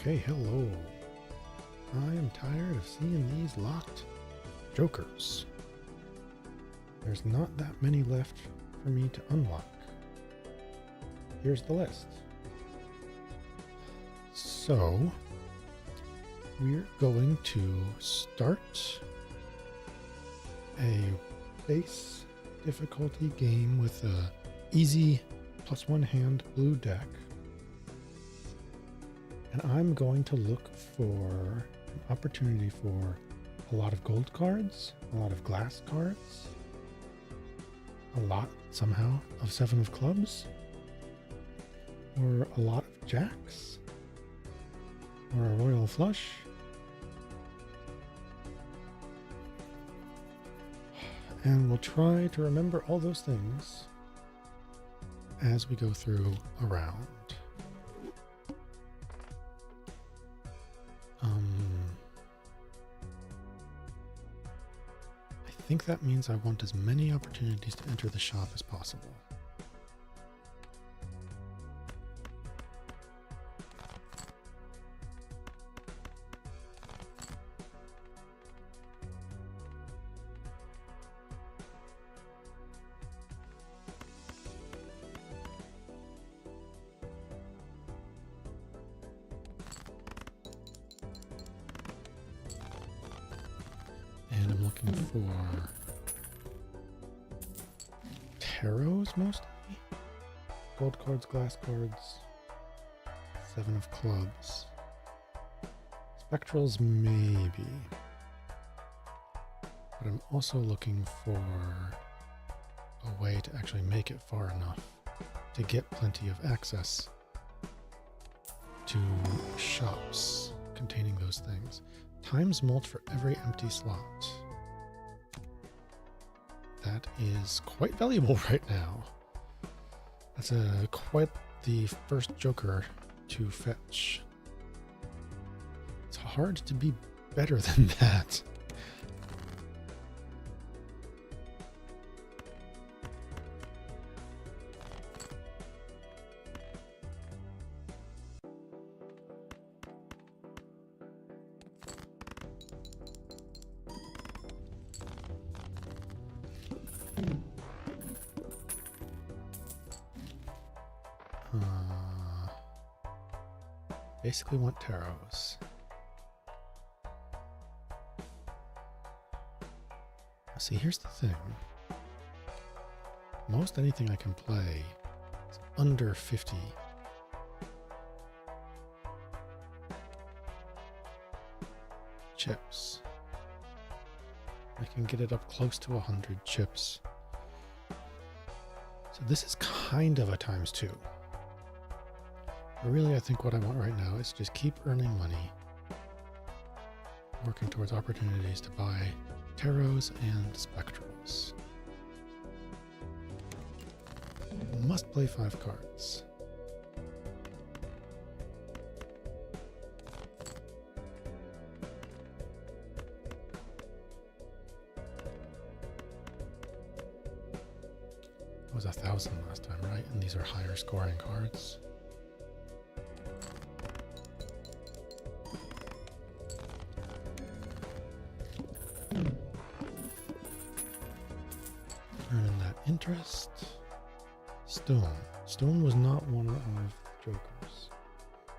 Okay, hello. I am tired of seeing these locked jokers. There's not that many left for me to unlock. Here's the list. So, we're going to start a base difficulty game with a easy +1 hand blue deck. And I'm going to look for an opportunity for a lot of gold cards, a lot of glass cards, a lot somehow of 7 of clubs, or a lot of jacks, or a royal flush. And we'll try to remember all those things as we go through a round. I think that means I want as many opportunities to enter the shop as possible. And I'm looking for tarots mostly. Gold cards, glass cards, 7 of clubs. Spectrals maybe. But I'm also looking for a way to actually make it far enough to get plenty of access to shops containing those things. Times mult for every empty slot. That is quite valuable right now. That's quite the first joker to fetch. It's hard to be better than that. Basically want tarots. See, here's the thing. Most anything I can play is under 50. Chips. I can get it up close to 100 chips. So this is kind of a ×2. But really, I think what I want right now is just keep earning money, working towards opportunities to buy tarots and spectrals. Must play 5 cards. It was 1,000 last time, right? And these are higher scoring cards. Earn that interest. Stone. Stone was not one of jokers.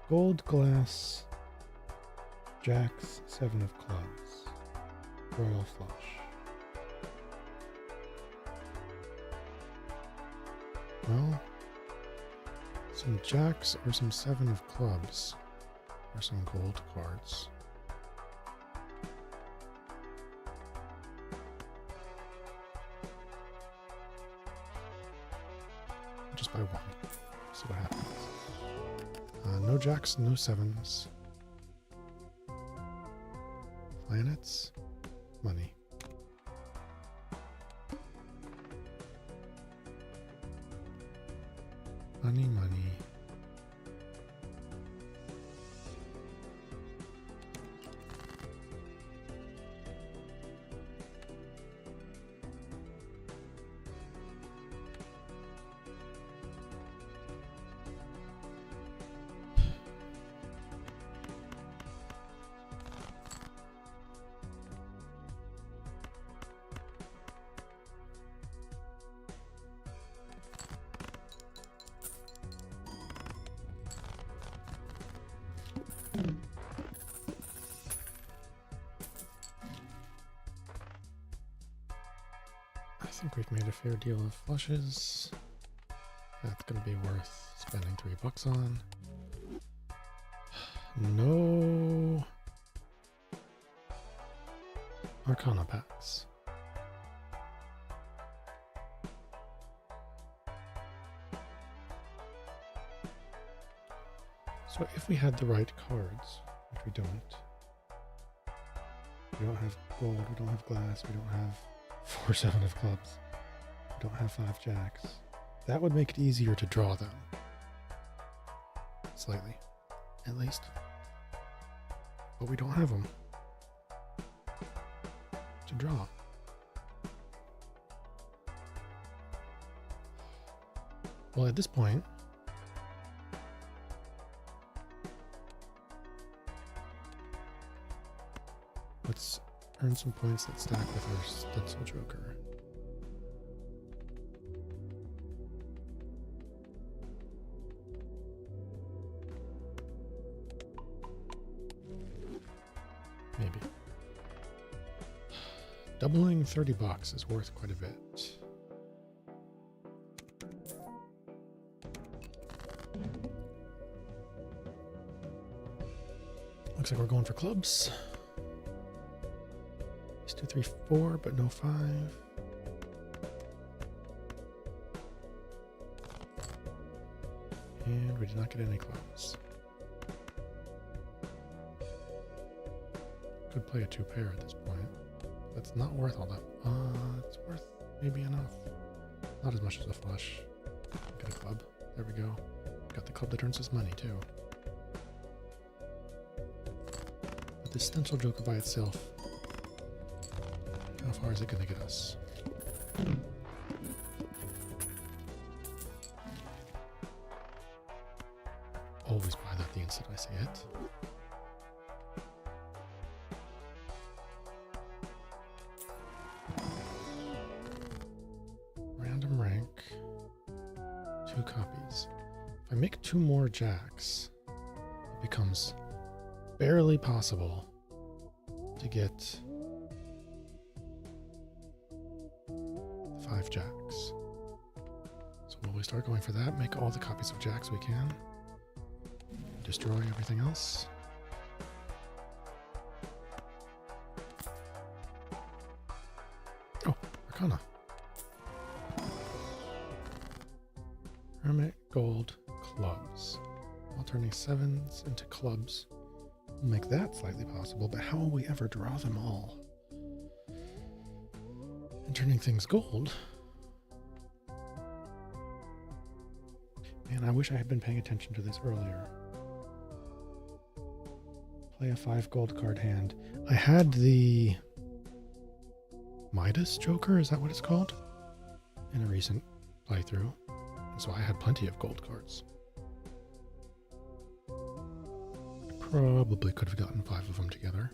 Gold, glass, jacks, 7 of clubs, royal flush. Well, some jacks or some 7 of clubs or some gold cards. Just by 1. See what happens. No jacks, no 7s. Planets, money. Money, money. think we've made a fair deal of flushes. That's going to be worth spending $3 on. No Arcana packs. So if we had the right cards, which we don't have gold, we don't have glass, we don't have 4 7 of clubs, we don't have 5 jacks. That would make it easier to draw them. Slightly, at least. But we don't have them to draw. Well, at this point, let's earn some points that stack with our stencil joker. Maybe. Doubling $30 is worth quite a bit. Looks like we're going for clubs. 2, 3, 4, but no 5. And we did not get any clubs. Could play a 2 pair at this point. That's not worth all that. It's worth maybe enough. Not as much as a flush. Got a club. There we go. Got the club that earns us money too. But this stencil joker by itself, how far is it going to get us? Always buy that the instant I see it. Random rank. 2 copies. If I make 2 more jacks, it becomes barely possible to get 5 jacks. So will we start going for that? Make all the copies of jacks we can. Destroy everything else. Oh, Arcana. Hermit, gold, clubs. Alternating 7s into clubs. We'll make that slightly possible, but how will we ever draw them all? And turning things gold. Man, I wish I had been paying attention to this earlier. Play a 5 gold card hand. I had the Midas Joker, is that what it's called? In a recent playthrough. And so I had plenty of gold cards. I probably could have gotten 5 of them together.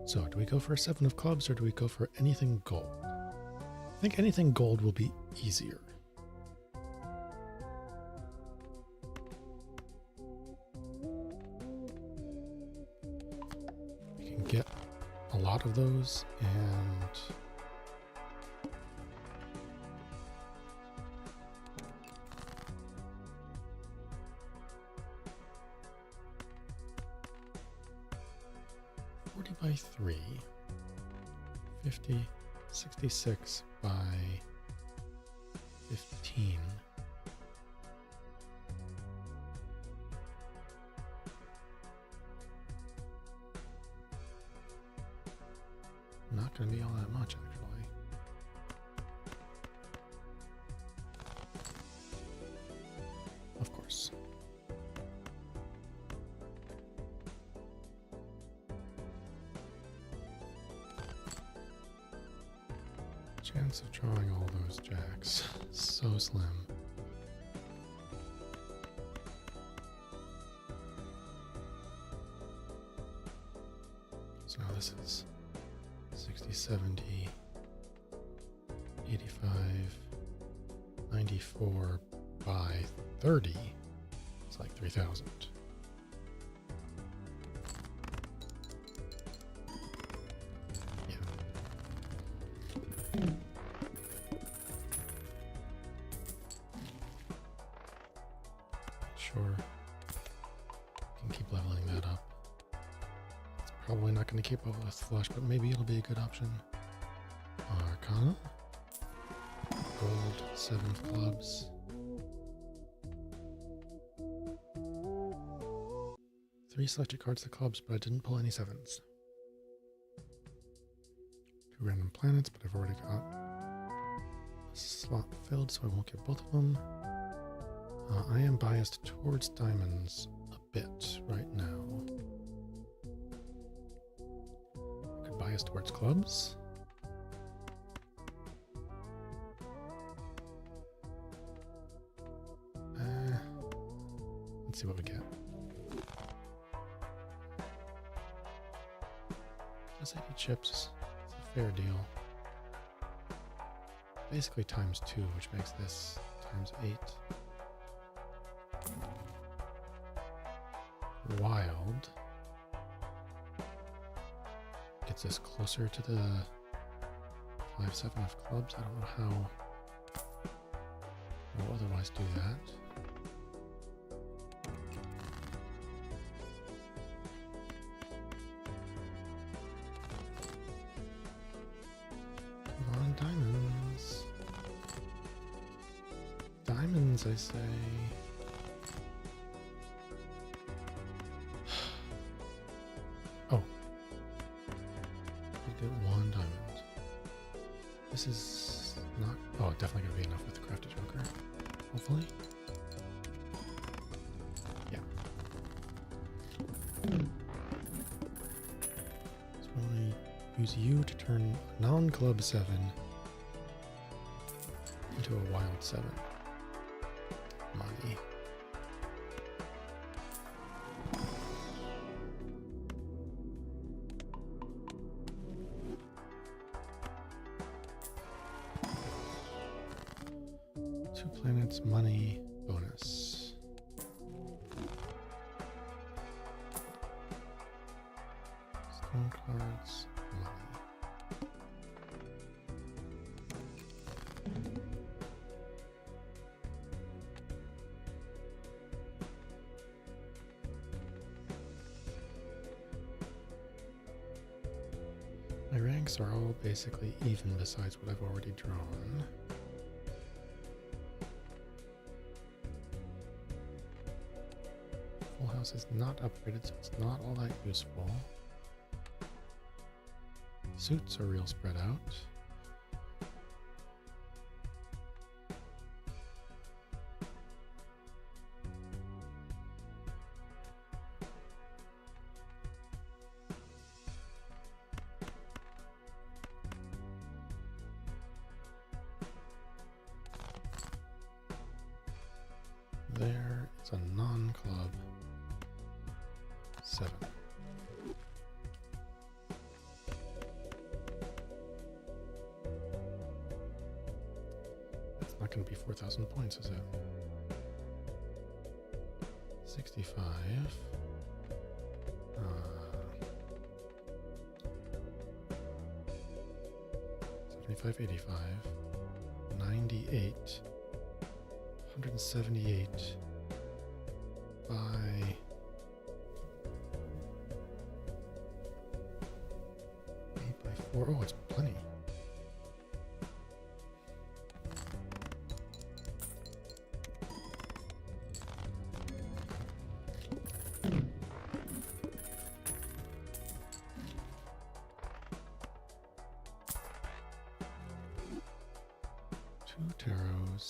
So, do we go for a 7 of clubs or do we go for anything gold? I think anything gold will be easier. We can get a lot of those and by 3, 50, 66 by 15. Not going to be all that much, actually. Of course. Chance of drawing all those jacks. So slim. So now this is 60, 70, 85, 94 by 30. It's like 3,000. Yeah. Probably not going to keep up with flush, but maybe it'll be a good option. Arcana. Gold, 7 of clubs. 3 selected cards to clubs, but I didn't pull any 7s. 2 random planets, but I've already got a slot filled, so I won't get both of them. I am biased towards diamonds a bit right now. I could bias towards clubs. Let's see what we get. Just 80 chips. It's a fair deal. Basically times 2, which makes this times 8. Wild gets us closer to the 5-7 of clubs. I don't know how we'll otherwise do that. Come on, diamonds. Diamonds, I say. Oh. We did 1 diamond. This is not... Oh, definitely going to be enough with the crafted joker. Hopefully. Yeah. So we'll use you to turn a non-club 7 into a wild 7. Money. Two planets, money, bonus. Stone cards, money. My ranks are all basically even besides what I've already drawn. Full house is not upgraded, so it's not all that useful. Suits are real spread out. There is a non-club 7. That's not going to be 4,000 points, is it? 65. 75, 85. 98. 178 by 8 by 4. Oh, it's plenty. Two tarots.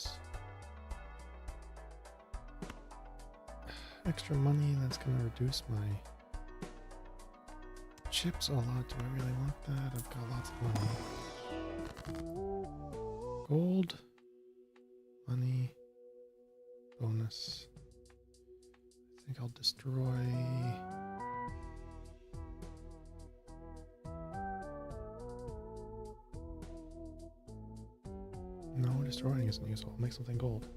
Extra money, that's going to reduce my chips a lot. Do I really want that? I've got lots of money. Gold, money, bonus. I think I'll destroy. No, destroying isn't useful. I'll make something gold.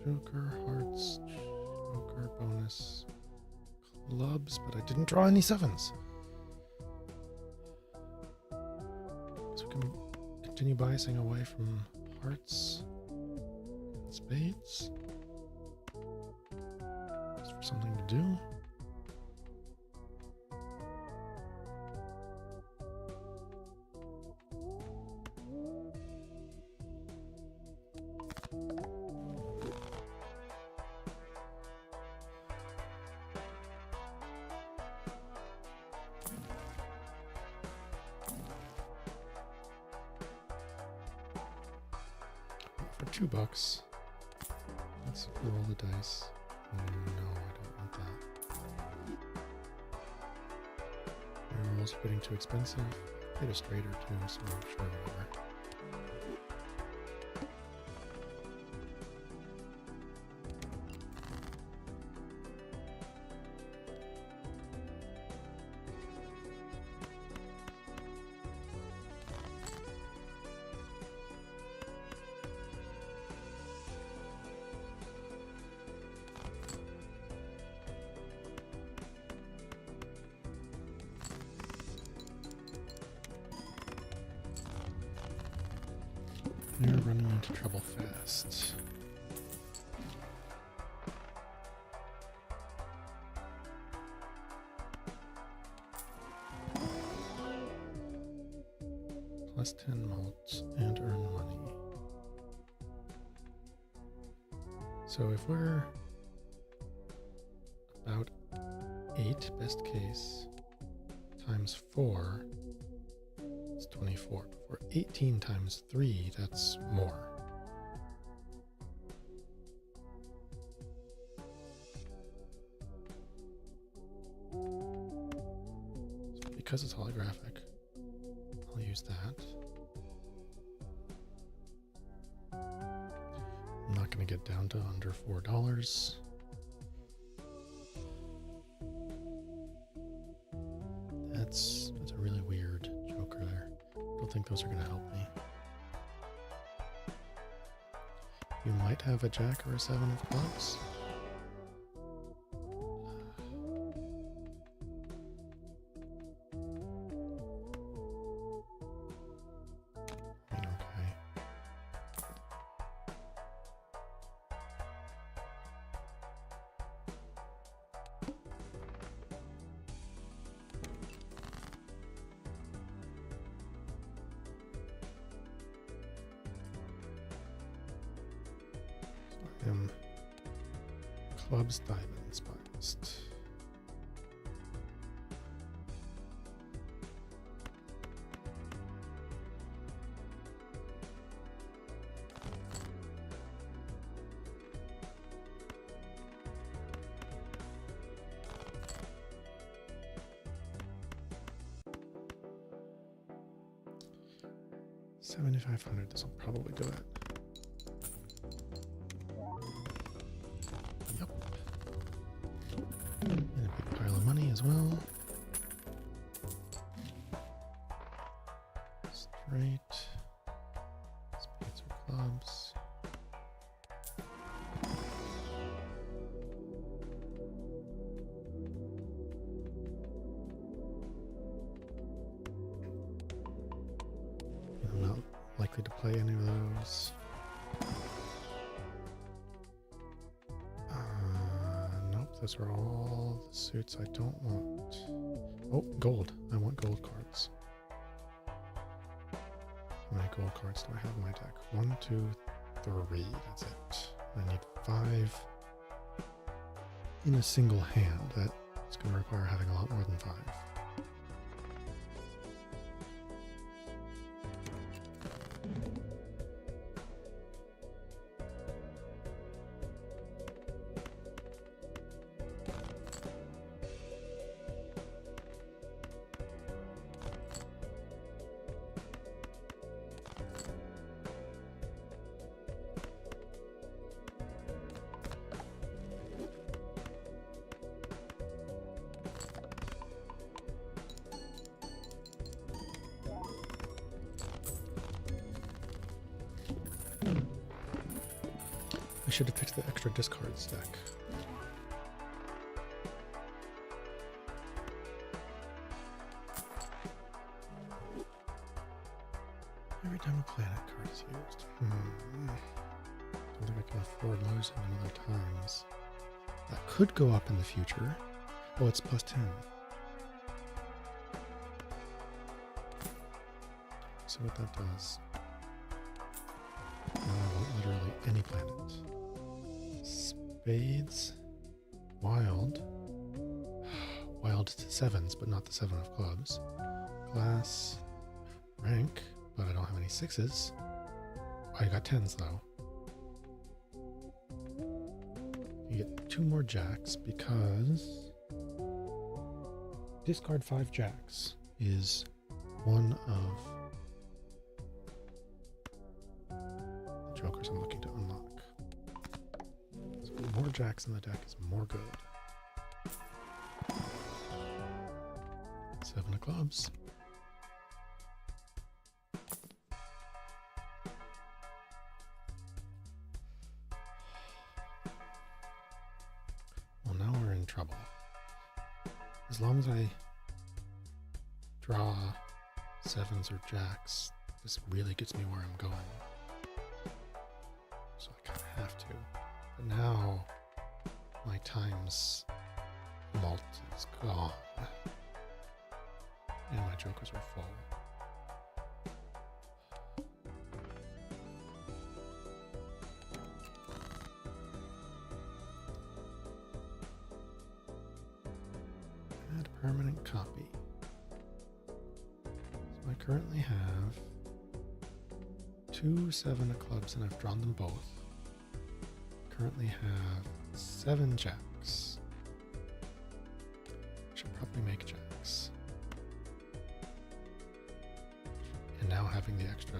Joker, hearts, Joker, bonus, clubs, but I didn't draw any sevens. So we can continue biasing away from hearts and spades. Just for something to do. For $2. Let's roll the dice. No, I don't want that. My rolls are getting too expensive. Played a straight or two, so sure, whatever. You're running into trouble fast. Plus 10 malts and earn money. So if we're about 8, best case, times 4, it's 24. For 18 times 3, that's more. So because it's holographic, I'll use that. I'm not going to get down to under $4. That's a really weird joker there. I don't think those are going to help me. You might have a jack or a 7 of clubs. I mean, okay. Clubs, diamonds, biased. $7,500. This will probably do it. And a big pile of money as well. Straight. Spades or clubs. I'm not likely to play any of those. Those are all the suits I don't want. Oh, gold. I want gold cards. How many gold cards do I have in my deck? 1, 2, 3. That's it. I need 5 in a single hand. That's going to require having a lot more than 5. I should have picked the extra discards deck. Every time a planet card is used. Don't think I can afford losing another times. That could go up in the future. Oh, it's plus 10. See what that does. Literally any planet. Spades. Wild. Wild to 7s, but not the 7 of clubs. Glass. Rank, but I don't have any 6s. I got 10s though. You get 2 more jacks because discard 5 jacks is one of the jokers I'm looking to unlock. So more jacks in the deck is more good. 7 of clubs. Well, now we're in trouble. As long as I draw 7s or jacks, this really gets me where I'm going. So I kind of have to. But now my times mult is gone. And my jokers are full. Add permanent copy. So I currently have 2 7 of clubs and I've drawn them both. Currently have 7 jacks. Should probably make jacks. And now having the extra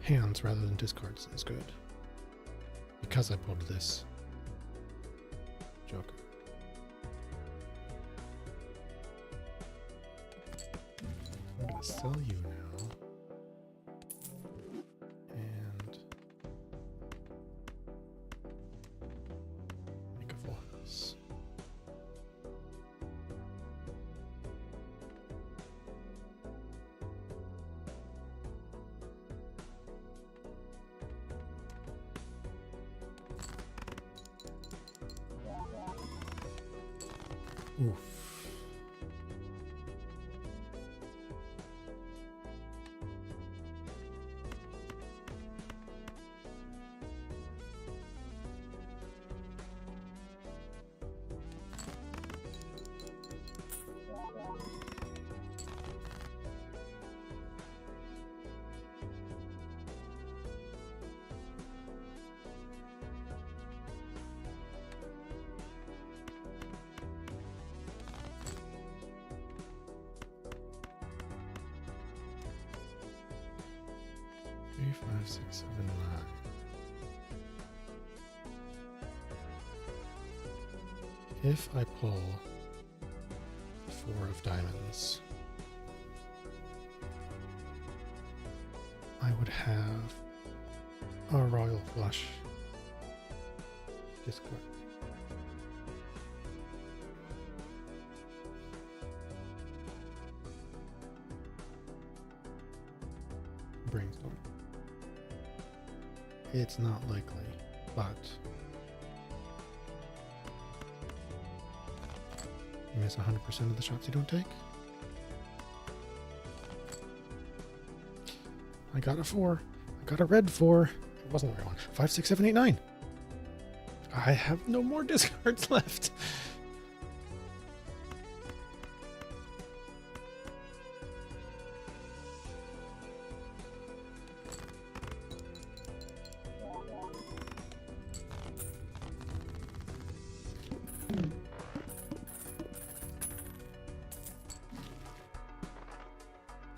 hands rather than discards is good. Because I pulled this joker. I'm going to sell you now. And make a full house. Oof. Three, 5, 6, 7, 9. If I pull 4 of diamonds, I would have a royal flush discard. Brainstorm. It's not likely, but you miss 100% of the shots you don't take. I got a 4. I got a red 4. It wasn't the right one. 5, 6, 7, 8, 9. I have no more discards left.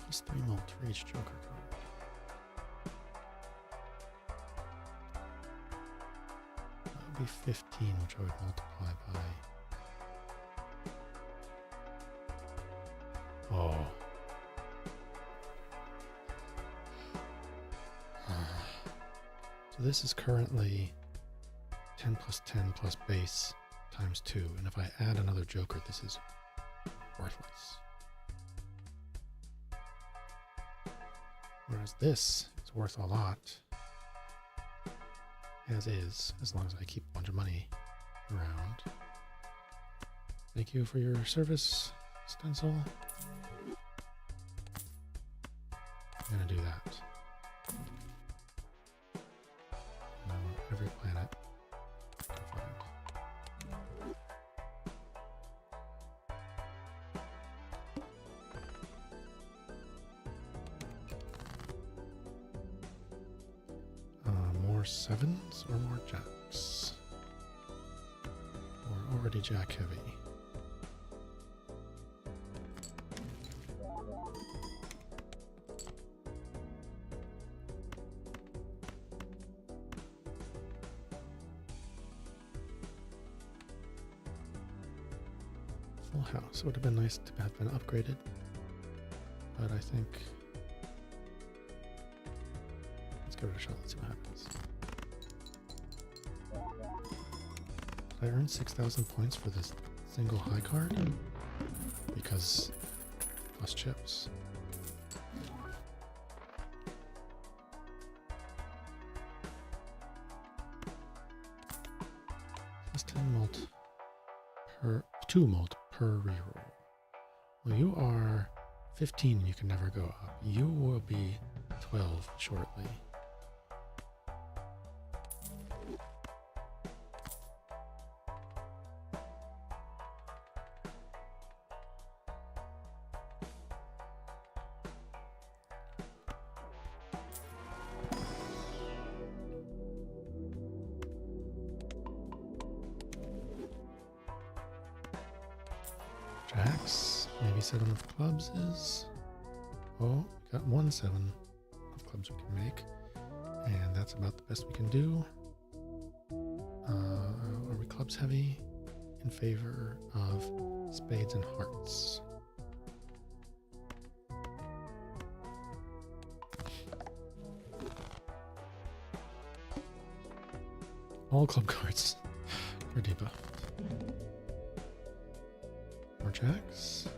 Just 3 mult for each joker card. That would be 15, which I would multiply by. Oh. this is currently 10 plus 10 plus base times 2. And if I add another joker, this is worthless. Whereas this is worth a lot, as is, as long as I keep a bunch of money around. Thank you for your service, Stencil. I'm gonna do that. Now every planet I can find. More 7s or more jacks? We're already jack heavy. Full house. Would have been nice to have been upgraded, but I think let's give it a shot. Let's see what happens. Did I earn 6,000 points for this single high card? Because plus chips. Plus 10 mult per 2 mult per reroll. Well, you are 15. You can never go up. You will be 12 shortly. Jacks, maybe 7 of clubs is. Oh, we got 1 7 of clubs we can make, and that's about the best we can do. Are we clubs heavy? In favor of spades and hearts. All club cards are debuffed. More jacks.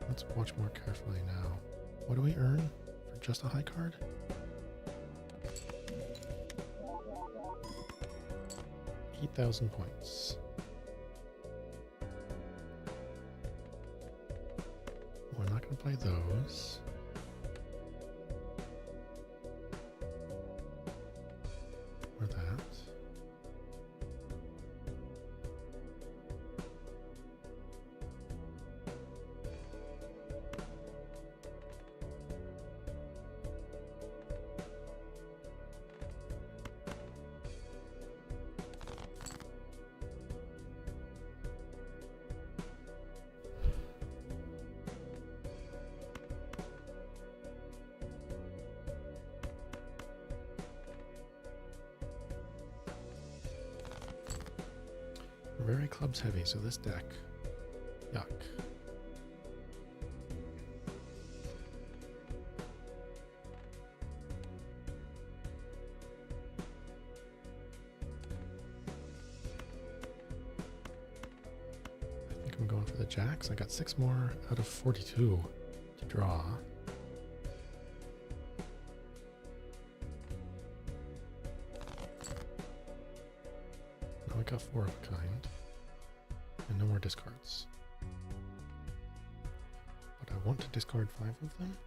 Let's watch more carefully now. What do we earn for just a high card? $8,000 points. We're not going to play those. Or that. We're very clubs heavy, so this deck, yuck. I think I'm going for the jacks. I got 6 more out of 42 to draw. Now I got 4 of a kind. And no more discards. But I want to discard 5 of them.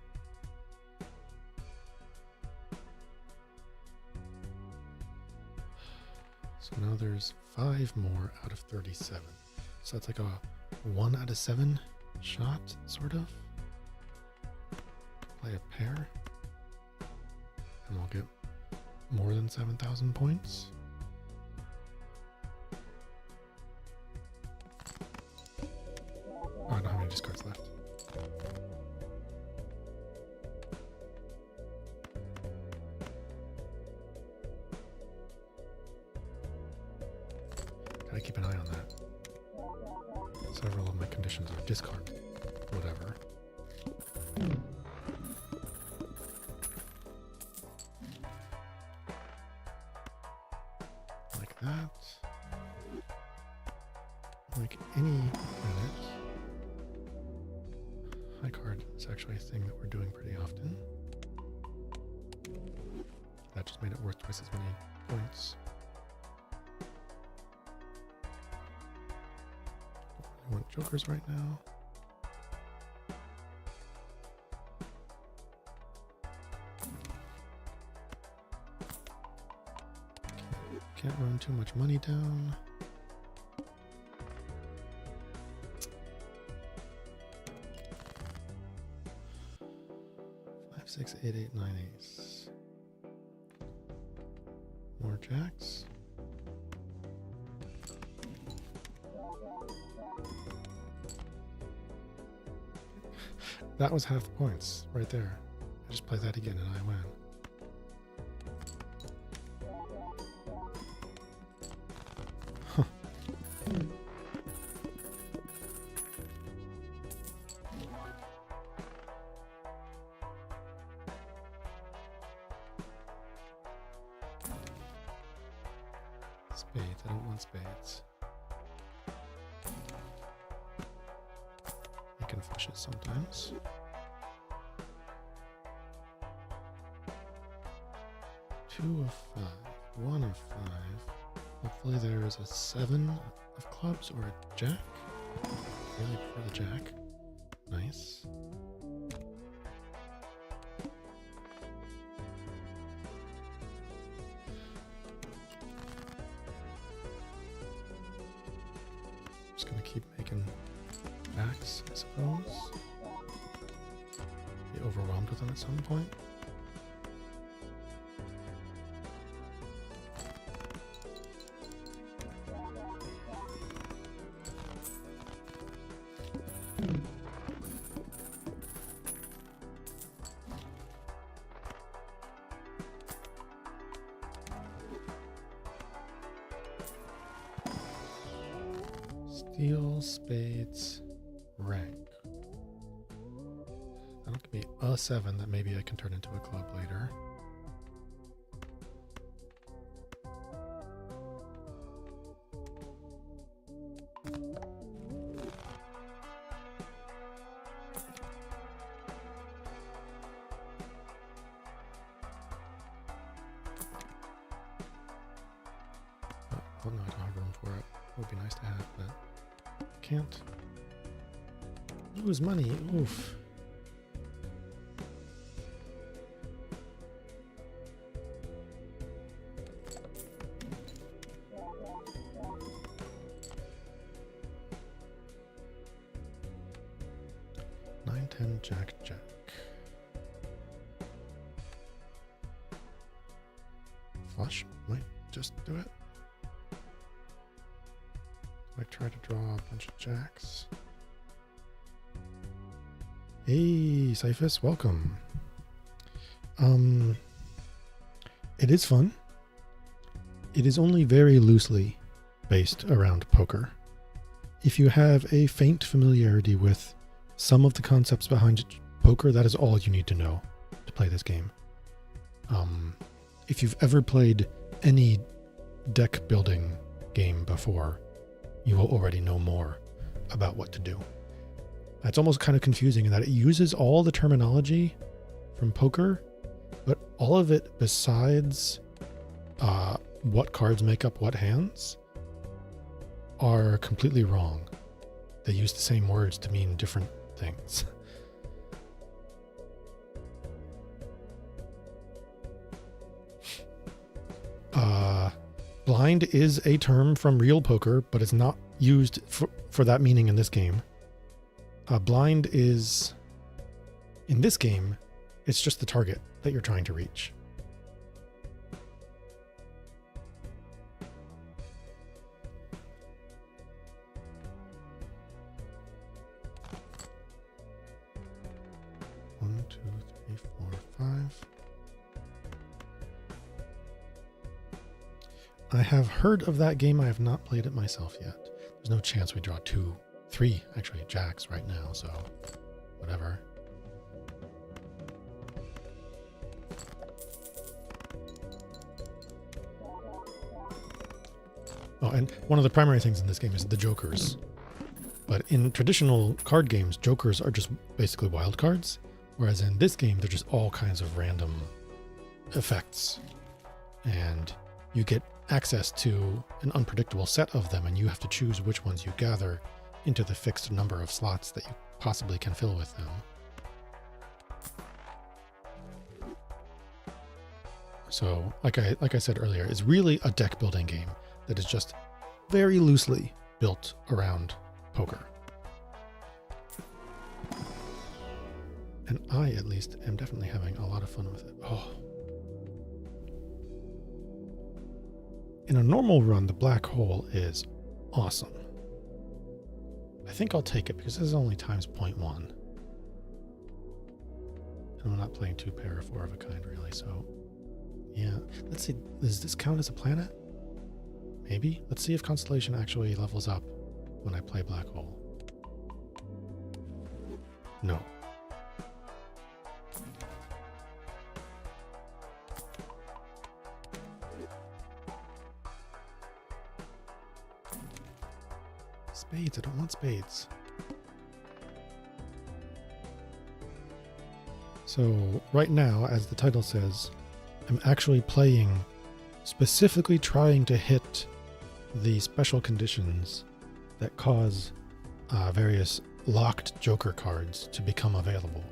So now there's 5 more out of 37. So that's like a 1 out of 7 shot, sort of. Play a pair. And we'll get more than 7,000 points. Oh, I don't have any discards left. Gotta keep an eye on that. Several of my conditions are discard whatever. like any minute. High card is actually a thing that we're doing pretty often. That just made it worth twice as many points. Don't really want jokers right now. Can't run too much money down. Five, six, eight, eight, nine, ace. More jacks. That was half the points right there. I just play that again and I win. Spades, I don't want spades. I can flush it sometimes. Two of five, one of five. Hopefully there is a seven of clubs or a jack. Really prefer the jack. Nice. Just gonna keep making backs, I suppose. Be overwhelmed with them at some point. Steel, spades, rank. That'll give me a 7 that maybe I can turn into a club later. Oh no, I don't have room for it. It would be nice to have, but can't. Lose money. Oof. Nine, 10, jack, jack. Flush might just do it. I try to draw a bunch of jacks. Hey, Cyphus, welcome. It is fun. It is only very loosely based around poker. If you have a faint familiarity with some of the concepts behind poker, that is all you need to know to play this game. If you've ever played any deck building game before, you will already know more about what to do. It's almost kind of confusing in that it uses all the terminology from poker, but all of it besides what cards make up what hands are completely wrong. They use the same words to mean different things. Blind is a term from real poker, but it's not used for that meaning in this game. Blind is, in this game, it's just the target that you're trying to reach. One, two, three, four, five. I have heard of that game. I have not played it myself yet. There's no chance we draw three actually jacks right now, so whatever. Oh, and one of the primary things in this game is the jokers. But in traditional card games, jokers are just basically wild cards, whereas in this game, they're just all kinds of random effects. And you get access to an unpredictable set of them, and you have to choose which ones you gather into the fixed number of slots that you possibly can fill with them. So, like I said earlier, it's really a deck building game that is just very loosely built around poker. And I, at least, am definitely having a lot of fun with it. Oh. In a normal run, the black hole is awesome. I think I'll take it because this is only times 0.1. And I'm not playing 2 pair or 4 of a kind, really, so... Yeah, let's see. Does this count as a planet? Maybe. Let's see if Constellation actually levels up when I play Black Hole. No. Spades. I don't want spades. So right now, as the title says, I'm actually playing, specifically trying to hit the special conditions that cause various locked Joker cards to become available.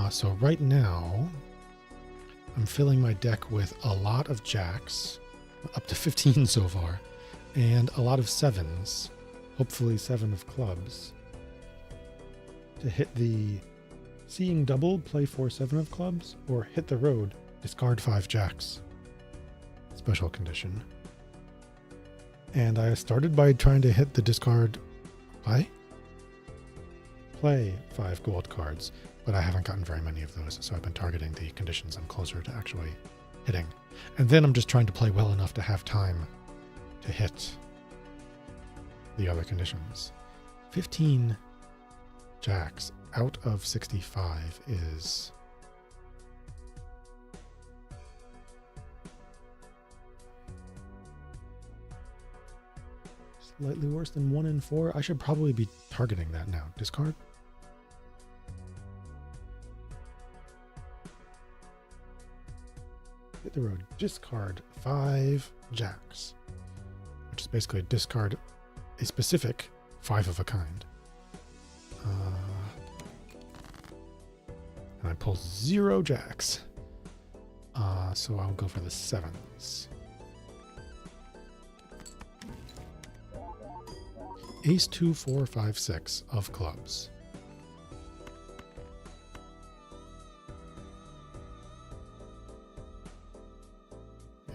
So right now, I'm filling my deck with a lot of jacks, up to 15 so far, and a lot of 7s, hopefully 7 of clubs, to hit the seeing double, play 4-7 of clubs, or hit the road, discard 5 jacks. Special condition. And I started by trying to hit the discard play 5 gold cards, but I haven't gotten very many of those, so I've been targeting the conditions I'm closer to actually hitting. And then I'm just trying to play well enough to have time to hit the other conditions. 15 jacks out of 65 is slightly worse than 1 in 4. I should probably be targeting that now. Discard. Hit the road. Discard 5 jacks, which is basically discard a specific 5 of a kind. And I pull 0 jacks. So I'll go for the 7s. Ace 2, 4, 5, 6 of clubs.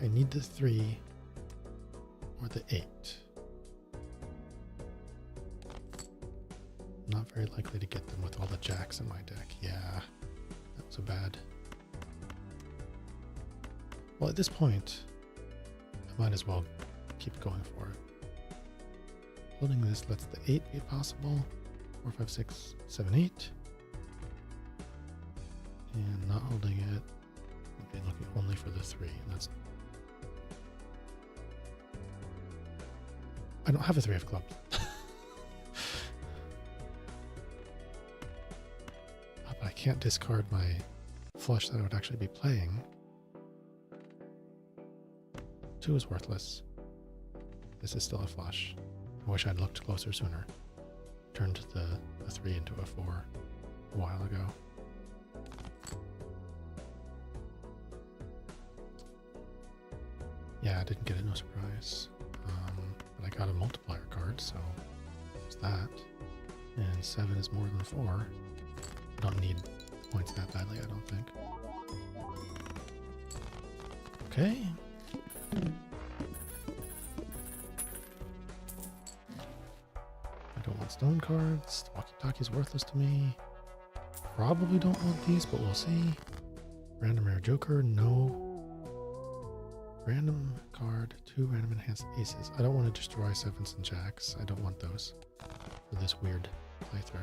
I need the 3 or the 8. Not very likely to get them with all the jacks in my deck. Yeah, that was a bad. Well, at this point, I might as well keep going for it. Holding this lets the 8 be possible. 4, 5, 6, 7, 8. And not holding it. Okay, looking only for the 3. That's. I don't have a 3 of clubs. But I can't discard my flush that I would actually be playing. 2 is worthless. This is still a flush. I wish I'd looked closer sooner. Turned the 3 into a 4 a while ago. Yeah, I didn't get it, no surprise. But I got a multiplier card, so there's that. And 7 is more than 4. I don't need points that badly, I don't think. Okay. I don't want stone cards. The walkie-talkie is worthless to me. Probably don't want these, but we'll see. Random rare joker, no. Random card, 2 random enhanced aces. I don't want to destroy 7s and jacks. I don't want those for this weird playthrough.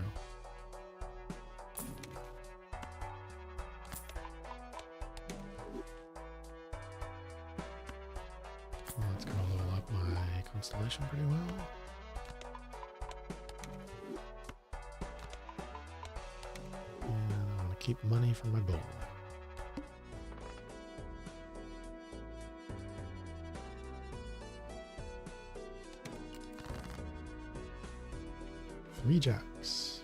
Well, it's going to level up my Constellation pretty well. And I'm going to keep money for my bull. Three jacks.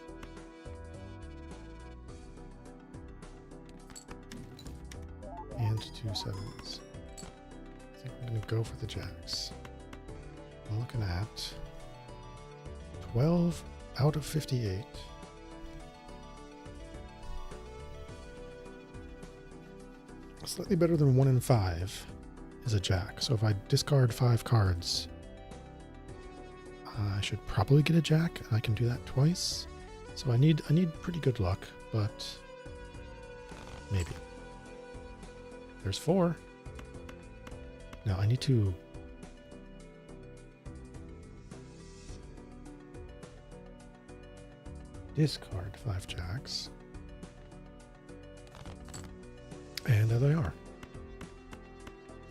And 2 sevens. I think I'm going to go for the jacks. I'm looking at 12 out of 58. Slightly better than 1 in 5 is a jack. So if I discard 5 cards, I should probably get a jack, and I can do that twice. So I need pretty good luck, but maybe. There's 4. Now I need to discard 5 jacks. And there they are.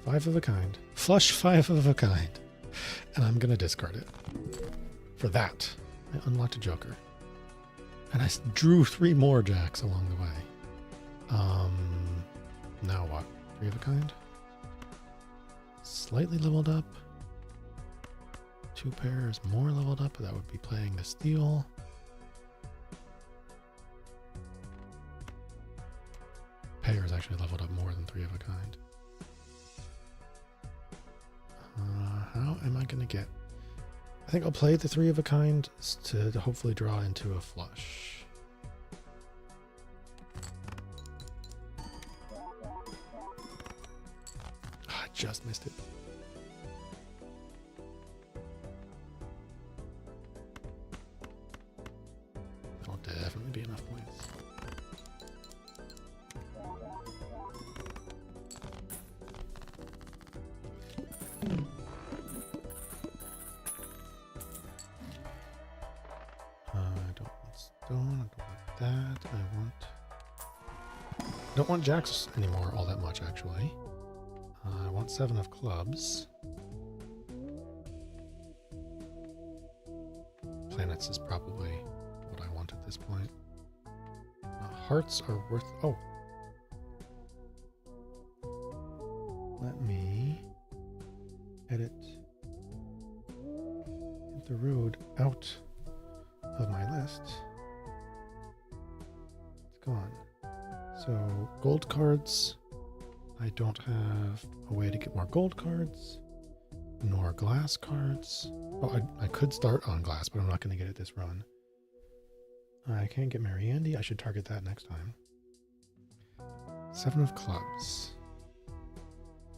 5 of a kind. Flush 5 of a kind. And I'm going to discard it. For that, I unlocked a joker. And I drew 3 more jacks along the way. Now what? 3 of a kind? Slightly leveled up. 2 pairs more leveled up. That would be playing the steal. Pairs actually leveled up more than 3 of a kind. How am I going to get... I think I'll play the 3 of a kind to hopefully draw into a flush. I just missed it. That'll definitely be enough points. I don't want jacks anymore all that much, actually. I want 7 of clubs. Planets is probably what I want at this point. Hearts are worth... Oh! Let me edit the road out of my list. It's gone. So, gold cards. I don't have a way to get more gold cards, nor glass cards. Oh, I could start on glass, but I'm not going to get it this run. I can't get Mary Andy. I should target that next time. 7 of clubs.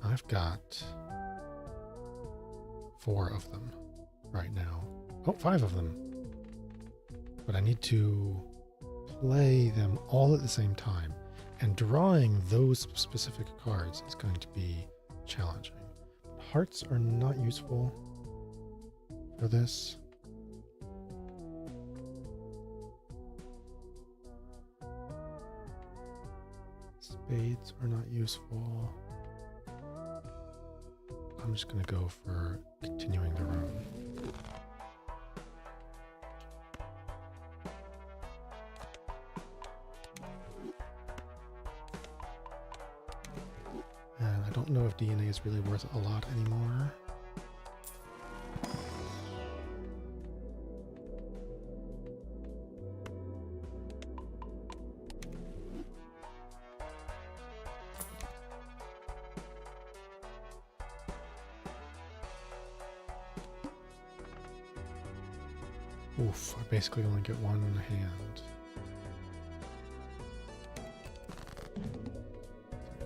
I've got 4 of them right now. Oh, 5 of them. But I need to play them all at the same time. And drawing those specific cards is going to be challenging. Hearts are not useful for this. Spades are not useful. I'm just going to go for continuing the run. And I don't know if DNA is really worth a lot anymore. Oof, I basically only get 1 hand.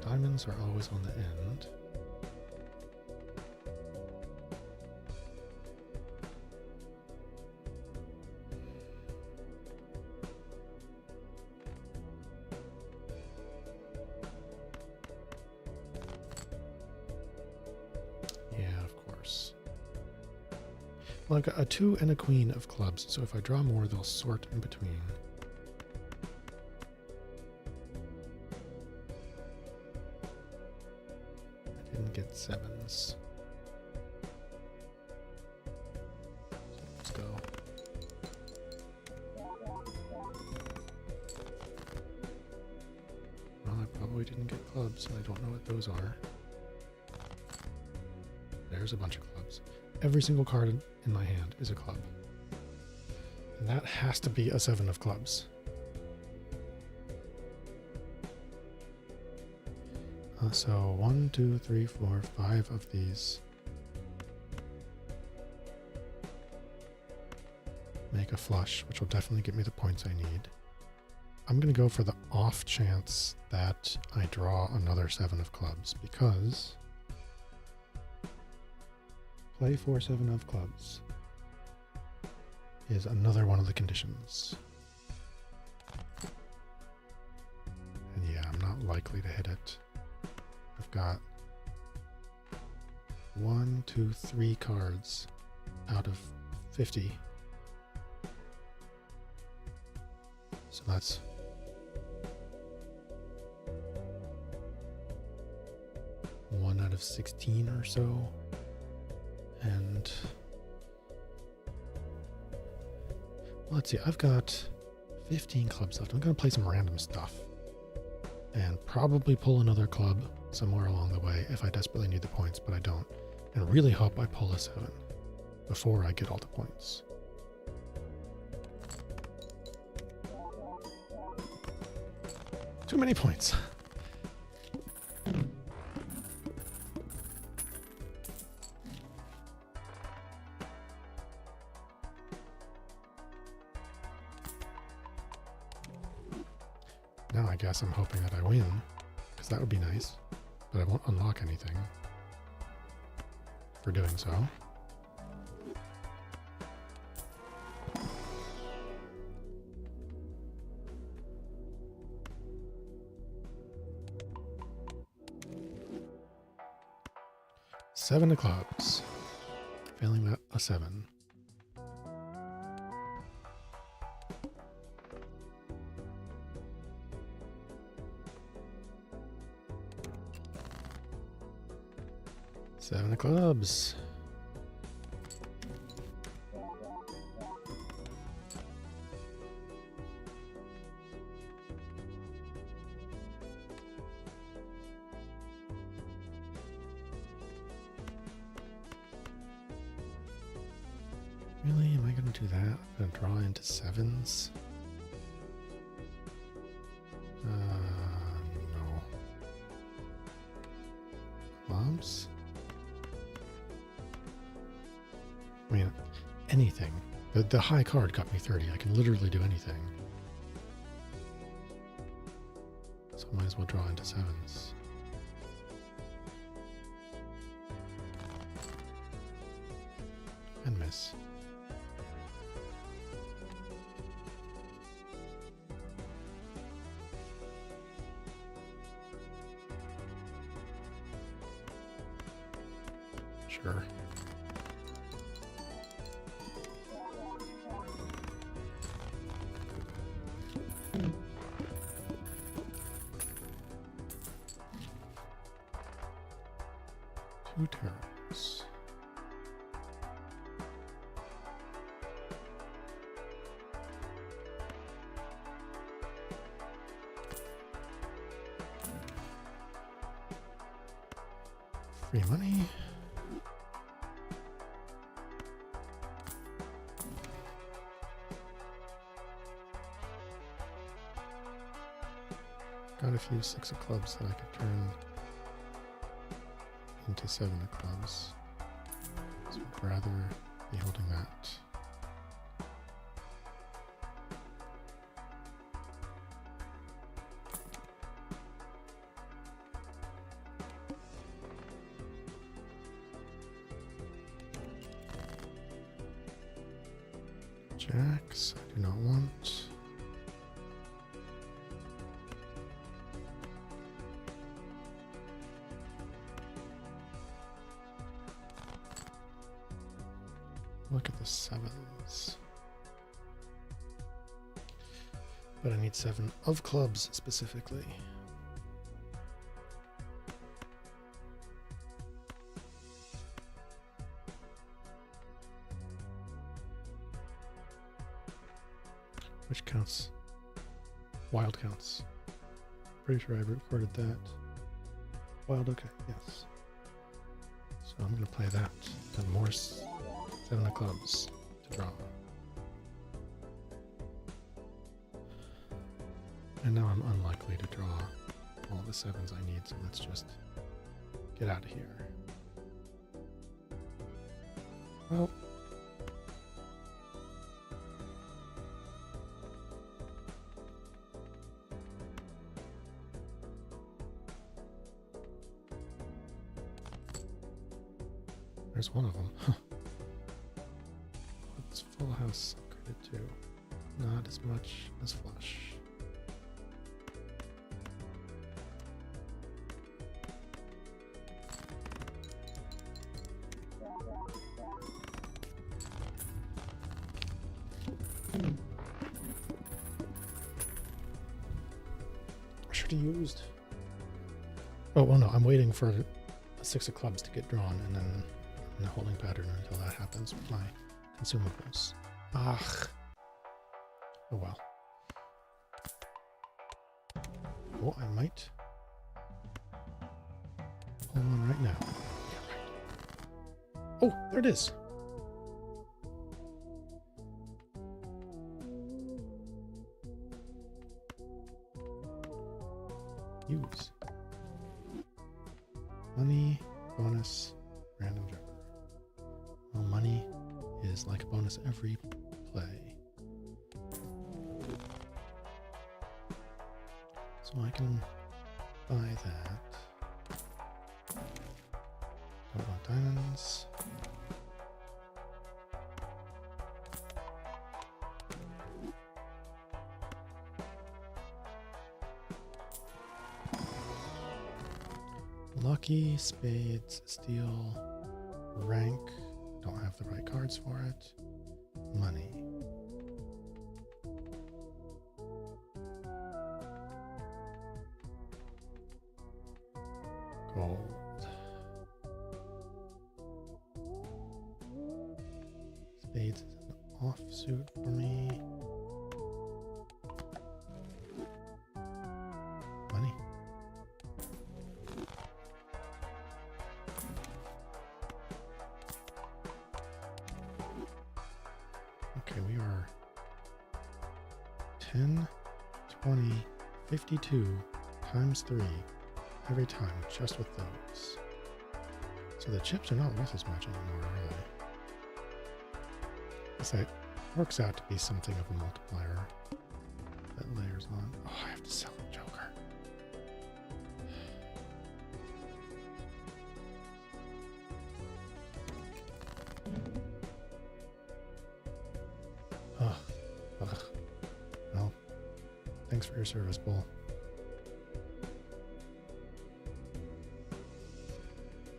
Diamonds are always on the end. Yeah, of course. Well, I've got a 2 and a queen of clubs, so if I draw more, they'll sort in between. I didn't get 7s. didn't get clubs, and I don't know what those are. There's a bunch of clubs. Every single card in my hand is a club. And that has to be a 7 of clubs. So 1, 2, 3, 4, 5 of these make a flush, which will definitely get me the points I need. I'm going to go for the off chance that I draw another 7 of clubs, because play 4 7 of clubs is another one of the conditions. And yeah, I'm not likely to hit it. I've got 1, 2, 3 cards out of 50. So that's 1 out of 16 or so. And let's see, I've got 15 clubs left. I'm going to play some random stuff and probably pull another club somewhere along the way if I desperately need the points, but I don't. And really hope I pull a 7 before I get all the points. Too many points. Now I guess I'm hoping that I win, because that would be nice, but I won't unlock anything for doing so. Seven of clubs. Failing that, a 7. Seven of clubs. Really? Am I going to do that? I'm going to draw into 7s? No. Clubs? I mean, anything. The high card got me 30. I can literally do anything. So I might as well draw into 7s. And miss. Sure. Two turns. Free money. Got a few 6 of clubs that I could turn into 7 of clubs. So I'd rather be holding that. Jacks, I do not want. Look at the 7s. But I need 7 of clubs specifically. Which counts? Wild counts pretty sure I recorded that. Wild, okay, yes. So I'm going to play that. And more seven of clubs to draw. And now I'm unlikely to draw all the sevens I need, so let's just get out of here. Well, there's one of them. It's full house secreted too. Not as much as flush. I should have used. Oh, well, no, I'm waiting for a six of clubs to get drawn and then in a holding pattern until that happens with my consumables. Ah. Oh well. Oh, I might pull one right now. Oh, there it is. Use. Money, bonus, random joker. Well, money is like a bonus every play. So I can buy that. Don't want diamonds. Lucky, spades, steel, rank. Don't have the right cards for it. Money. Gold. Spades is an offsuit for me. Money. Okay, we are 10, 20, 52 times 3 every time, just with those. So the chips are not worth as much anymore, really. Guess that works out to be something of a multiplier that layers on. Oh, I have to sell a joker. Ugh. Well, thanks for your service, Bull.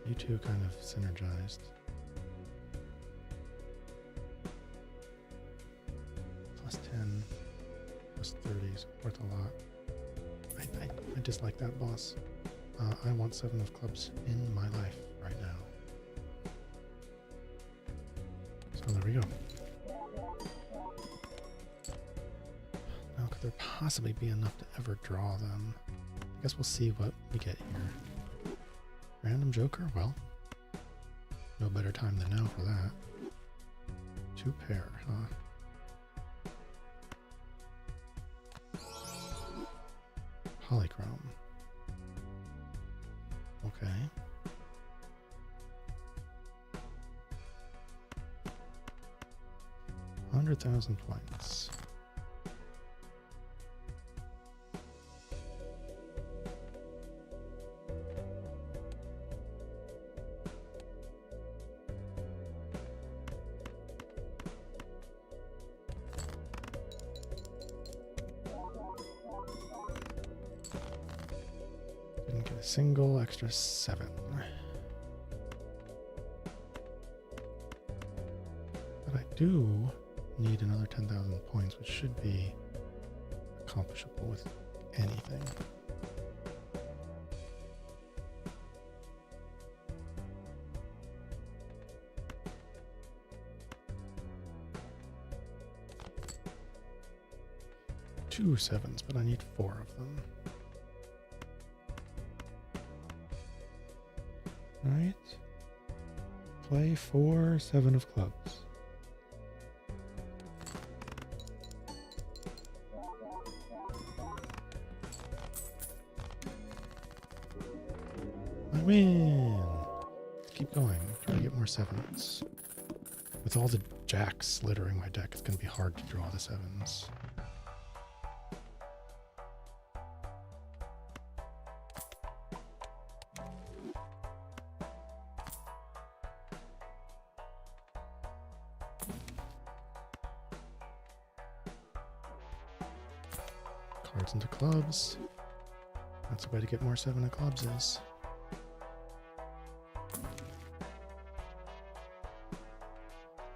You two kind of synergized. Plus 10, plus 30 is worth a lot. I dislike that boss. I want 7 of clubs in my life right now. So there we go. Now, could there possibly be enough to ever draw them? I guess we'll see what we get here. Random joker? Well, no better time than now for that. 2 pair, huh? Polychrome. Okay. $100,000 points. Didn't get a single extra 7. But I do need another 10,000 points, which should be accomplishable with anything. Two 7s, but I need 4 of them. Right. Play 4 7 of clubs. I win! Keep going. Try to get more 7s. With all the jacks littering my deck, it's going to be hard to draw the 7s. Cards into clubs. That's the way to get more 7 of clubs is.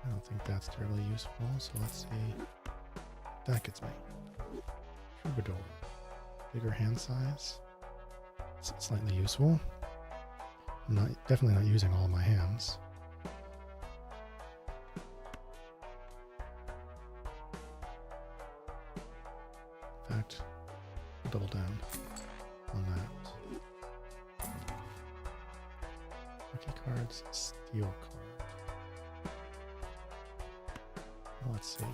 I don't think that's terribly useful, so let's see what that gets me. Troubadour. Bigger hand size. It's slightly useful. I'm definitely not using all my hands. In fact, I'll double down on that. Lucky cards, steel card. Well, let's see.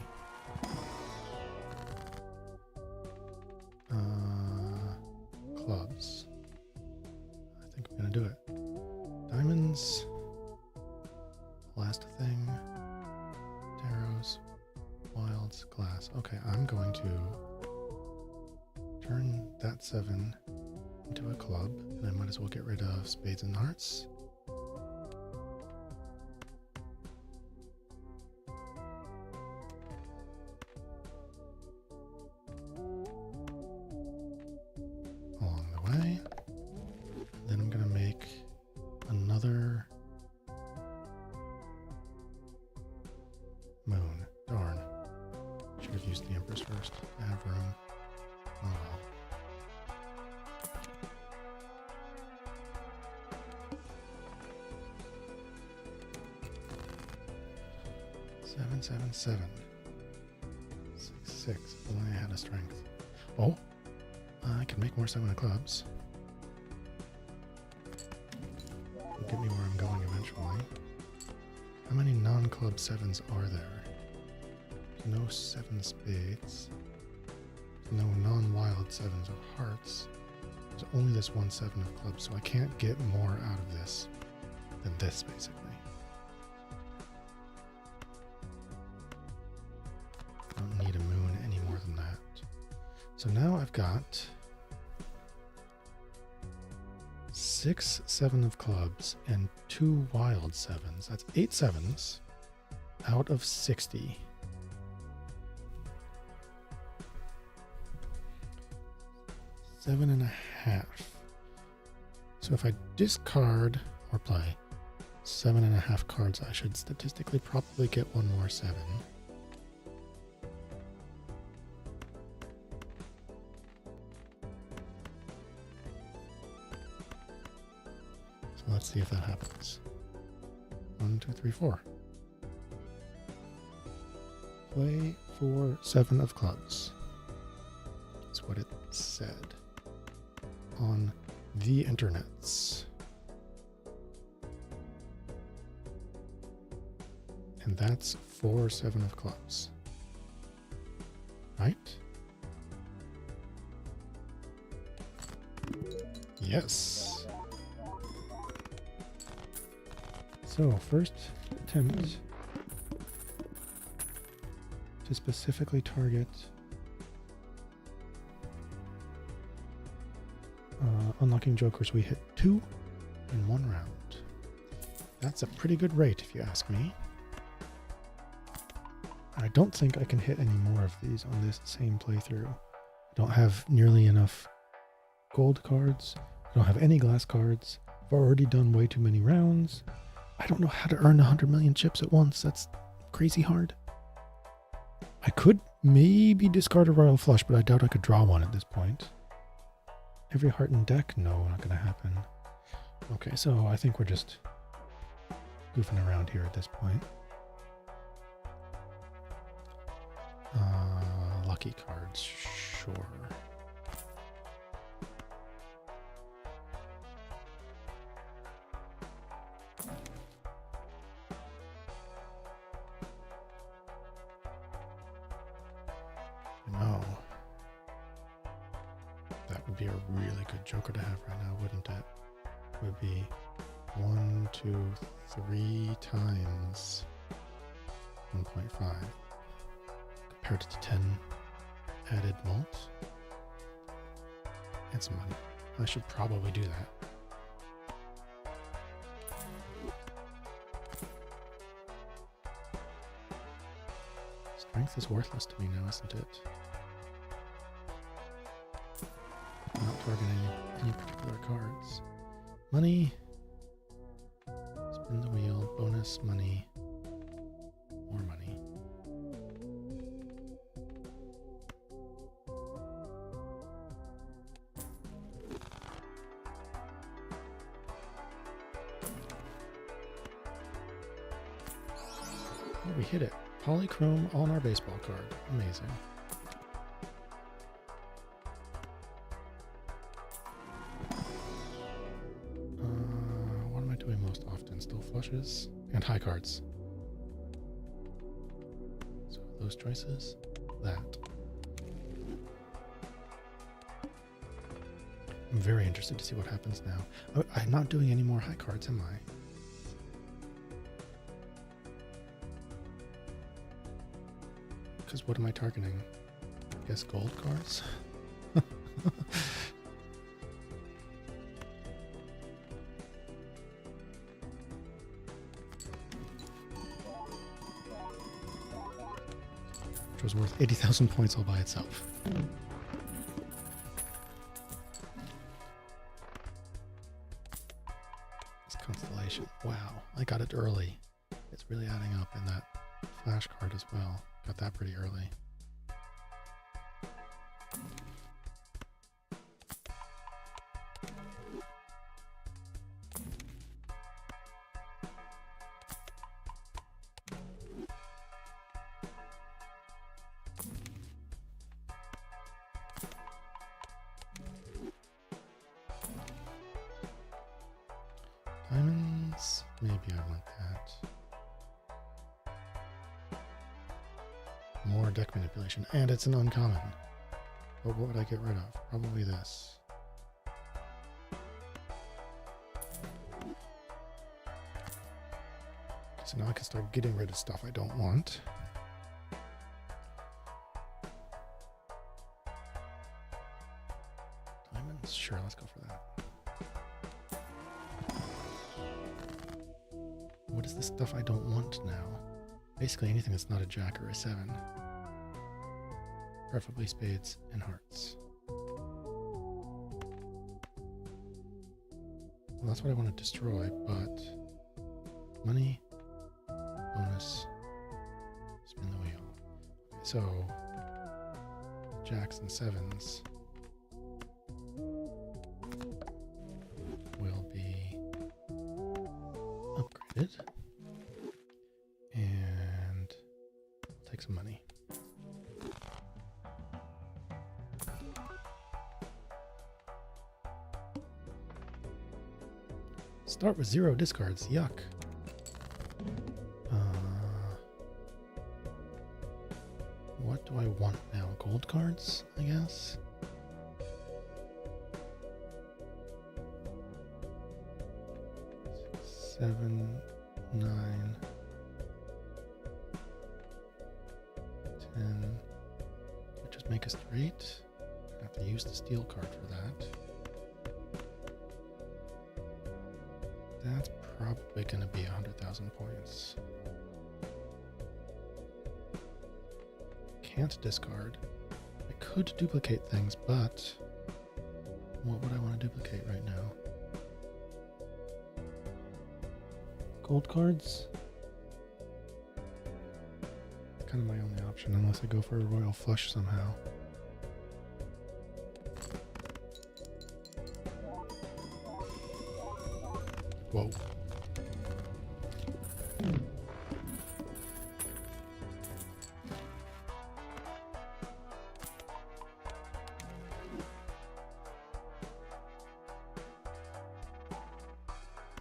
Clubs. I think I'm gonna do it. Diamonds. Last thing. Taros. Wilds. Glass. Okay, I'm going to turn that 7 into a club, and I might as well get rid of spades and hearts. Along the way. Then I'm going to make another moon. Darn. Should have used the Empress first to have room. Oh well. Seven, 7, 7. 6, 6. Only I had a strength. Oh, I can make more 7 of clubs. It'll get me where I'm going eventually. How many non-club 7s are there? No 7 spades. No non-wild 7s of hearts. There's only this one 7 of clubs, so I can't get more out of this than this, basically. I don't need a moon any more than that. So now I've got 6 7 of clubs and 2 wild 7s. That's 8 7s out of 60. Seven and a half. So if I discard or play 7.5 cards, I should statistically probably get one more 7. So let's see if that happens. 1, 2, 3, 4. Play 4 7 of clubs. That's what it said on the internets. And that's 4 7 of clubs. Right? Yes. So, first attempt to specifically target unlocking jokers. We hit 2 in 1 round. That's a pretty good rate if you ask me. I don't think I can hit any more of these on this same playthrough. I don't have nearly enough gold cards. I don't have any glass cards. I've already done way too many rounds. I don't know how to earn 100 million chips at once. That's crazy hard. I could maybe discard a royal flush, but I doubt I could draw one at this point. Every heart in deck? No, not going to happen. Okay, so I think we're just goofing around here at this point. Lucky cards, sure. be a really good joker to have right now, wouldn't it? Would be 1, 2, 3 times 1.5 compared to 10 added malt. And some money. I should probably do that. Strength is worthless to me now, isn't it? I'm not targeting any particular cards. Money. Spin the wheel. Bonus money. More money. Oh, we hit it. Polychrome on our baseball card. Amazing. What am I doing most often? Still flushes and high cards. So those choices, that. I'm very interested to see what happens now. Oh, I'm not doing any more high cards, am I? Because what am I targeting? I guess gold cards? Which was worth 80,000 points all by itself. This constellation. Wow, I got it early. It's really adding up in that flash card as well. Got that pretty early. Diamonds, maybe I want that. More deck manipulation, and it's an uncommon. But what would I get rid of? Probably this. So now I can start getting rid of stuff I don't want. Diamonds? Sure, let's go for that. What is the stuff I don't want now? Basically anything that's not a jack or a 7. Preferably spades and hearts. Well, that's what I want to destroy, but money, bonus, spin the wheel. Okay, so jacks and 7s will be upgraded. And I'll take some money. Start with 0 discards. Yuck. What do I want now? Gold cards, I guess? Seven, 9, 10. Just make a straight. I have to use the steel card for that. That's probably going to be 100,000 points. Can't discard. I could duplicate things, but what would I want to duplicate right now? Gold cards? It's kind of my only option unless I go for a royal flush somehow. Whoa.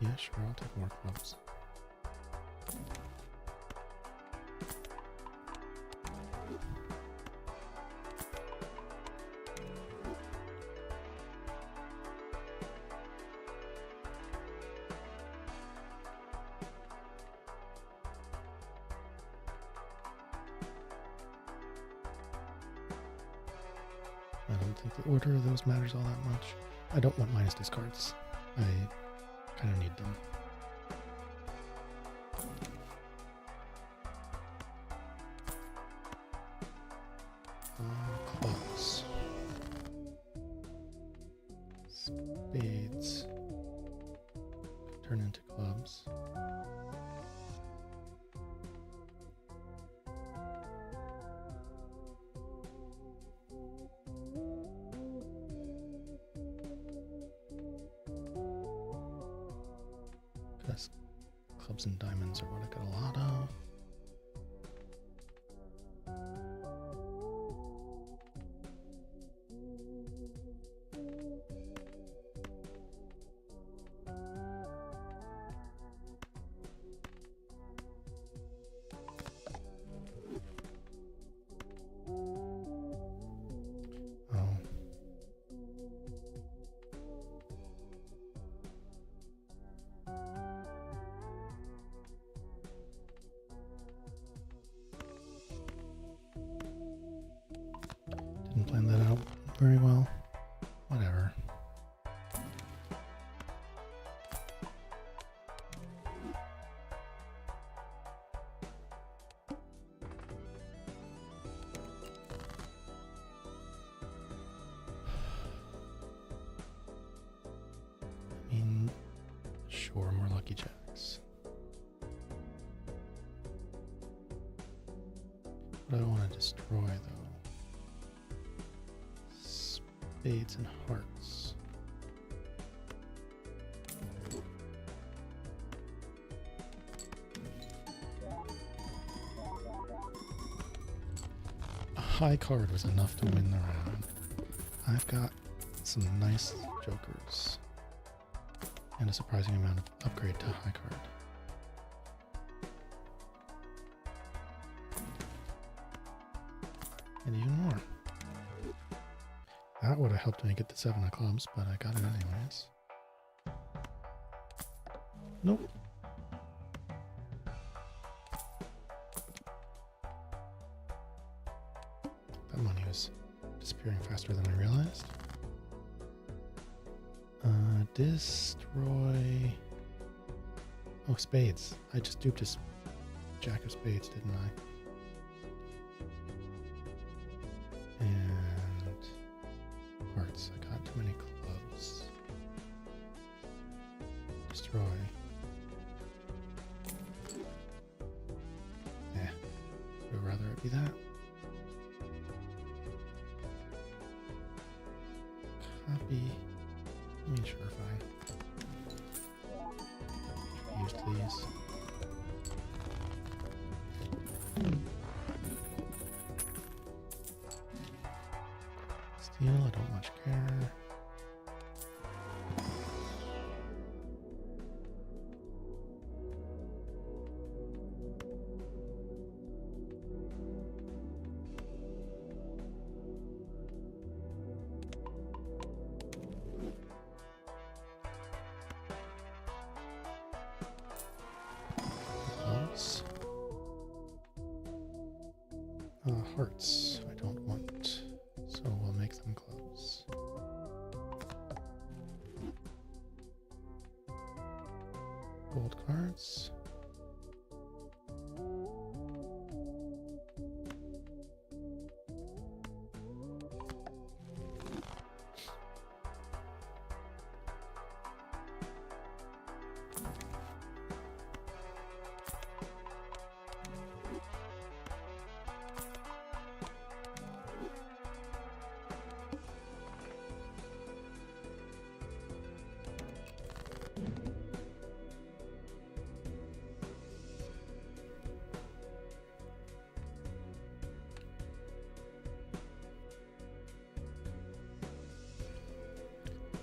Yeah, sure, I'll take more clubs. think the order of those matters all that much. I don't want minus discards. I kind of need them. Clubs. Spades. Turn into clubs. Because clubs and diamonds are what I got a lot of. Didn't plan that out very well. Whatever. I mean, sure, more lucky jacks. What do I want to destroy, though? Spades and hearts. A high card was enough to win the round. I've got some nice jokers and a surprising amount of upgrade to high card. And even more. That would have helped me get the 7 of clubs, but I got it anyways. Nope. That money was disappearing faster than I realized. Destroy... Oh, spades. I just duped his jack of spades, didn't I? And hearts. I got too many clubs. Destroy. Yeah. Would rather it be that. Copy. I mean, sure, fine. Use these. Steal, I don't much care. Hearts, I don't want, so we'll make them clubs. Gold cards.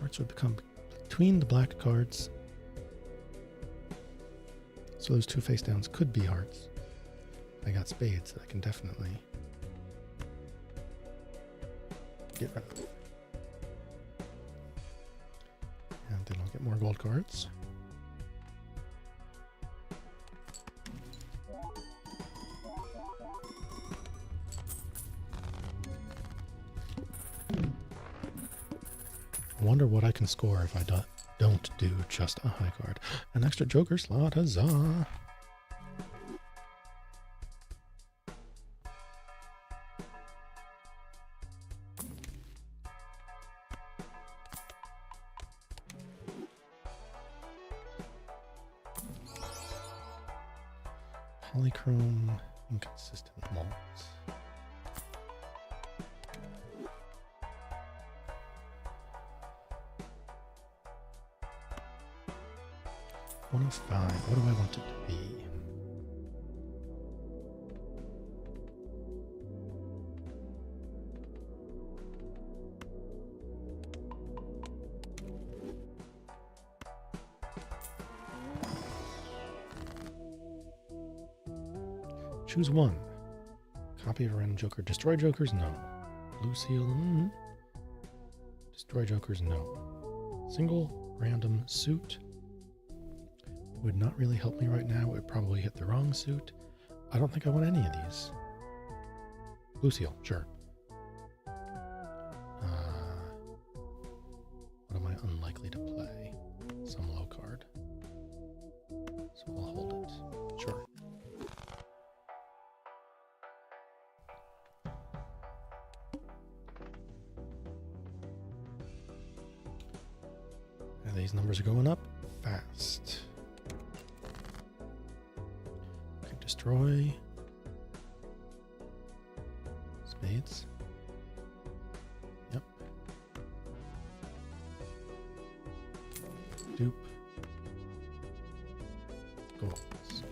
Hearts would become between the black cards. So those two face downs could be hearts. I got spades that I can definitely get rid of. And then I'll get more gold cards. wonder what I can score if I don't do just a high card. An extra joker slot, huzzah! Polychrome, inconsistent malts. $105. What do I want it to be? Choose one. Copy of a random joker. Destroy jokers? No. Blue seal? Destroy jokers? No. Single random suit. Would not really help me right now. It would probably hit the wrong suit. I don't think I want any of these. Blue seal, sure. What am I unlikely to play? Some low card. So I'll hold it. Sure. And these numbers are going up fast. Destroy spades. Yep. Dupe. Golds.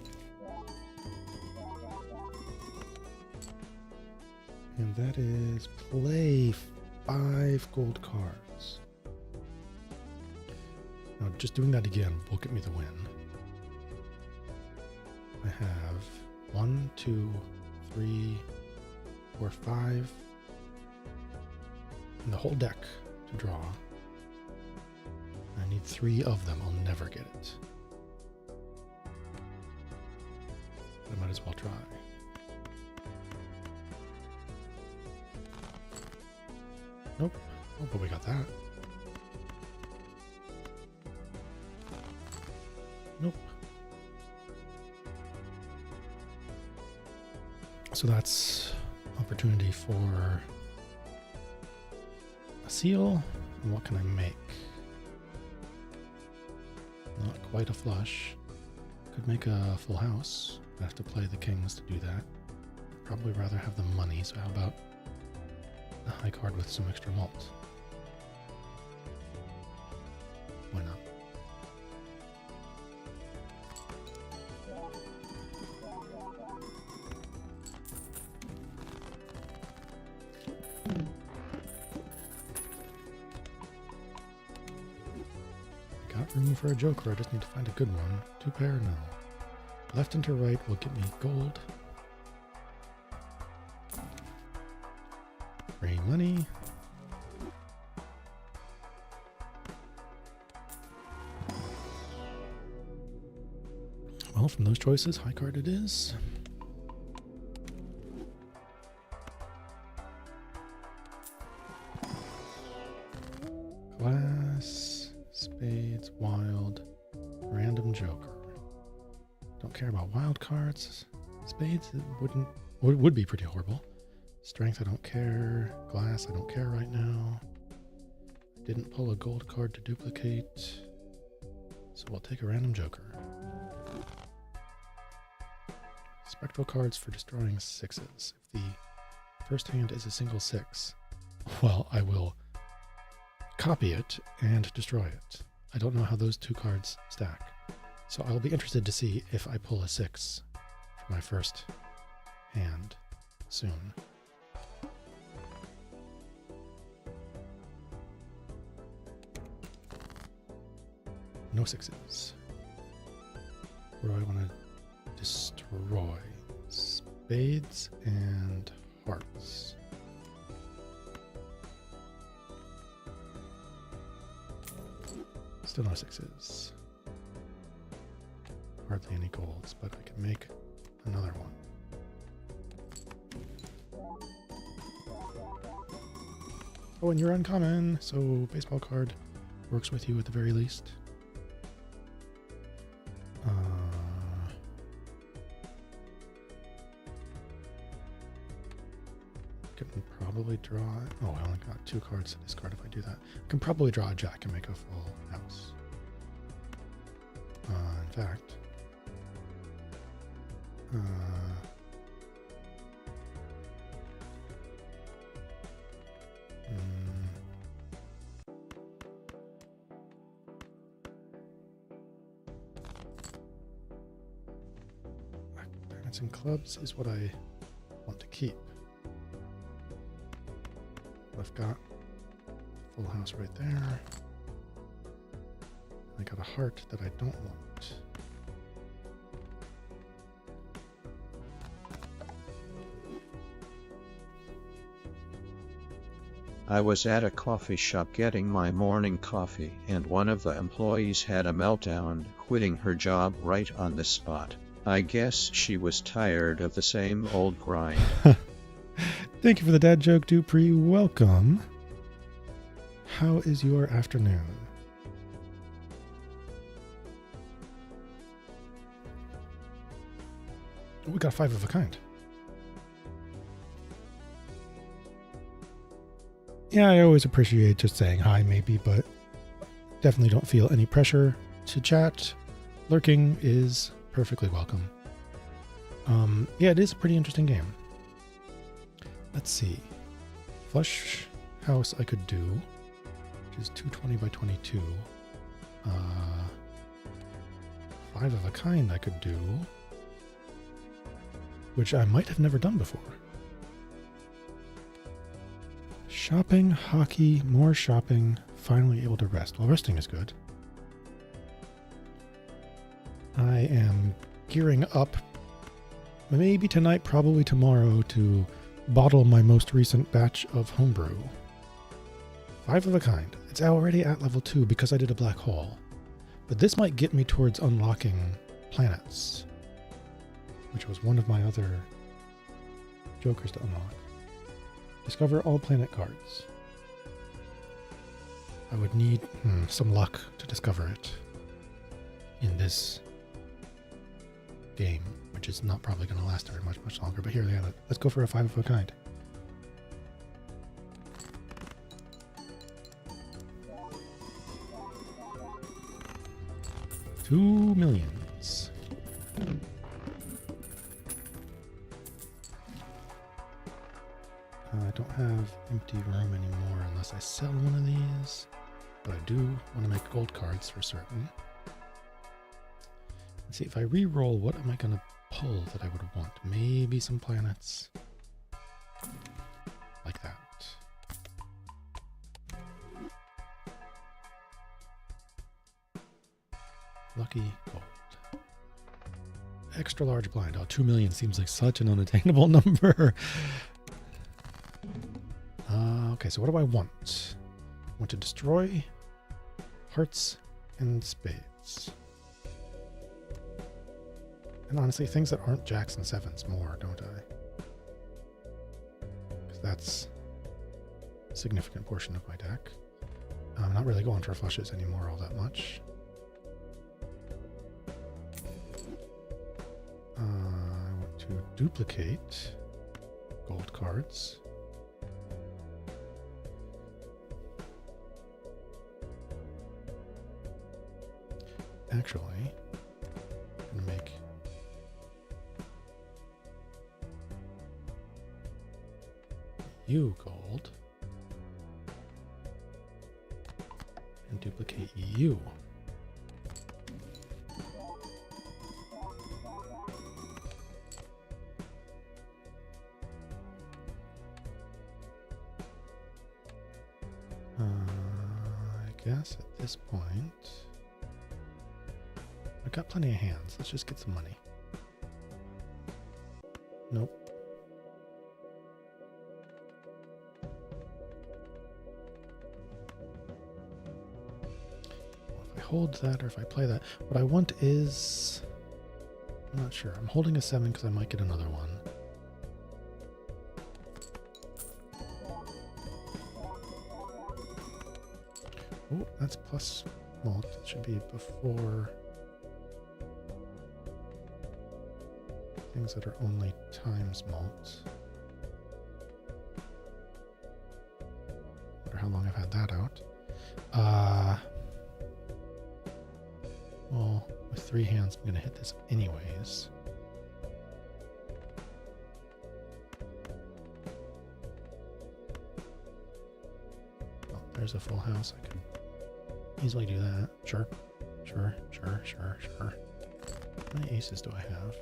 And that is play 5 gold cards. Now, just doing that again will get me the win. I have 1, 2, 3, 4, 5 in the whole deck to draw. I need 3 of them. I'll never get it. I might as well try. Nope. Oh, but we got that. Nope. So that's opportunity for a seal. And what can I make? Not quite a flush. Could make a full house. I have to play the kings to do that. Probably rather have the money, so how about a high card with some extra malt? Why not? Got room for a joker, I just need to find a good one. 2 pair, no. Left and to right will get me gold. Free money. Well, from those choices, high card it is. Glass, spades, wild, random joker. Don't care about wild cards. Spades would be pretty horrible. Strength, I don't care. Glass, I don't care right now. Didn't pull a gold card to duplicate, so we'll take a random joker. Spectral cards for destroying 6s. If the first hand is a single 6, well, I will copy it and destroy it. I don't know how those 2 cards stack, so I'll be interested to see if I pull a 6 for my first hand soon. No 6s. What do I want to destroy? Spades and hearts. Still no 6s. Hardly any golds, but I can make another one. Oh, and you're uncommon, so baseball card works with you at the very least. Can probably draw. Oh, I only got 2 cards to discard if I do that. I can probably draw a jack and make a full house. In fact, Diamonds and clubs is what I want to keep. I've got full house right there. I got a heart that I don't want. I was at a coffee shop getting my morning coffee, and one of the employees had a meltdown, quitting her job right on the spot. I guess she was tired of the same old grind. Thank you for the dad joke, Dupree. Welcome. How is your afternoon? Oh, we got 5 of a kind. Yeah, I always appreciate just saying hi, maybe, but definitely don't feel any pressure to chat. Lurking is perfectly welcome. Yeah, it is a pretty interesting game. Let's see. Flush house I could do, which is 220 by 22. 5 of a kind I could do, which I might have never done before. Shopping, hockey, more shopping, finally able to rest. Well, resting is good. I am gearing up, maybe tonight, probably tomorrow, to bottle my most recent batch of homebrew. 5 of a kind. It's already at level 2 because I did a black hole. But this might get me towards unlocking planets, which was one of my other jokers to unlock. Discover all planet cards. I would need some luck to discover it in this game, which is not probably going to last very much longer, but here they have it. Let's go for a 5 of a kind. $2 million. I don't have empty room anymore unless I sell one of these, but I do want to make gold cards for certain. Let's see, if I re-roll, what am I going to pull that I would want? Maybe some planets. Like that. Lucky gold. Extra large blind. Oh, 2 million seems like such an unattainable number. Okay, so what do I want? I want to destroy hearts and spades. And honestly, things that aren't jacks and sevens more, don't I? Because that's a significant portion of my deck. I'm not really going for flushes anymore all that much. I want to duplicate gold cards. Actually, I'm going to make you gold and duplicate you. I guess at this point, I've got plenty of hands. Let's just get some money. Nope. Well, if I hold that or if I play that, what I want is... I'm not sure. I'm holding a 7 because I might get another one. Oh, that's plus malt. It should be before things that are only times malt. Wonder how long I've had that out. Well, with 3 hands, I'm going to hit this anyways. Oh, there's a full house. I can easily do that. Sure. Sure. How many aces do I have?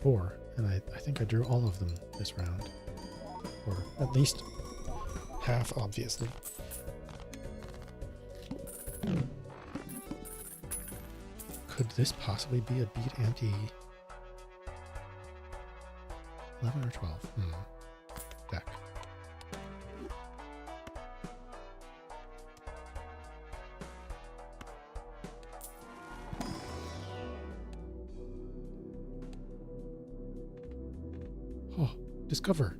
4. And I think I drew all of them this round. Or at least half, obviously. Could this possibly be a beat ante 11 or 12? Deck. Oh, discover.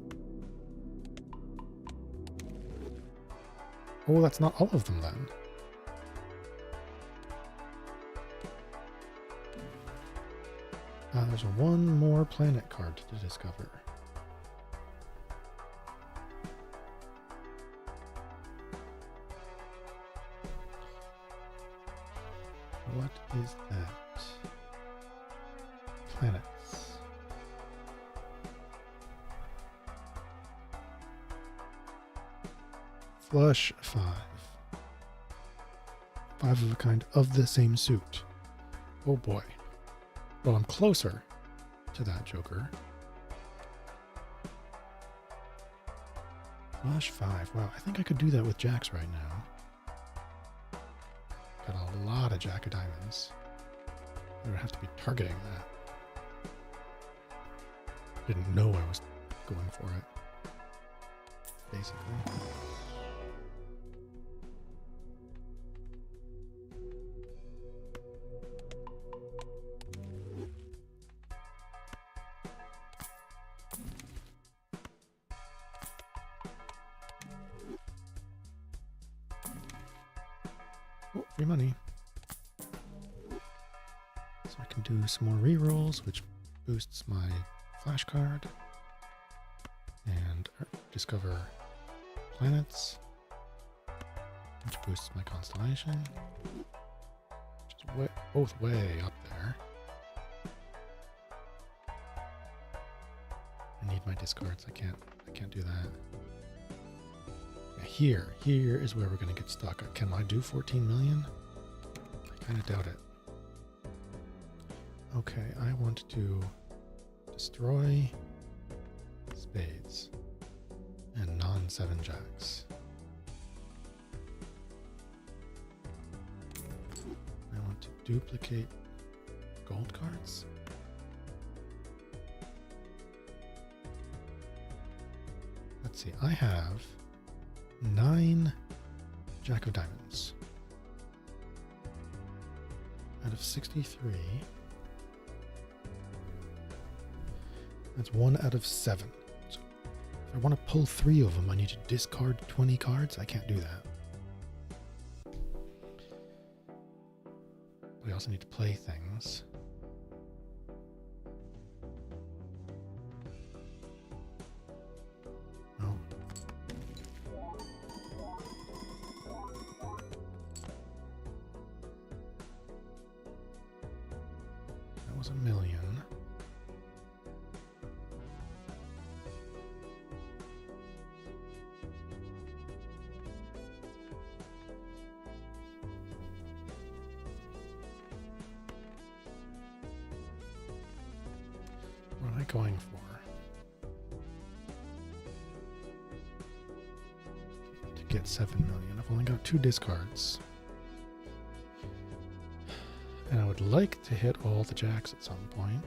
Oh, that's not all of them then. There's one more planet card to discover. What is that? Planets. Flush 5. 5 of a kind of the same suit. Oh boy. Well, I'm closer to that Joker. Flush 5. Wow, I think I could do that with jacks right now. Got a lot of jack of diamonds. I would have to be targeting that. Didn't know I was going for it. Basically. Oh, free money. So I can do some more rerolls, which boosts my flashcard. And discover planets, which boosts my constellation. Which is both way up there. I need my discards. I can't do that. Here is where we're going to get stuck. Can I do 14 million? I kind of doubt it. Okay, I want to destroy spades and non-7 jacks. I want to duplicate gold cards. Let's see, I have 9 jack of diamonds out of 63. That's 1 out of 7. So if I want to pull 3 of them, I need to discard 20 cards. I can't do that. We also need to play things. Oh. That was 1 million. What am I going for? To get 7 million. I've only got 2 discards. And I would like to hit all the jacks at some point.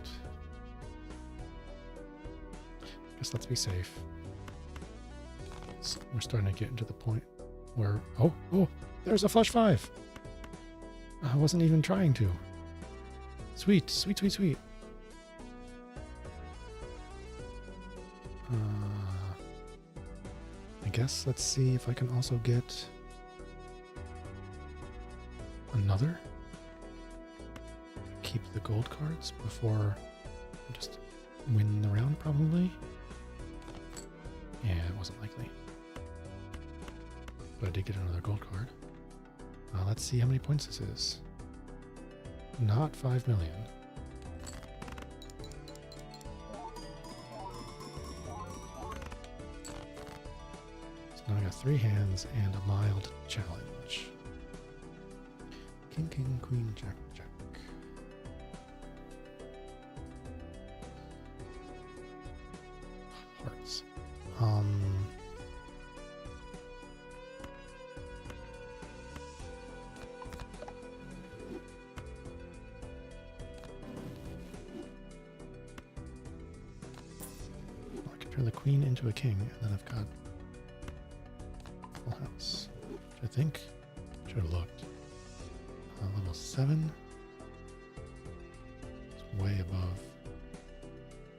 Guess let's be safe. So we're starting to get into the point where... Oh, there's a flush 5. I wasn't even trying to. Sweet. I guess let's see if I can also get another. Keep the gold cards before just win the round, probably. Yeah, it wasn't likely. But I did get another gold card. Let's see how many points this is. Not 5 million. So now I got 3 hands and a mild challenge. King, king, queen, jack, jack. Hearts. I can turn the queen into a king, and then I've got full house, which I think should have looked. Level 7. It's way above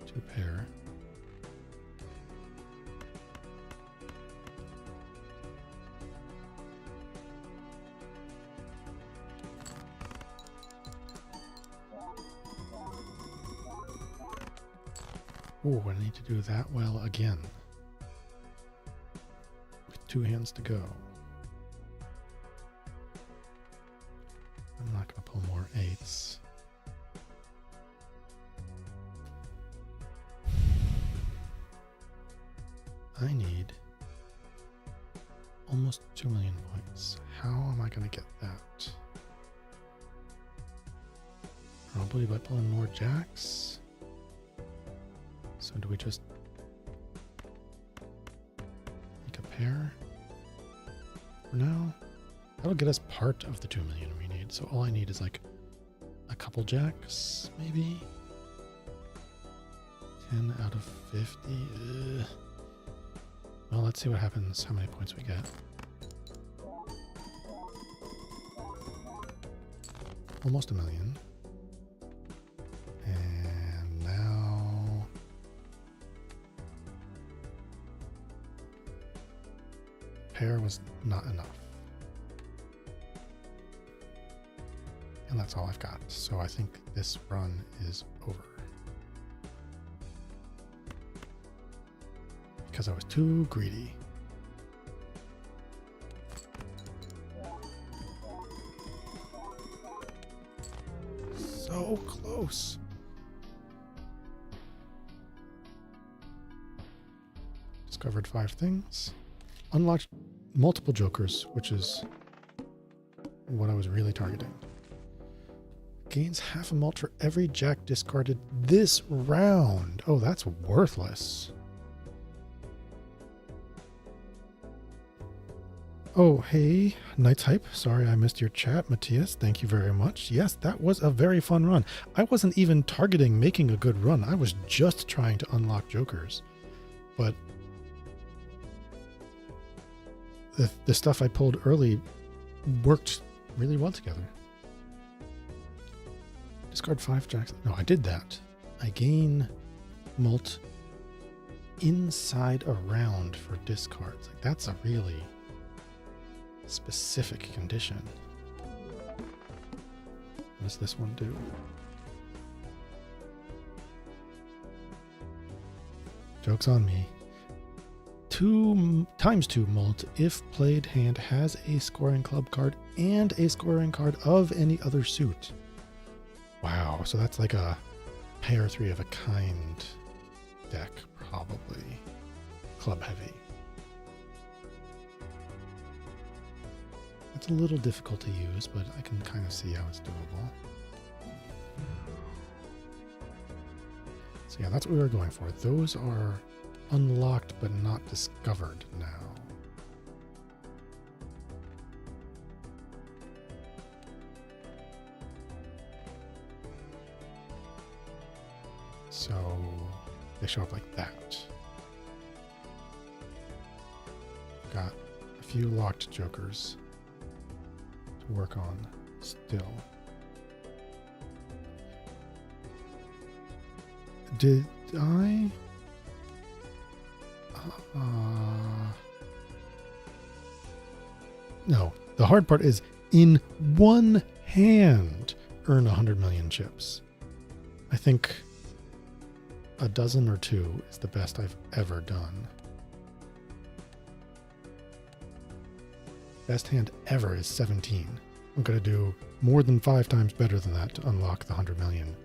2 pair. Oh, I need to do that well again. With 2 hands to go. I'm not going to pull more 8s. I need almost 2 million points. How am I going to get that? Probably by pulling more jacks. So do we just make a pair for now? That'll get us part of the 2 million we need. So all I need is like a couple jacks, maybe. 10 out of 50. Ugh. Well, let's see what happens, how many points we get. Almost 1 million. And now pair was not enough. And that's all I've got. So I think this run is over. Because I was too greedy. So close. Discovered 5 things. Unlocked multiple jokers, which is what I was really targeting. Gains half a mult for every jack discarded this round. Oh, that's worthless. Oh, hey, Knight's Hype. Sorry I missed your chat, Matthias. Thank you very much. Yes, that was a very fun run. I wasn't even targeting making a good run. I was just trying to unlock jokers. But the stuff I pulled early worked really well together. Discard 5 jacks. No, I did that. I gain mult inside a round for discards. Like, that's a really specific condition. What does this one do? Joke's on me. 2 times 2 mult if played hand has a scoring club card and a scoring card of any other suit. Wow, so that's like a pair 3 of a kind deck, probably. Club heavy. It's a little difficult to use, but I can kind of see how it's doable. So yeah, that's what we were going for. Those are unlocked but not discovered now. So they show up like that. Got a few locked jokers to work on still. Did I? No. The hard part is in one hand earn 100 million chips. I think a dozen or two is the best I've ever done. Best hand ever is 17. I'm going to do more than 5 times better than that to unlock the 100 million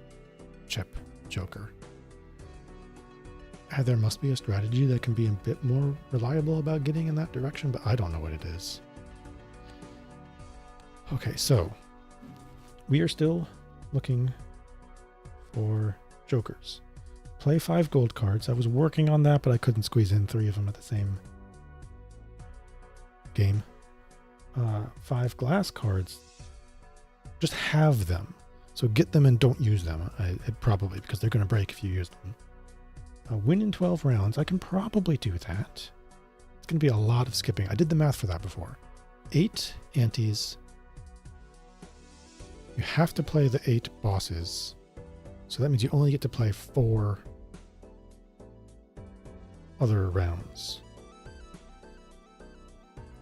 chip joker. There must be a strategy that can be a bit more reliable about getting in that direction, but I don't know what it is. Okay, so we are still looking for jokers. Play 5 gold cards. I was working on that, but I couldn't squeeze in 3 of them at the same game. 5 glass cards. Just have them. So get them and don't use them, probably, because they're going to break if you use them. Win in 12 rounds. I can probably do that. It's going to be a lot of skipping. I did the math for that before. 8 antes. You have to play the 8 bosses. So that means you only get to play 4 other rounds.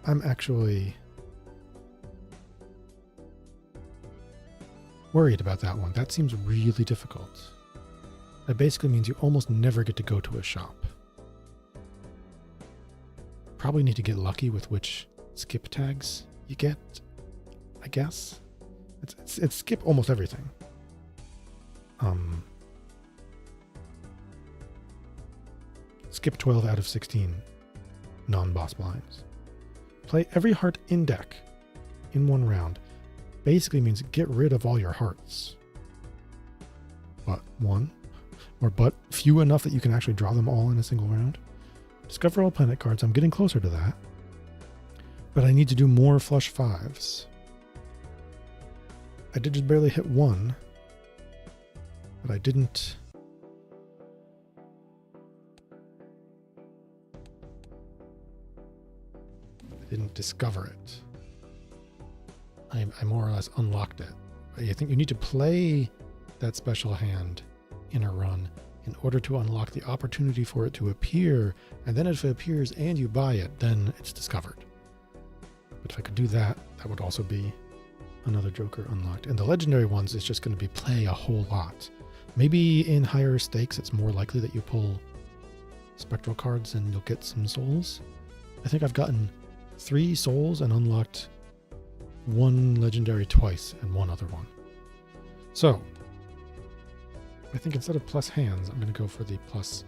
I'm actually worried about that one. That seems really difficult. That basically means you almost never get to go to a shop. Probably need to get lucky with which skip tags you get, I guess. It's skip almost everything. Skip 12 out of 16 non-boss blinds. Play every heart in deck in 1 round. Basically means get rid of all your hearts. But few enough that you can actually draw them all in a single round. Discover all planet cards. I'm getting closer to that. But I need to do more flush 5s. I did just barely hit 1. But I didn't... discover it. I more or less unlocked it. I think you need to play that special hand in a run in order to unlock the opportunity for it to appear, and then if it appears and you buy it, then it's discovered. But if I could do that, that would also be another joker unlocked. And the legendary ones is just going to be play a whole lot. Maybe in higher stakes it's more likely that you pull spectral cards and you'll get some souls. I think I've gotten 3 souls and unlocked 1 legendary twice and 1 other one. So I think instead of plus hands, I'm going to go for the plus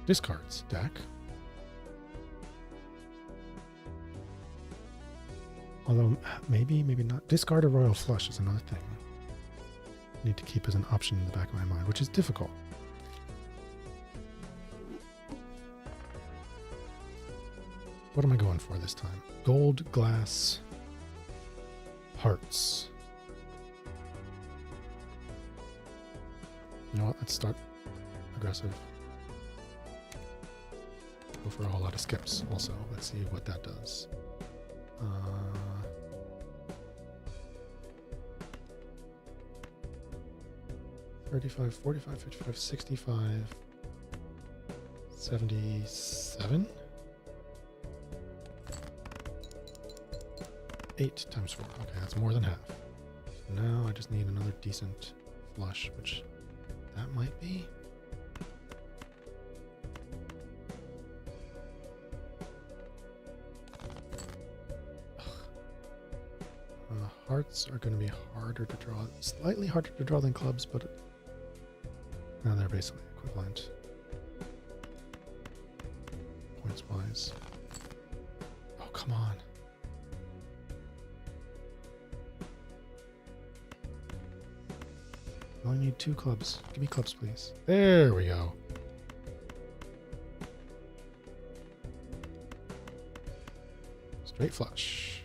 discards deck. Although maybe not. Discard a royal flush is another thing. I need to keep as an option in the back of my mind, which is difficult. What am I going for this time? Gold, glass, hearts. You know what? Let's start aggressive. Go for a whole lot of skips also. Let's see what that does. 35, 45, 55, 65, 77? 8 times 4. Okay, that's more than half. So now I just need another decent flush, which that might be. Hearts are going to be harder to draw. Slightly harder to draw than clubs, but now they're basically equivalent. Points wise. Oh, come on. I only need 2 clubs. Give me clubs, please. There we go. Straight flush.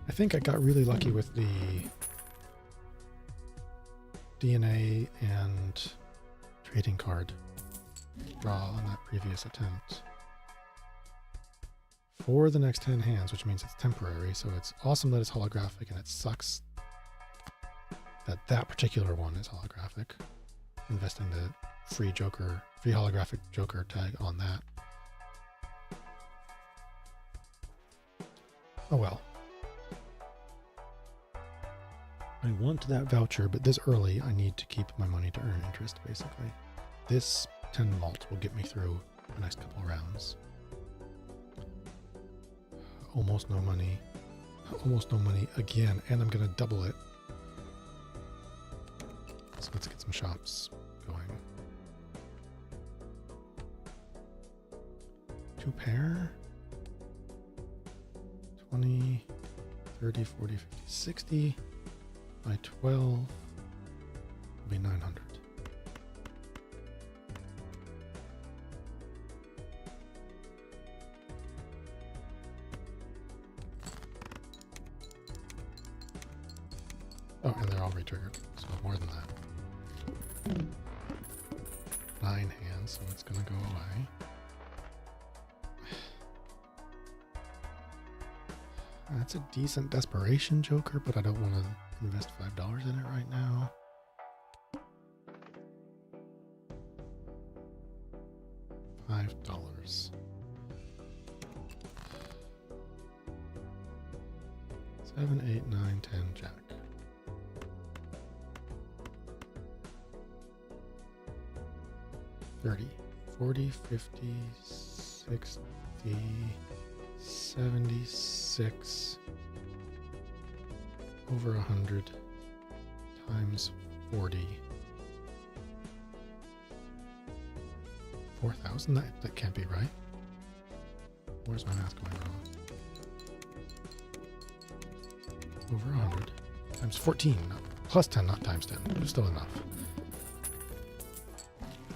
I think I got really lucky with the DNA and trading card draw on that previous attempt. For the next 10 hands, which means it's temporary, so it's awesome that it's holographic, and it sucks that that particular one is holographic. investing the free holographic Joker tag on that. Oh well. I want that voucher, but this early I need to keep my money to earn interest, basically. This 10 malt will get me through the next couple of rounds. Almost no money. Almost no money again, and I'm going to double it. So let's get some shops going. 2 pair. 20, 30, 40, 50, 60. By 12 will be 900. Oh, and they're all retriggered, so more than that. 9 hands, so it's going to go away. That's a decent desperation Joker, but I don't want to invest $5 in it right now. $5. 7, 8, 9, 10, Jack. $30, $40, $50, $60, $76. Over 100 times 40. 4,000? That can't be right. Where's my math going wrong? Over 100 times 14. Plus 10, not times 10. It's still enough.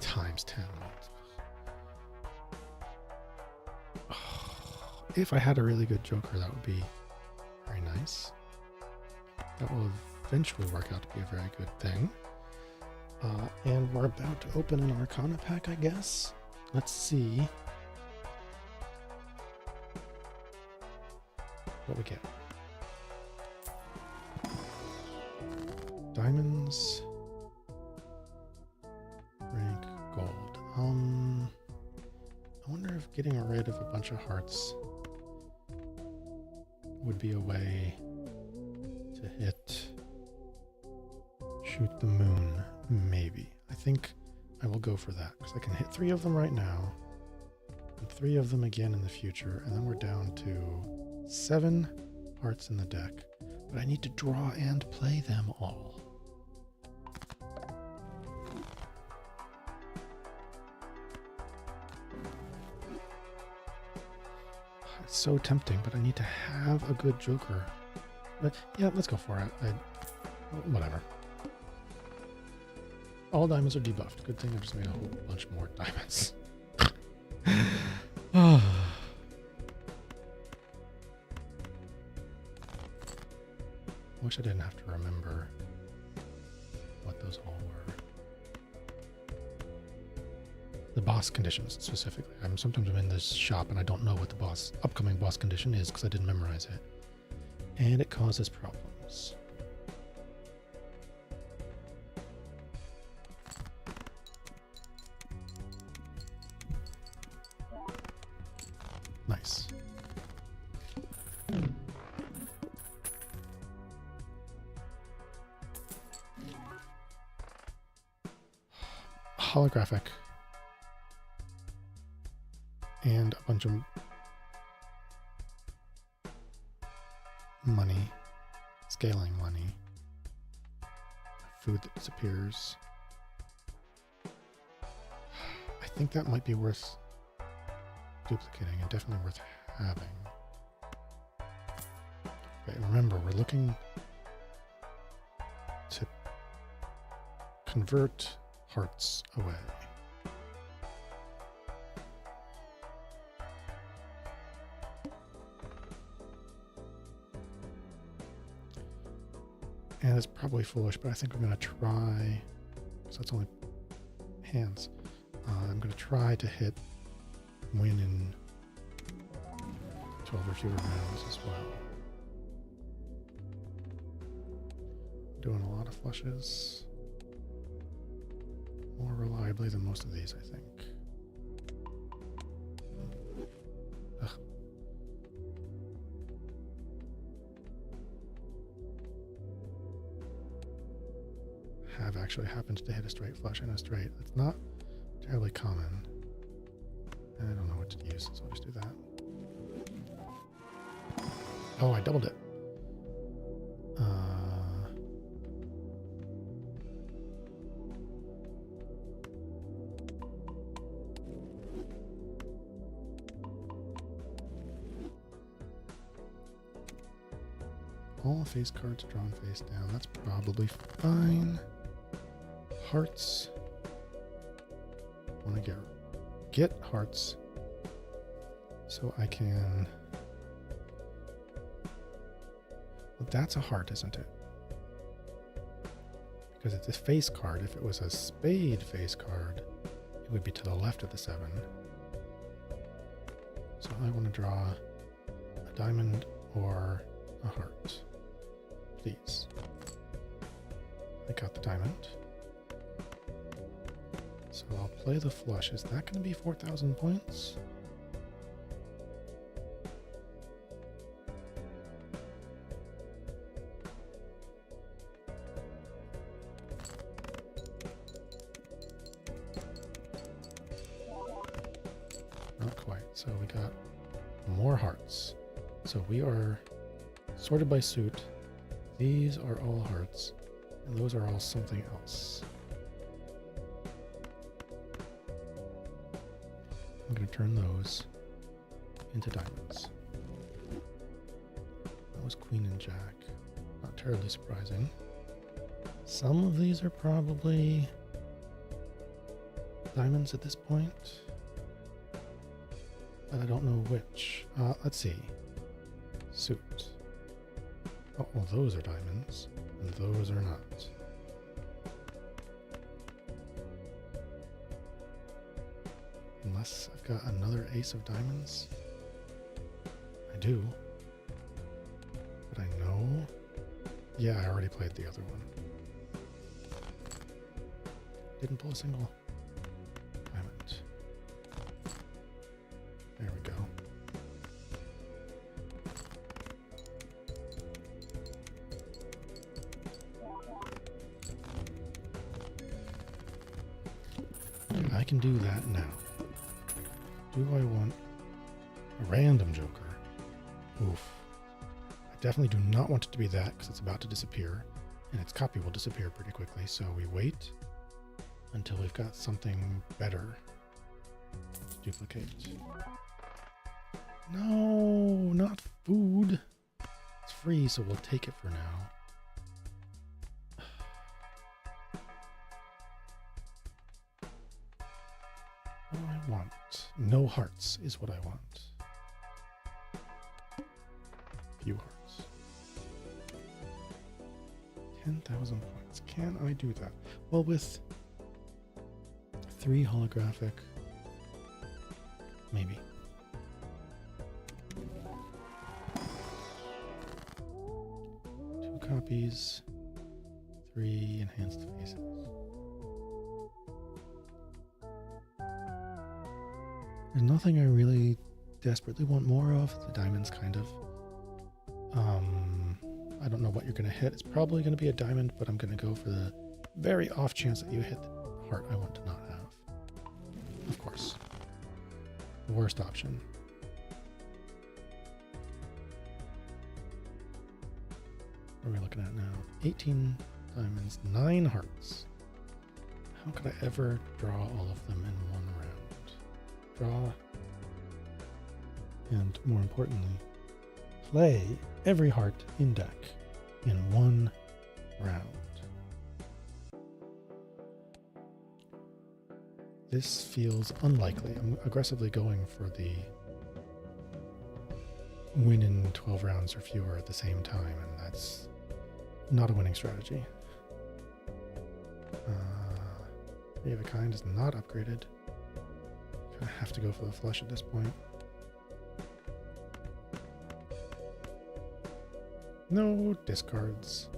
Times 10. If I had a really good Joker, that would be very nice. That will eventually work out to be a very good thing. And we're about to open an Arcana pack, I guess. Let's see what we get. Diamonds. Rank gold. I wonder if getting rid of a bunch of hearts would be a way to hit shoot the moon. Maybe. I think I will go for that because I can hit 3 of them right now and 3 of them again in the future, and then we're down to 7 hearts in the deck, but I need to draw and play them all. It's so tempting, but I need to have a good Joker. But yeah, let's go for it. Whatever. All diamonds are debuffed. Good thing I just made a whole bunch more diamonds. Wish I didn't have to remember what those all were. The boss conditions specifically. Sometimes I'm in this shop and I don't know what the upcoming boss condition is because I didn't memorize it. And it causes problems. Nice. Holographic. And a bunch of money. Scaling money. Food that disappears. I think that might be worth duplicating and definitely worth having. Okay, remember, we're looking to convert hearts away. And it's probably foolish, but I think I'm going to try, because that's only hands. I'm going to try to hit win in 12 or fewer rounds as well. Doing a lot of flushes. more reliably than most of these, I think. Ugh. Have actually happened to hit a straight flush and a straight. It's not terribly common. I don't know what to use, so I'll just do that. Oh, I doubled it. All face cards drawn face down. That's probably fine. Hearts. I want to get hearts so I can... Well, that's a heart, isn't it? Because it's a face card. If it was a spade face card, it would be to the left of the 7. So I want to draw a diamond or a heart. Please. I got the diamond. So I'll play the flush. Is that going to be 4,000 points? Not quite. So we got more hearts. So we are sorted by suit. These are all hearts, and those are all something else. I'm going to turn those into diamonds. That was Queen and Jack. Not terribly surprising. Some of these are probably diamonds at this point, but I don't know which. Let's see. Suit. Oh, well, those are diamonds, and those are not. Unless I've got another ace of diamonds. I do. But I know... Yeah, I already played the other one. Didn't pull a single diamond. There we go. I can do that now. Do I want a random joker? Oof. I definitely do not want it to be that because it's about to disappear, and its copy will disappear pretty quickly, so we wait until we've got something better to duplicate. No, not food. It's free, so we'll take it for now. What do I want? No hearts is what I want. Few hearts. 10,000 points. Can I do that? Well, with 3 holographic, maybe. Two copies, 3 enhanced faces. There's nothing I really desperately want more of. The diamond's kind of... I don't know what you're going to hit. It's probably going to be a diamond, but I'm going to go for the very off chance that you hit the heart I want to not have. Of course. The worst option. What are we looking at now? 18 diamonds, 9 hearts. How could I ever draw all of them in one round? Draw, and more importantly, play every heart in deck in one round. This feels unlikely. I'm aggressively going for the win in 12 rounds or fewer at the same time, and that's not a winning strategy. Three of a kind is not upgraded. I have to go for the flush at this point. No discards.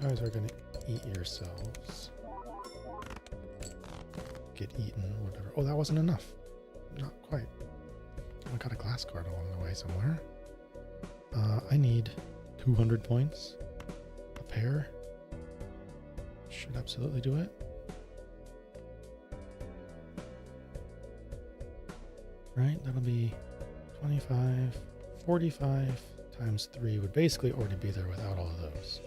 You guys are gonna eat yourselves. Get eaten, whatever. Oh, that wasn't enough. Not quite. I got a glass card along the way somewhere. I need 200 points. A pair. Should absolutely do it. Right, that'll be 25, 45 times 3 would basically already be there without all of those.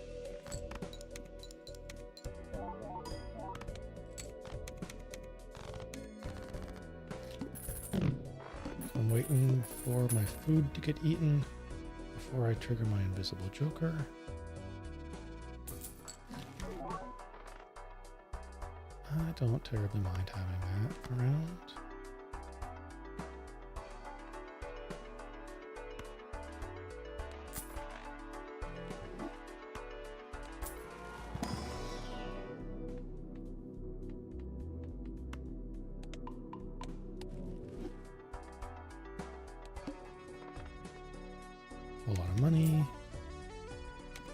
I'm waiting for my food to get eaten before I trigger my invisible joker. I don't terribly mind having that around. A lot of money.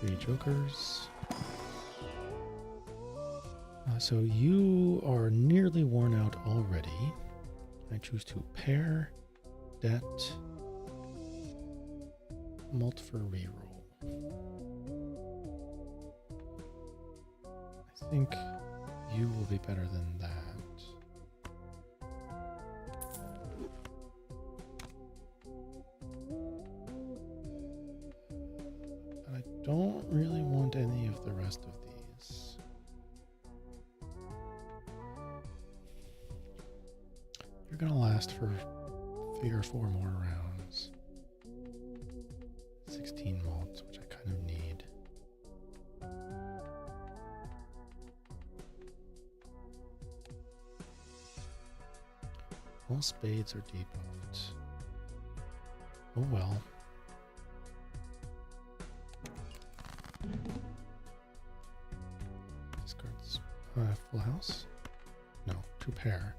3 jokers. So you are nearly worn out already. I choose to pair, debt, mult for reroll. I think you will be better than that. But I don't really want any of the rest of these. You're gonna last for 3 or 4 more rounds. 16 malts, which I kind of need. All spades are debuffed. Oh well. Discards full house? No, 2 pair.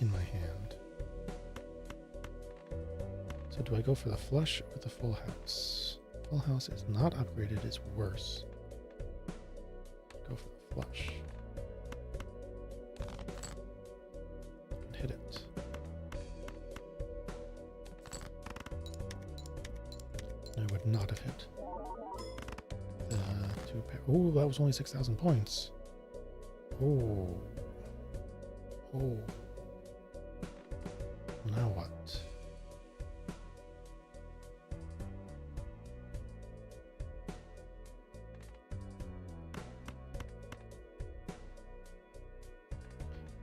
In my hand. So do I go for the flush or the full house? Full house is not upgraded, it's worse. Go for the flush. And hit it. I would not have hit the 2 pair. Oh, that was only 6,000 points. Oh. Oh. Now what?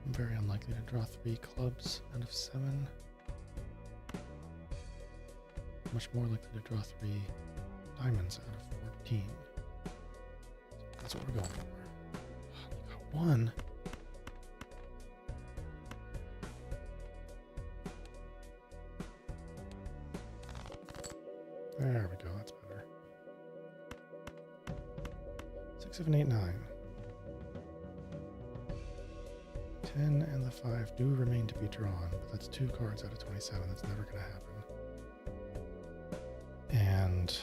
I'm very unlikely to draw 3 clubs out of 7. Much more likely to draw 3 diamonds out of 14. That's what we're going for. I got 1. There we go, that's better. 6, 7, 8, 9. 10 and the 5 do remain to be drawn, but that's 2 cards out of 27. That's never going to happen. And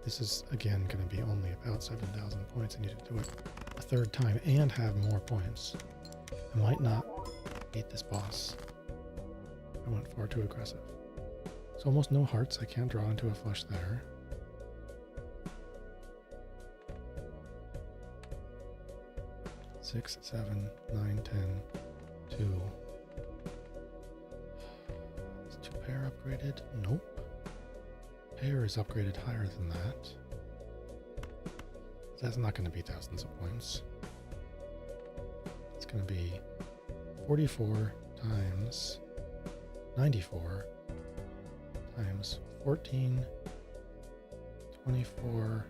this is, again, going to be only about 7,000 points. I need to do it a 3rd time and have more points. I might not beat this boss. I went far too aggressive. So almost no hearts. I can't draw into a flush there. Six, 7, 9, 10, 2. Is 2 pair upgraded? Nope. Pair is upgraded higher than that. That's not going to be thousands of points. It's going to be 44 times 94 times 14, 24,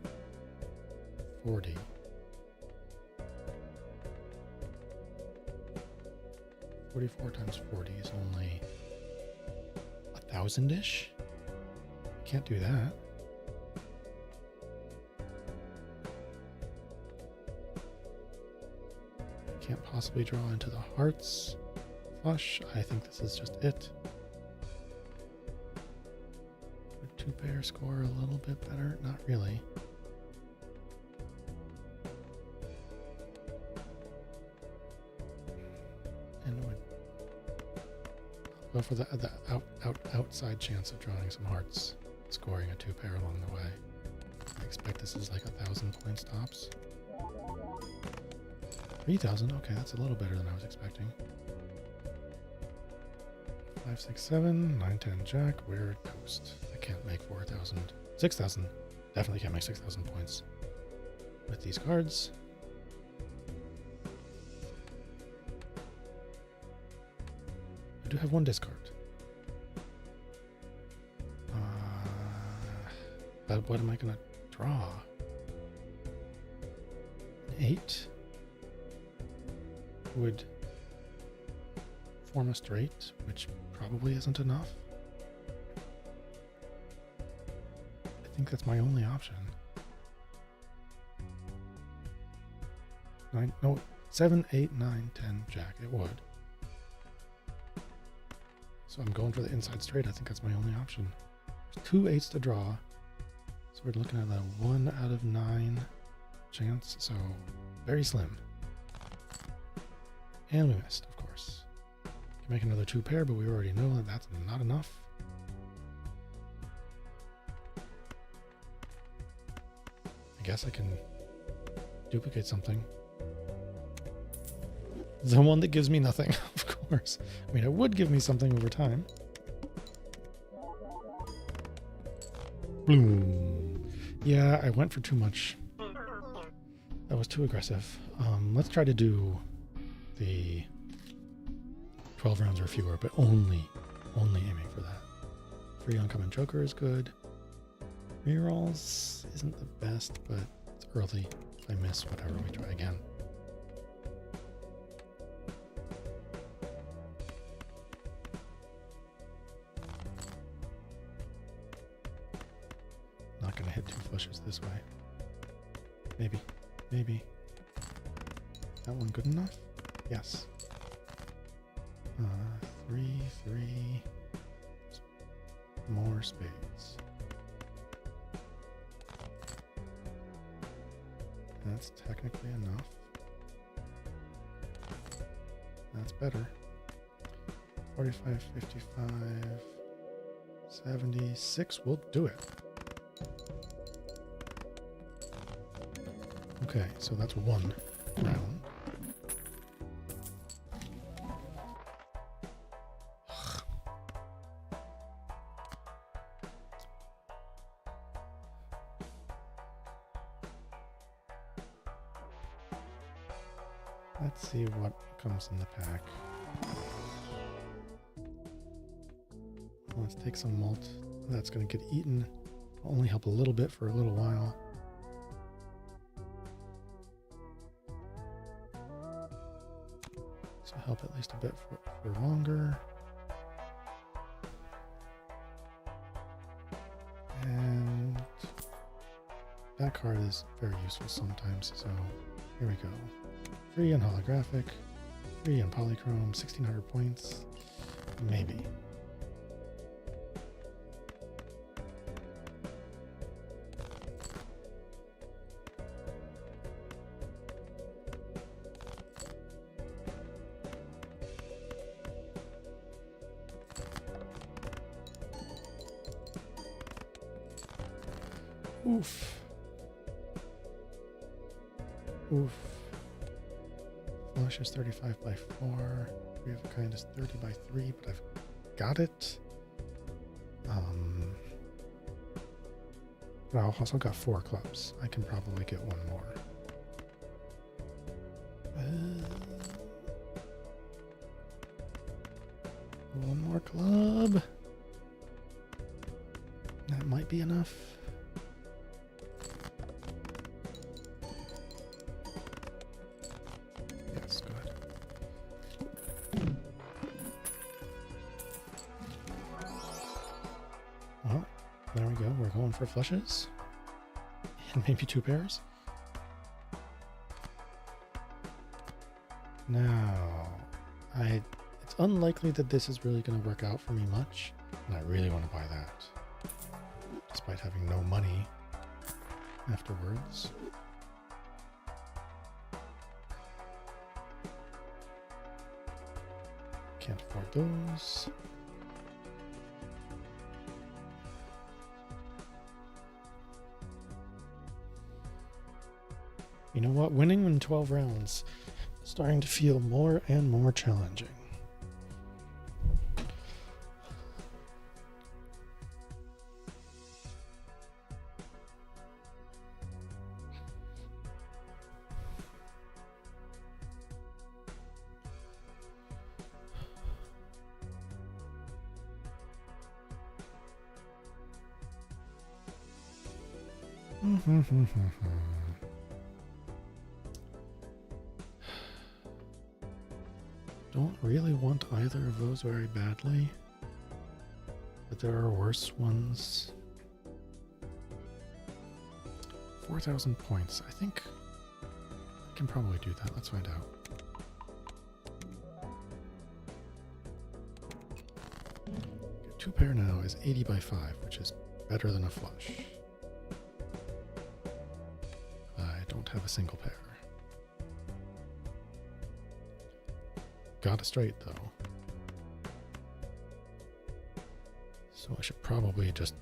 40. 44 times 40 is only 1,000-ish? Can't do that. Can't possibly draw into the hearts. Flush, I think this is just it. 2 pair score a little bit better? Not really. go for the outside chance of drawing some hearts, scoring a 2-pair along the way. I expect this is like 1,000 points tops. 3,000. Okay, that's a little better than I was expecting. 5, 6, 7, 9, 10 jack. Where coast? I can't make 4,000. 6,000. Definitely can't make 6,000 points with these cards. I do have one discard. But what am I going to draw? 8 would form a straight, which probably isn't enough. I think that's my only option. 7, 8, 9, 10 jack. It would. So I'm going for the inside straight. I think that's my only option. There's 2 8s to draw. So we're looking at a 1 out of 9 chance. So very slim. And we missed, of course. Can make another 2 pair, but we already know that that's not enough. I guess I can duplicate something. The one that gives me nothing, of course. I mean, it would give me something over time. Bloom. Yeah, I went for too much. That was too aggressive. Let's try to do the 12 rounds or fewer, but only aiming for that. 3 uncommon joker is good. Rerolls isn't the best, but it's early. If I miss, whatever, we try again. Not gonna hit 2 flushes this way. Maybe. That one good enough? Yes. 3, 3. More spades. That's technically enough. That's better. 45, 55, 76. We'll do it. Okay, so that's 1 round. Let's see what comes in the pack. Let's take some malt. That's going to get eaten. Will only help a little bit for a little while. So help at least a bit for longer. And that card is very useful sometimes. So here we go. 3 on holographic, 3 on polychrome, 1,600 points, maybe. Oof. Oof. Flush is 35 by 4. 3 of a kind is 30 by 3, but I've got it. But I've also got 4 clubs. I can probably get 1 more. One more club. That might be enough. Yes, good. Well, there we go. We're going for flushes. And maybe 2 pairs. Now, it's unlikely that this is really going to work out for me much, and I really want to buy that, despite having no money afterwards. Can't afford those. You know what? Winning in 12 rounds is starting to feel more and more challenging. Don't really want either of those very badly, but there are worse ones. 4,000 points. I think I can probably do that. Let's find out. Okay, 2 pair now is 80 by 5, which is better than a flush. I don't have a single pair. Got a straight though. So I should probably just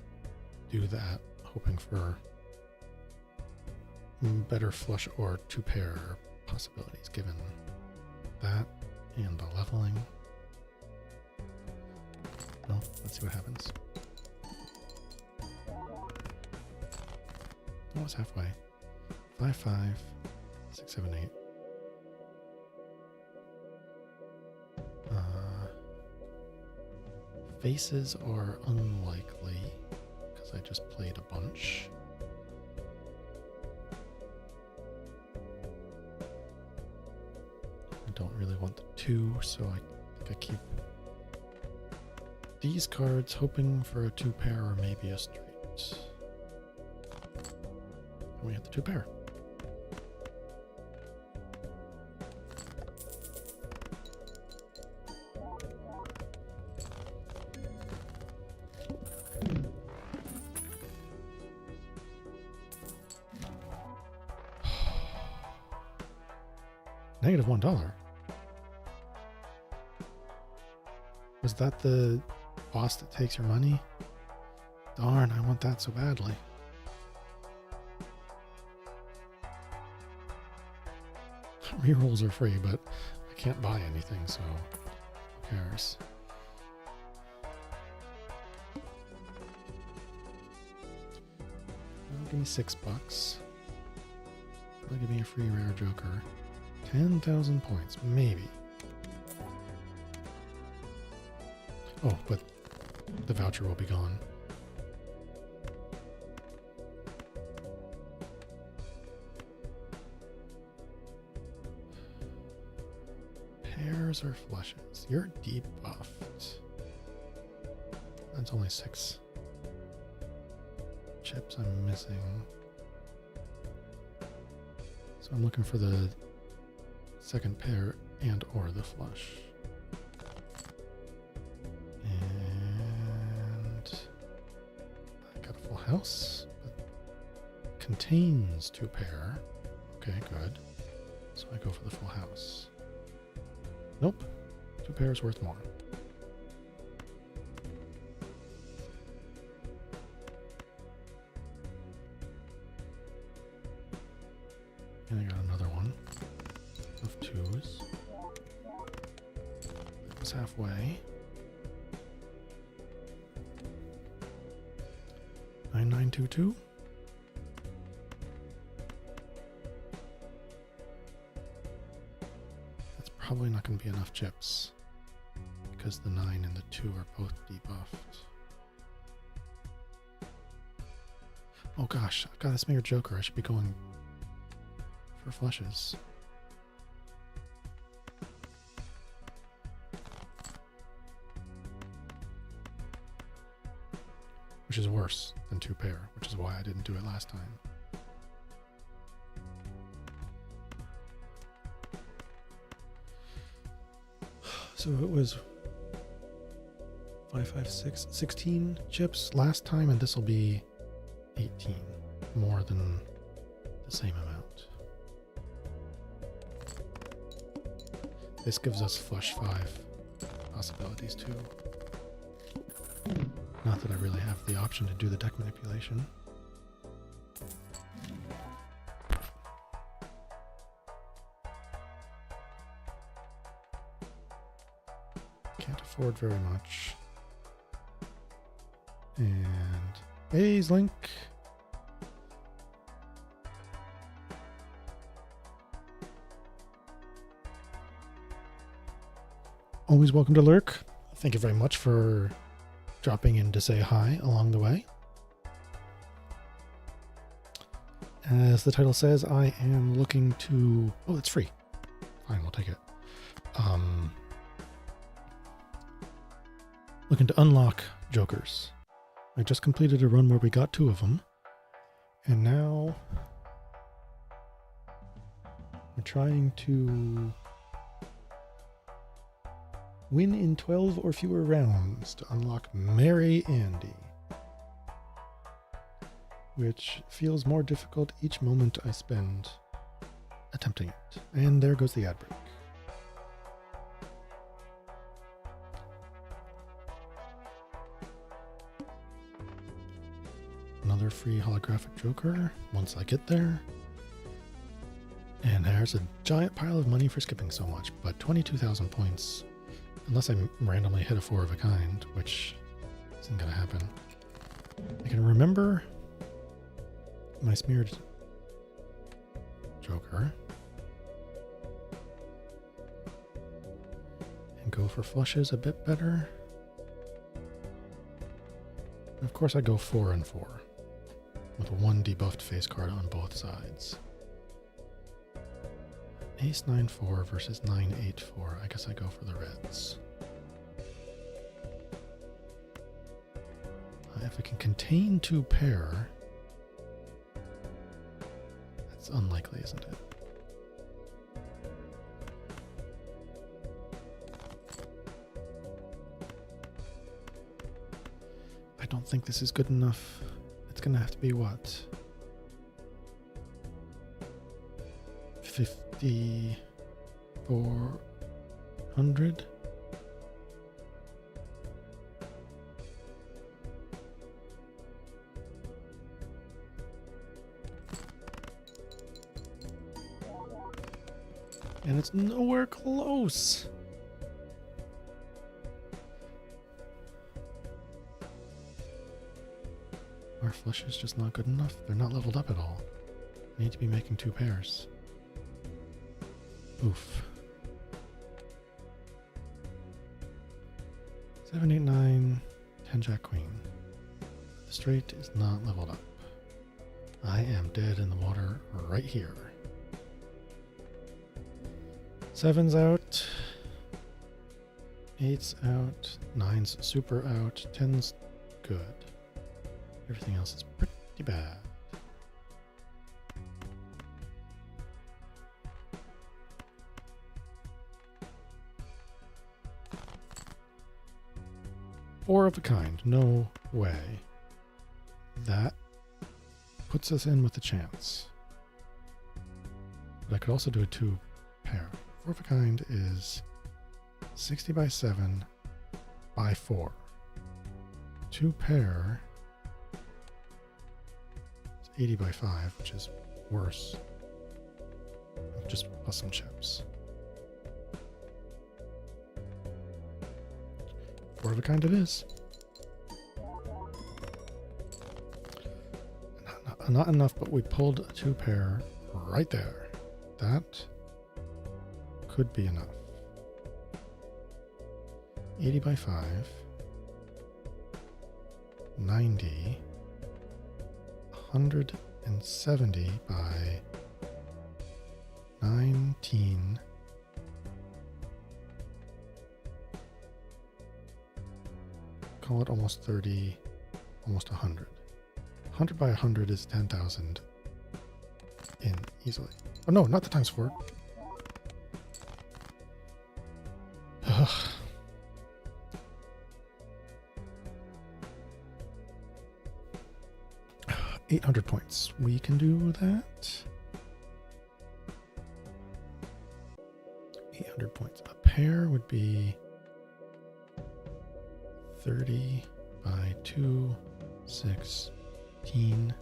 do that, hoping for better flush or 2 pair possibilities given that and the leveling. Well, let's see what happens. Oh, it's halfway. 5, 5, 6, 7, 8. Faces are unlikely because I just played a bunch. I don't really want the 2, so I think I keep these cards hoping for a 2 pair or maybe a straight. And we have the 2 pair. Negative $1. Was that the boss that takes your money? Darn, I want that so badly. Rerolls are free, but I can't buy anything, so who cares? Give me $6. That'll give me a free rare joker. 10,000 points, maybe. Oh, but the voucher will be gone. Pairs or flushes? You're debuffed. That's only 6 chips I'm missing. So I'm looking for the second pair and or the flush. And I got a full house. It contains 2 pair. Okay, good. So I go for the full house. Nope. 2 pair is worth more. And I got another one of 2s. That was halfway. 9922. That's probably not going to be enough chips because the 9 and the 2 are both debuffed. Oh gosh, I've got this Mayor Joker. I should be going for flushes. Which is worse than 2 pair, which is why I didn't do it last time. So it was 5, 5, 6, 16 chips last time, and this will be 18, more than the same amount. This gives us flush 5 possibilities too. Not that I really have the option to do the deck manipulation. afford very much. And A's Link. Always welcome to lurk. Thank you very much for dropping in to say hi along the way. As the title says, I am looking to... Oh, it's free. Fine, we'll take it. Looking to unlock jokers. I just completed a run where we got 2 of them. And now we're trying to win in 12 or fewer rounds to unlock Mary Andy, which feels more difficult each moment I spend attempting it. And there goes the ad break. Another free holographic joker once I get there. And there's a giant pile of money for skipping so much, but 22,000 points, unless I randomly hit a 4 of a kind, which isn't going to happen. I can remember my smeared joker and go for flushes a bit better. And of course I go 4 and 4 with 1 debuffed face card on both sides. Ace 9-4 versus 9-8-4. I guess I go for the reds. If I can contain 2 pair, that's unlikely, isn't it? I don't think this is good enough. It's gonna have to be what? 5,400? And it's nowhere close. Our flush is just not good enough. They're not leveled up at all. I need to be making 2 pairs. Oof. 7, 8, 9, 10 Jack Queen. The straight is not leveled up. I am dead in the water right here. 7's out. 8's out. 9's super out. 10's good. Everything else is pretty bad. Four of a kind. No way. That puts us in with a chance. But I could also do a 2 pair. 4 of a kind is 60 by 7 by 4. 2 pair is 80 by 5, which is worse. Just plus some chips. 4 of a kind it is. Not enough, but we pulled a 2 pair right there. That could be enough. 80 by 5. 90. 170 by 19. Call it almost 30, almost 100. 100 by 100 is 10,000 in easily. Oh no, not the times 4. Ugh. 800 points. We can do that. 800 points. A pair would be 30 by 2, 16.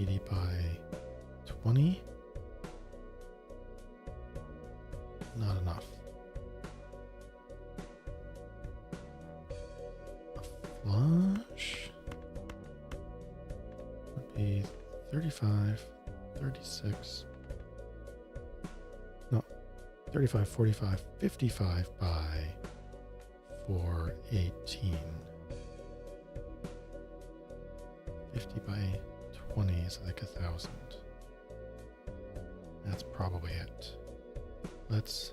80 by 20. flush would be 35, 36. No, 35, 45, 55 by 418. 50 by 20 is like 1,000. That's probably it. Let's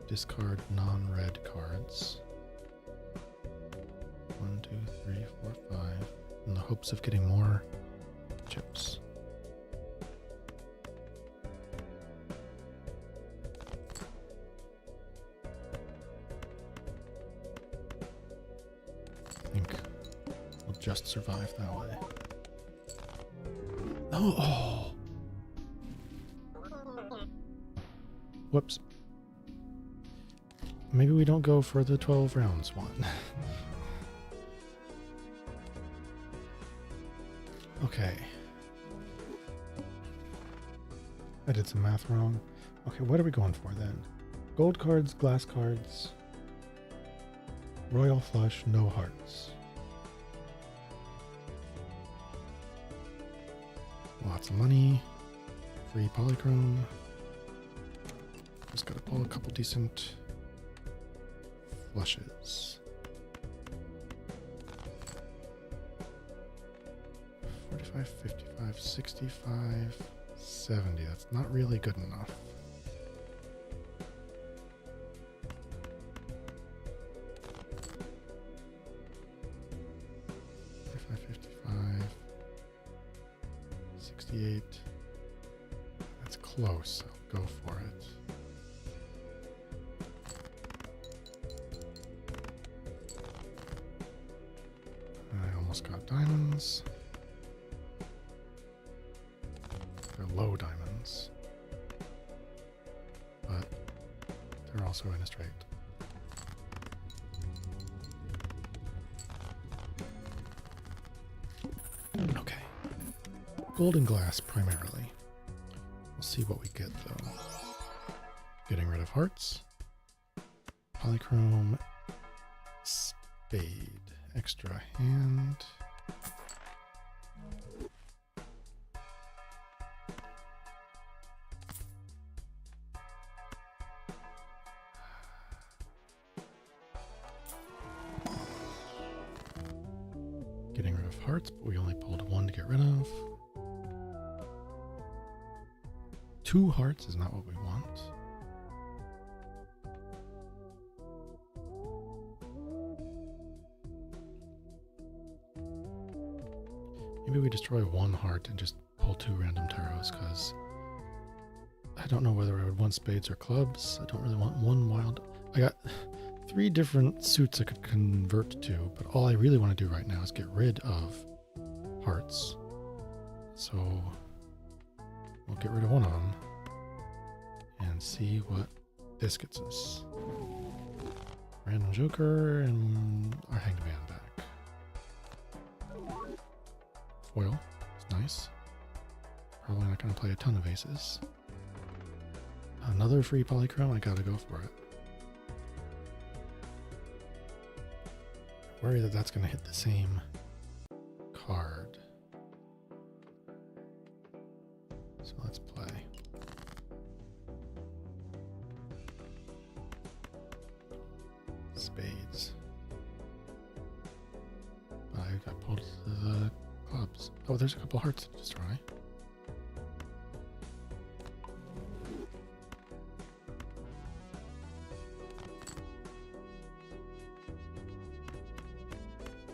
discard non-red cards. 1, 2, 3, 4, 5. In the hopes of getting more chips. I think we'll just survive that way. Oh! Whoops. Maybe we don't go for the 12 rounds one. Okay. I did some math wrong. Okay, what are we going for then? Gold cards, glass cards, royal flush, no hearts. Lots of money, free polychrome. Just gotta pull a couple decent flushes. 45, 55, 65, 70. That's not really good enough. 45, 55, 68. That's close. I'll go for it. I almost got diamonds. They're low diamonds, but they're also in a straight. Okay. Gold and glass primarily. We'll see what we get though. Getting rid of hearts. Polychrome. Spade. Extra hand. Getting rid of hearts, but we only pulled one to get rid of. 2 hearts is not what we want. Maybe we destroy 1 heart and just pull 2 random tarots, because I don't know whether I would want spades or clubs. I don't really want 1 wild. I got 3 different suits I could convert to, but all I really want to do right now is get rid of hearts. So we'll get rid of one of them and see what this gets us. Random joker and our hanged man back. Foil, it's nice. Probably not going to play a ton of aces. Another free polychrome, I gotta go for it. Worry that that's going to hit the same card. So let's play. Spades. I got pulled to the clubs. Oh, there's a couple hearts to destroy.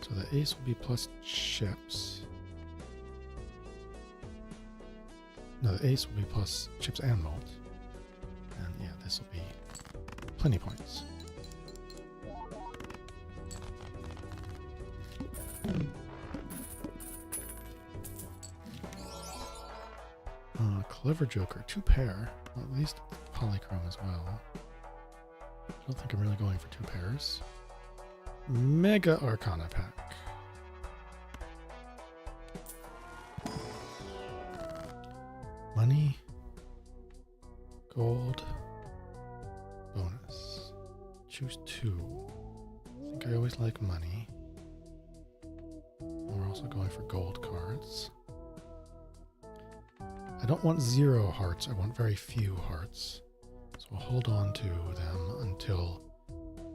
So the ace will be plus chips. No, the ace will be plus chips and malt. And yeah, this will be plenty points. Clever joker, 2 pair. Well, at least polychrome as well. I don't think I'm really going for 2 pairs. Mega Arcana pack. Money. Gold. Bonus. Choose 2. I think I always like money. also going for gold cards. I don't want 0 hearts, I want very few hearts. So I'll hold on to them until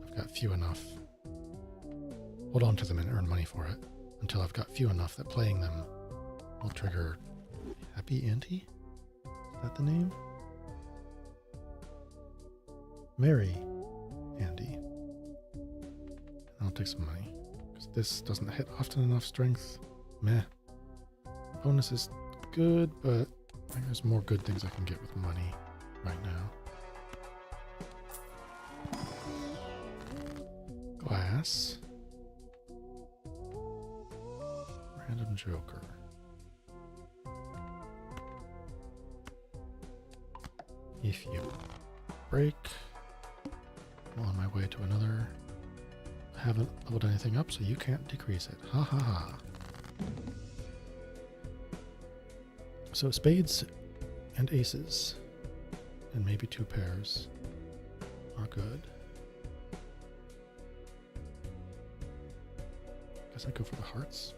I've got few enough. Hold on to them and earn money for it until I've got few enough that playing them will trigger Happy Auntie? Is that the name? Merry Andy. I'll take some money. Because this doesn't hit often enough strength. Meh. Bonus is good, but I think there's more good things I can get with money right now. Glass. Random Joker. If you break, I'm on my way to another. I haven't leveled anything up, so you can't decrease it. Ha ha ha. So spades and aces, and maybe 2 pairs are good. Guess I go for the hearts.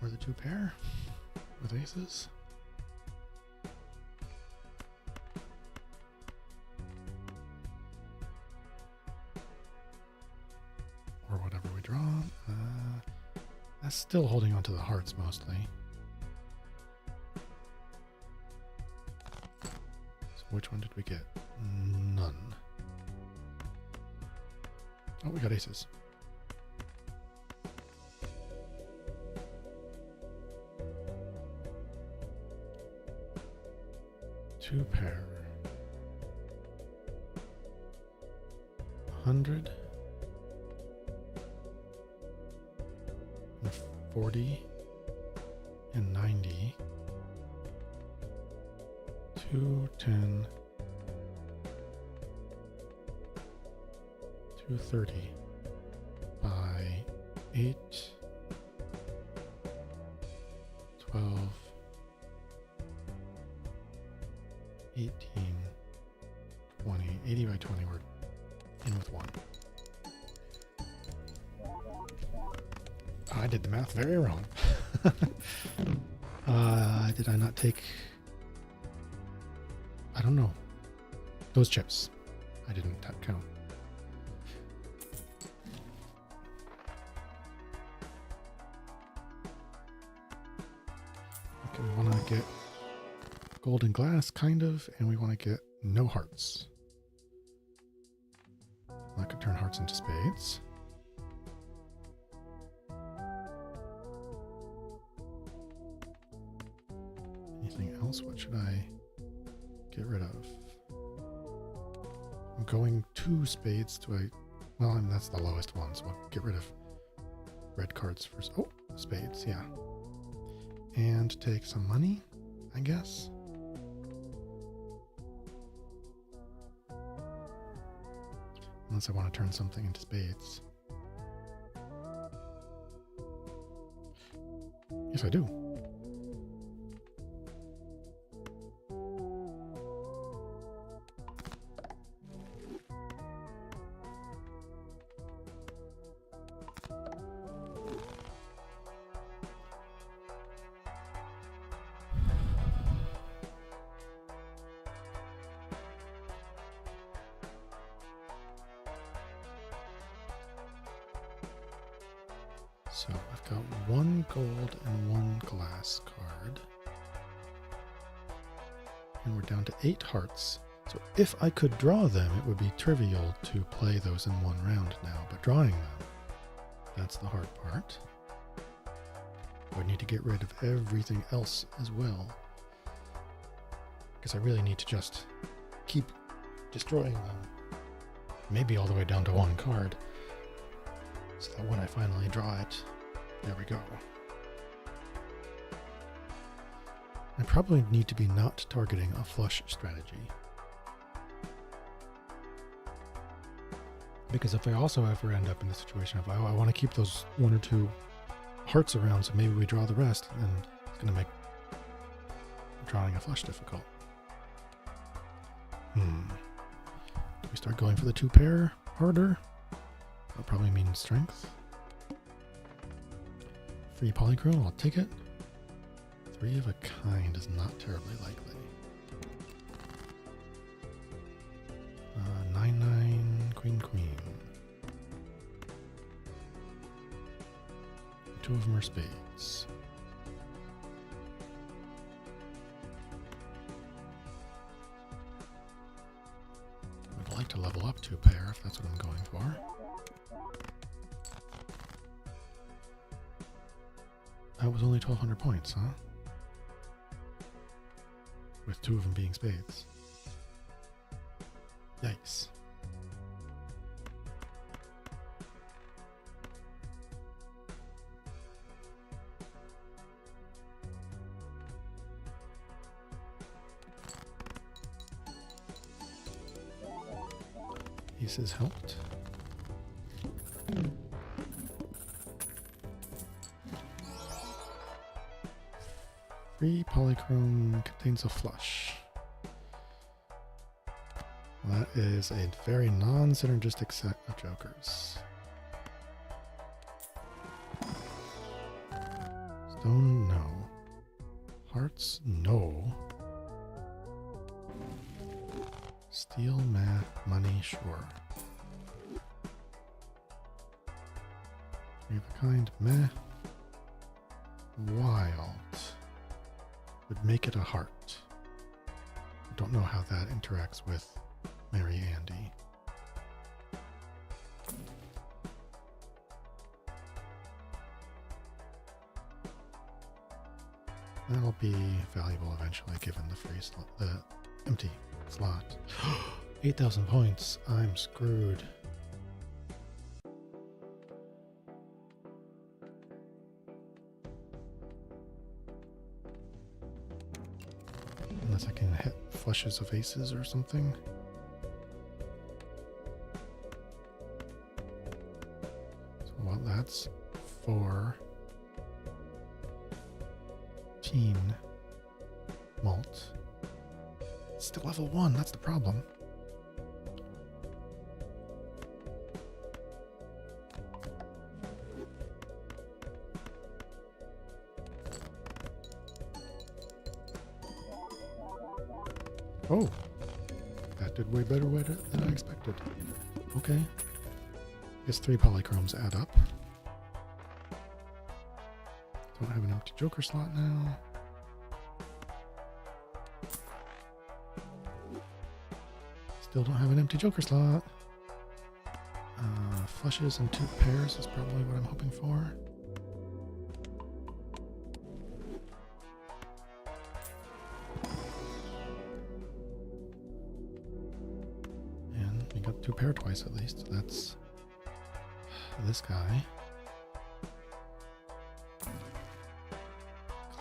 Or the 2 pair with aces. Or whatever we draw. That's still holding on to the hearts mostly. So which one did we get? None. Oh, we got aces. Two pair. 100. 40 and 90, 210, 230 by 8, 12, 18, 20, 80 by 20, we're in with 1. I did the math very wrong. Did I not take... I don't know. Those chips. I didn't count. Okay, we want to get golden glass, kind of, and we want to get no hearts. I could turn hearts into spades. Anything else? What should I get rid of? I'm going 2 spades. Do I? Well, I mean, that's the lowest one, so I'll get rid of red cards first. Oh, spades, yeah. And take some money, I guess. Unless I want to turn something into spades. Yes, I do. So I've got 1 gold and 1 glass card. And we're down to 8 hearts. So if I could draw them, it would be trivial to play those in 1 round now. But drawing them, that's the hard part. I need to get rid of everything else as well. Because I really need to just keep destroying them. Maybe all the way down to 1 card. So that when I finally draw it, there we go. I probably need to be not targeting a flush strategy. Because if I also ever end up in the situation of, oh, I want to keep those 1 or 2 hearts around, so maybe we draw the rest, then it's going to make drawing a flush difficult. Do we start going for the 2 pair? harder. That probably means strength. Free polychrome, I'll take it. 3 of a kind is not terribly likely. 9-9, queen, queen. 2 of them are spades. I'd like to level up 2 pair if that's what I'm going for. That was only 1,200 points, huh? With 2 of them being spades. Yikes. Aces helped. Free polychrome contains a flush. That is a very non-synergistic set of jokers. Stone, no. Hearts, no. Steel, math, money, sure. 3 of a kind, meh. Wild. Would make it a heart. I don't know how that interacts with Mary Andy. That'll be valuable eventually given the free slot, the empty slot. 8,000 points. I'm screwed. Unless I can hit flushes of aces or something. So, well, that's 4 teen malt. It's still level 1, that's the problem. Oh, that did way better than I expected. Okay. I guess 3 polychromes add up. Don't have an empty joker slot now. Still don't have an empty joker slot. Flushes and 2 pairs is probably what I'm hoping for. And we got 2 pair twice at least. So that's this guy.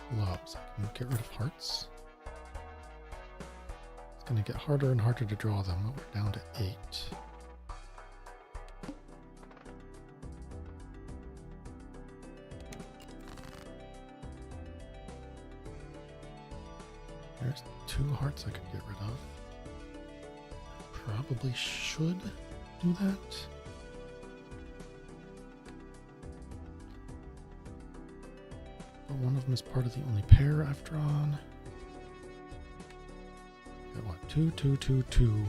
Clubs. I can get rid of hearts. It's going to get harder and harder to draw them. We're down to 8. There's 2 hearts I could get rid of. Probably should do that. But one of them is part of the only pair I've drawn. Got what? 2, 2, 2, 2.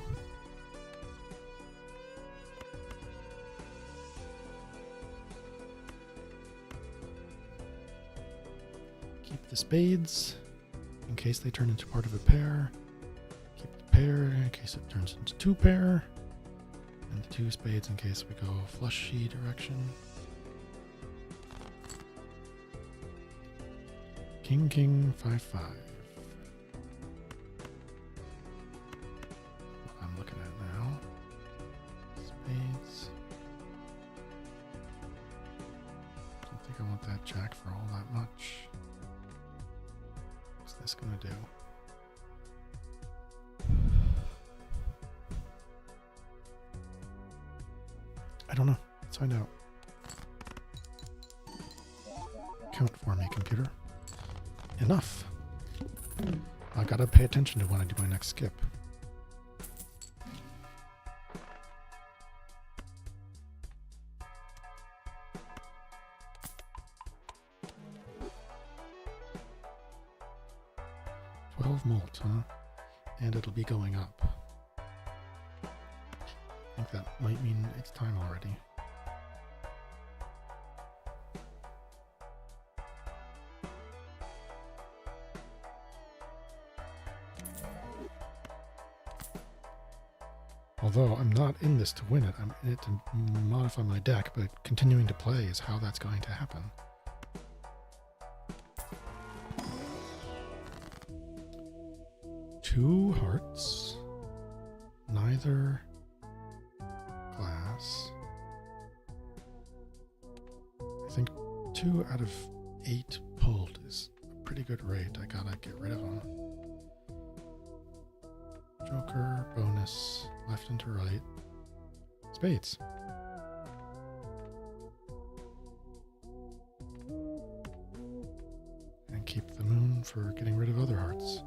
Keep the spades in case they turn into part of a pair. Keep the pair in case it turns into 2 pair. And the 2 spades in case we go flushy direction. King, king, 5, 5. What I'm looking at now. Spades. Don't think I want that jack for all that much. What's this gonna do? I don't know. Let's find out. Count for me, computer. Enough. I gotta pay attention to when I do my next skip. 12 molt, huh? And it'll be going up. I think that might mean it's time already. Although I'm not in this to win it, I'm in it to modify my deck, but continuing to play is how that's going to happen. Two hearts, neither glass. I think 2 out of 8 pulled is a pretty good rate. I gotta get rid of them. Joker, bonus, left and to right. Spades. And keep the moon for getting rid of other hearts.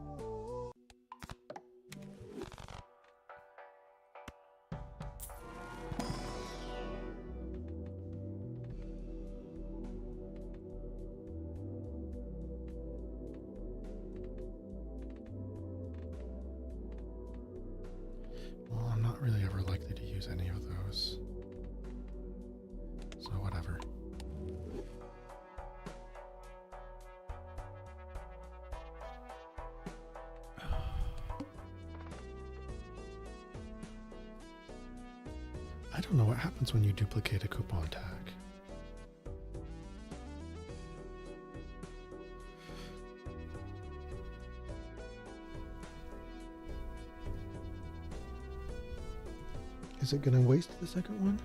Well, I'm not really ever likely to use any of those. So whatever. I don't know what happens when you duplicate a coupon tag. Is it going to waste the second one?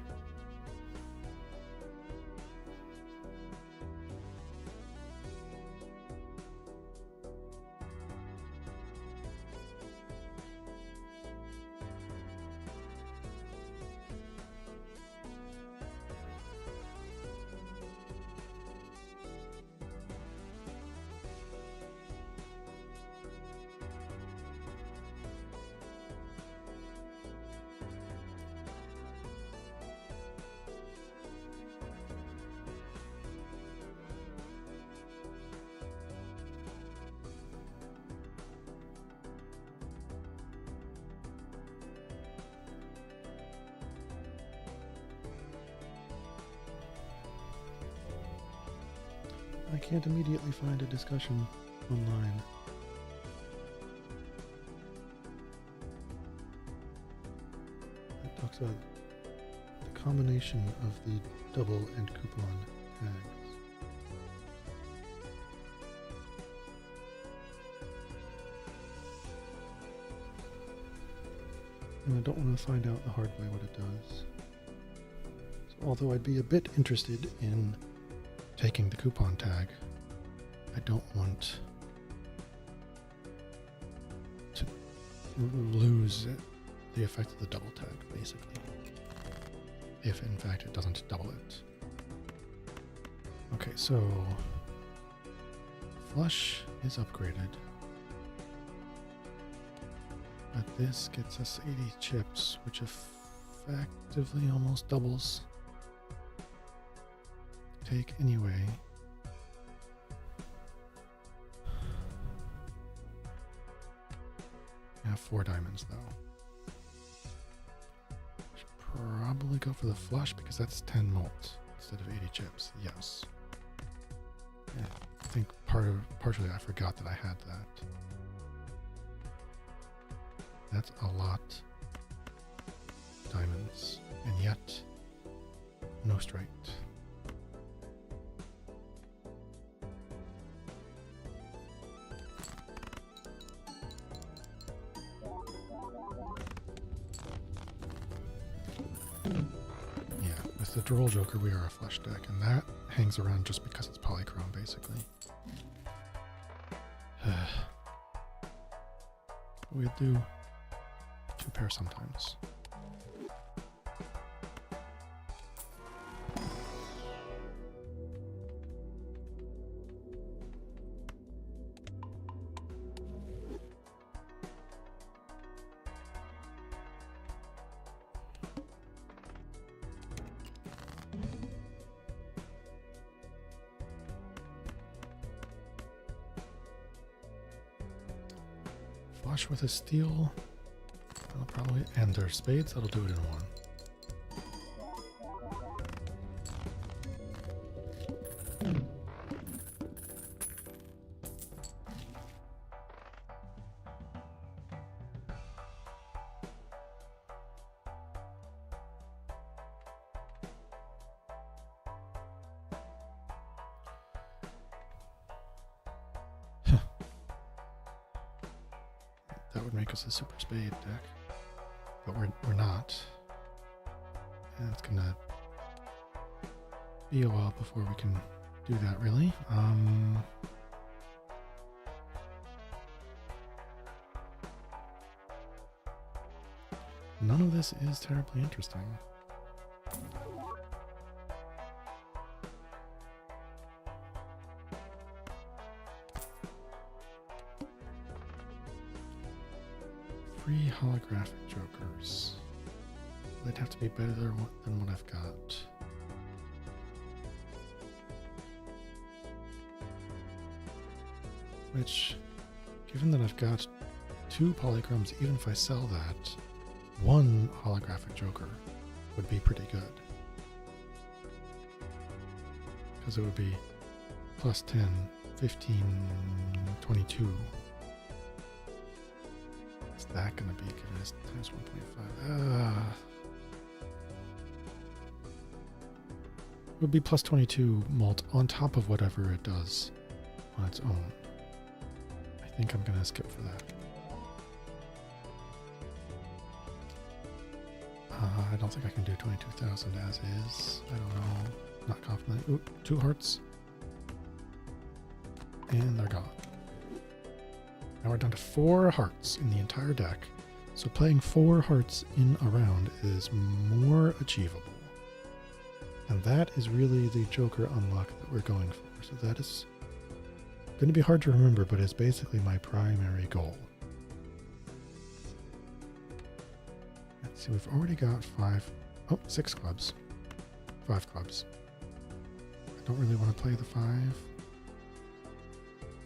I can't immediately find a discussion online. It talks about the combination of the double and coupon tags. And I don't want to find out the hard way what it does. So, although I'd be a bit interested in taking the coupon tag, I don't want to lose the effect of the double tag, basically. If in fact it doesn't double it. Okay, so flush is upgraded. But this gets us 80 chips, which effectively almost doubles take anyway. I have 4 diamonds though. Should probably go for the flush because that's 10 molt instead of 80 chips. Yes. Yeah, I think partially I forgot that I had that. That's a lot of diamonds, and yet no straight. The Droll Joker, we are a flush deck, and that hangs around just because it's polychrome, basically. We'll do 2 pairs sometimes. flush with a steel. That'll probably end their spades. That'll do it in one. That would make us a super spade deck, but we're not, and it's gonna be a while before we can do that. Really, none of this is terribly interesting. Free holographic jokers. They'd have to be better than what I've got. Which, given that I've got 2 polychromes, even if I sell that, 1 holographic joker would be pretty good. Because it would be plus 10, 15, 22. What's that going to be? Giving us times 1.5. It would be plus 22 mult on top of whatever it does on its own. I think I'm going to skip for that. I don't think I can do 22,000 as is. I don't know. Not confident. Ooh, 2 hearts. And they're gone. Now we're down to 4 hearts in the entire deck. So playing 4 hearts in a round is more achievable. And that is really the Joker unlock that we're going for. So that is going to be hard to remember, but it's basically my primary goal. Let's see, we've already got 6 clubs. 5 clubs. I don't really want to play the 5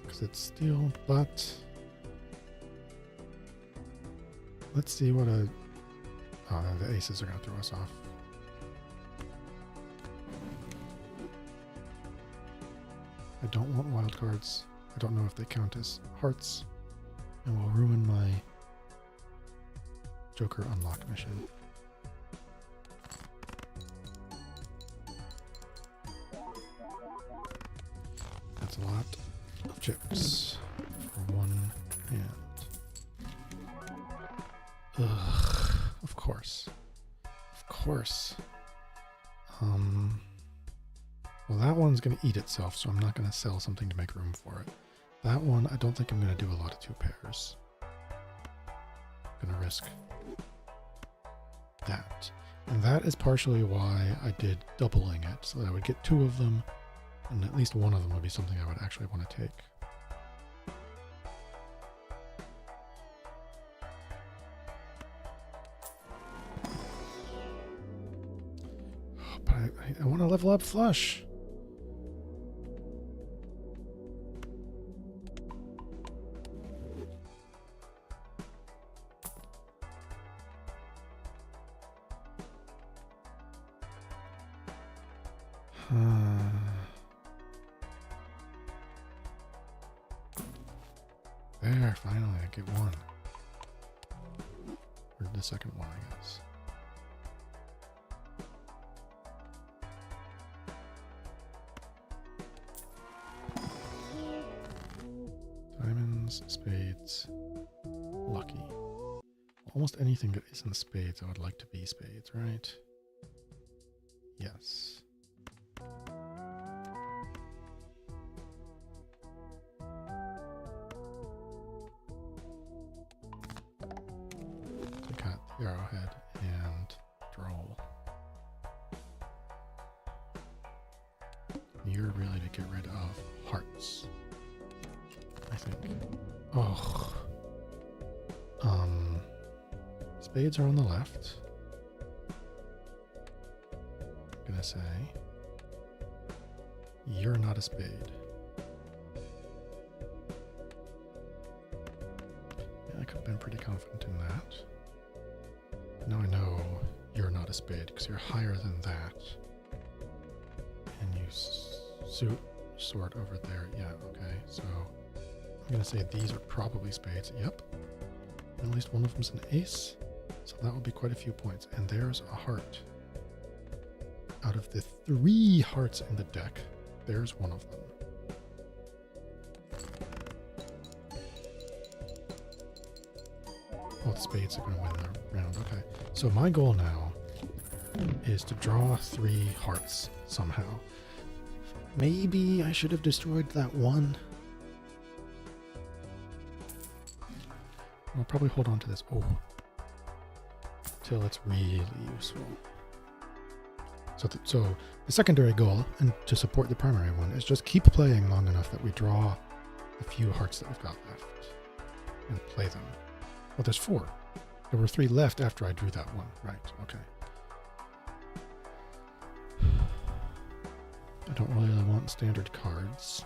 because it's steel, but let's see what the aces are going to throw us off. I don't want wild cards. I don't know if they count as hearts, and will ruin my Joker unlock mission. That's a lot of chips for one hand. Ugh, of course. Of course. Well, that one's going to eat itself, so I'm not going to sell something to make room for it. That one, I don't think I'm going to do a lot of 2 pairs. I'm going to risk that. And that is partially why I did doubling it, so that I would get 2 of them, and at least one of them would be something I would actually want to take. But I want to level up flush. There, finally, I get 1. Or the second one, I guess. Diamonds, spades, lucky. Almost anything that isn't spades, I would like to be spades, right? Yes. Arrowhead and droll. You're really to get rid of hearts, I think. Oh. Spades are on the left. I'm gonna say you're not a spade. Yeah, I could I'm pretty confident in that. Now I know you're not a spade because you're higher than that. And you sort over there. Yeah, okay. So I'm going to say these are probably spades. Yep. At least one of them's an ace. So that would be quite a few points. And there's a heart. Out of the 3 hearts in the deck, there's one of them. Oh, the spades are going to win the round. Okay. So my goal now is to draw 3 hearts somehow. Maybe I should have destroyed that one. I'll probably hold on to this. Oh. Till it's really useful. So the secondary goal, and to support the primary one, is just keep playing long enough that we draw the few hearts that we've got left. And play them. Well, there's 4. There were 3 left after I drew that one. Right, okay. I don't really want standard cards.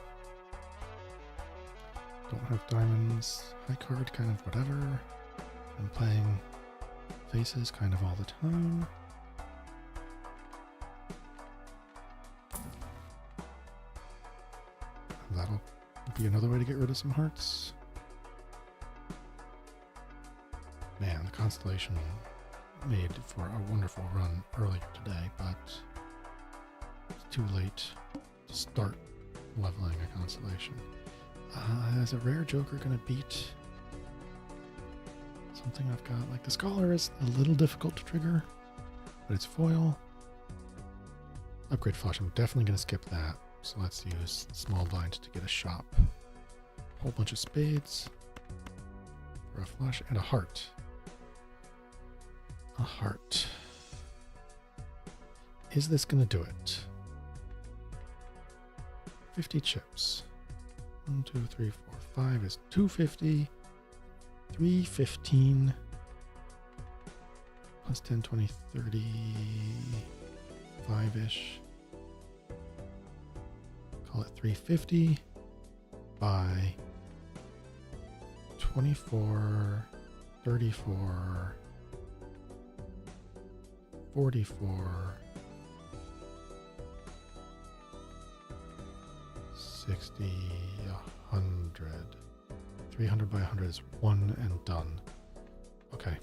Don't have diamonds. High card, kind of whatever. I'm playing faces kind of all the time. That'll be another way to get rid of some hearts. Man, the Constellation made for a wonderful run earlier today, but it's too late to start leveling a Constellation. Is a rare Joker going to beat something I've got? Like the Scholar is a little difficult to trigger, but it's foil. Upgrade Flush, I'm definitely going to skip that. So let's use Small Blind to get a shop. A whole bunch of spades for a flush and a heart. A heart. Is this going to do it? 50 chips. 1, 2, 3, 4, 5 is 250. 315. Plus 10, 20, 30. 5-ish. Call it 350 by 24, 34, 44, 60, 100. 300 by 100 is 1 and done. Okay.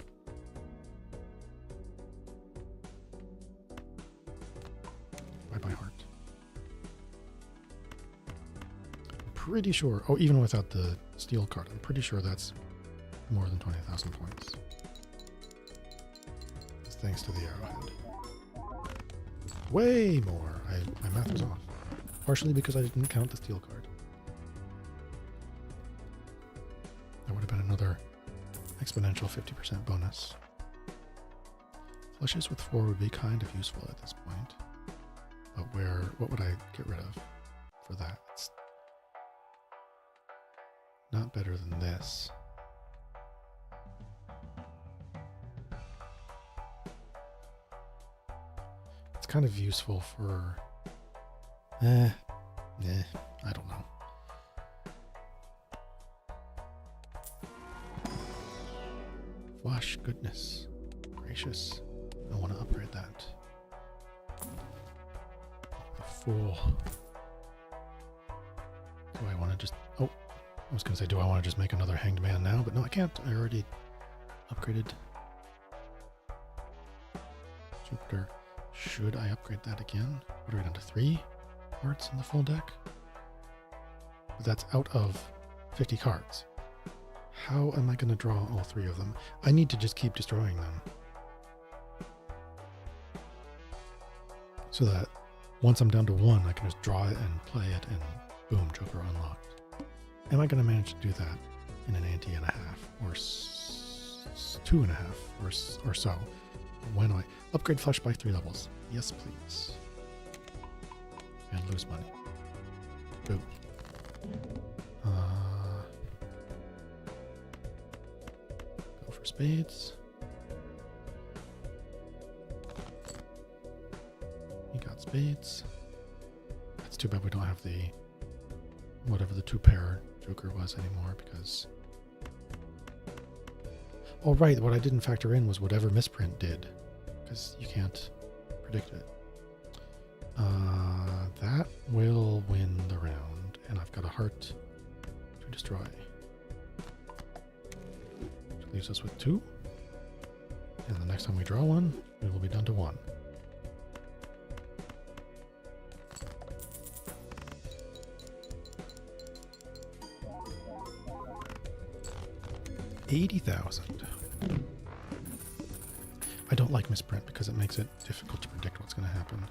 Bye-bye heart. Pretty sure, oh, even without the steel card, I'm pretty sure that's more than 20,000 points. Thanks to the arrowhead. Way more. My math was off. Partially because I didn't count the steel card. That would have been another exponential 50% bonus. Flushes with 4 would be kind of useful at this point. But what would I get rid of for that? It's not better than this. It's kind of useful for... I don't know. Flush, goodness gracious. I want to upgrade that. A fool. Do I want to just... Oh, I was going to say, do I want to just make another Hanged Man now? But no, I can't. I already upgraded Jupiter. Should I upgrade that again? What are we down to? 3 hearts in the full deck? But that's out of 50 cards. How am I going to draw all 3 of them? I need to just keep destroying them. So that once I'm down to 1, I can just draw it and play it and boom, Joker unlocked. Am I going to manage to do that in an ante and a half or 2.5 or so? When I upgrade Flush by 3 levels? Yes, please. And lose money. Boom. Go for spades. You got spades. It's too bad we don't have the whatever the 2-pair Joker was anymore, because Oh, right. What I didn't factor in was whatever misprint did, because you can't predict it. That will win the round, and I've got a heart to destroy. Which leaves us with 2. And the next time we draw one, we will be down to 1. $80,000. I don't like misprint because it makes it difficult to predict what's going to happen.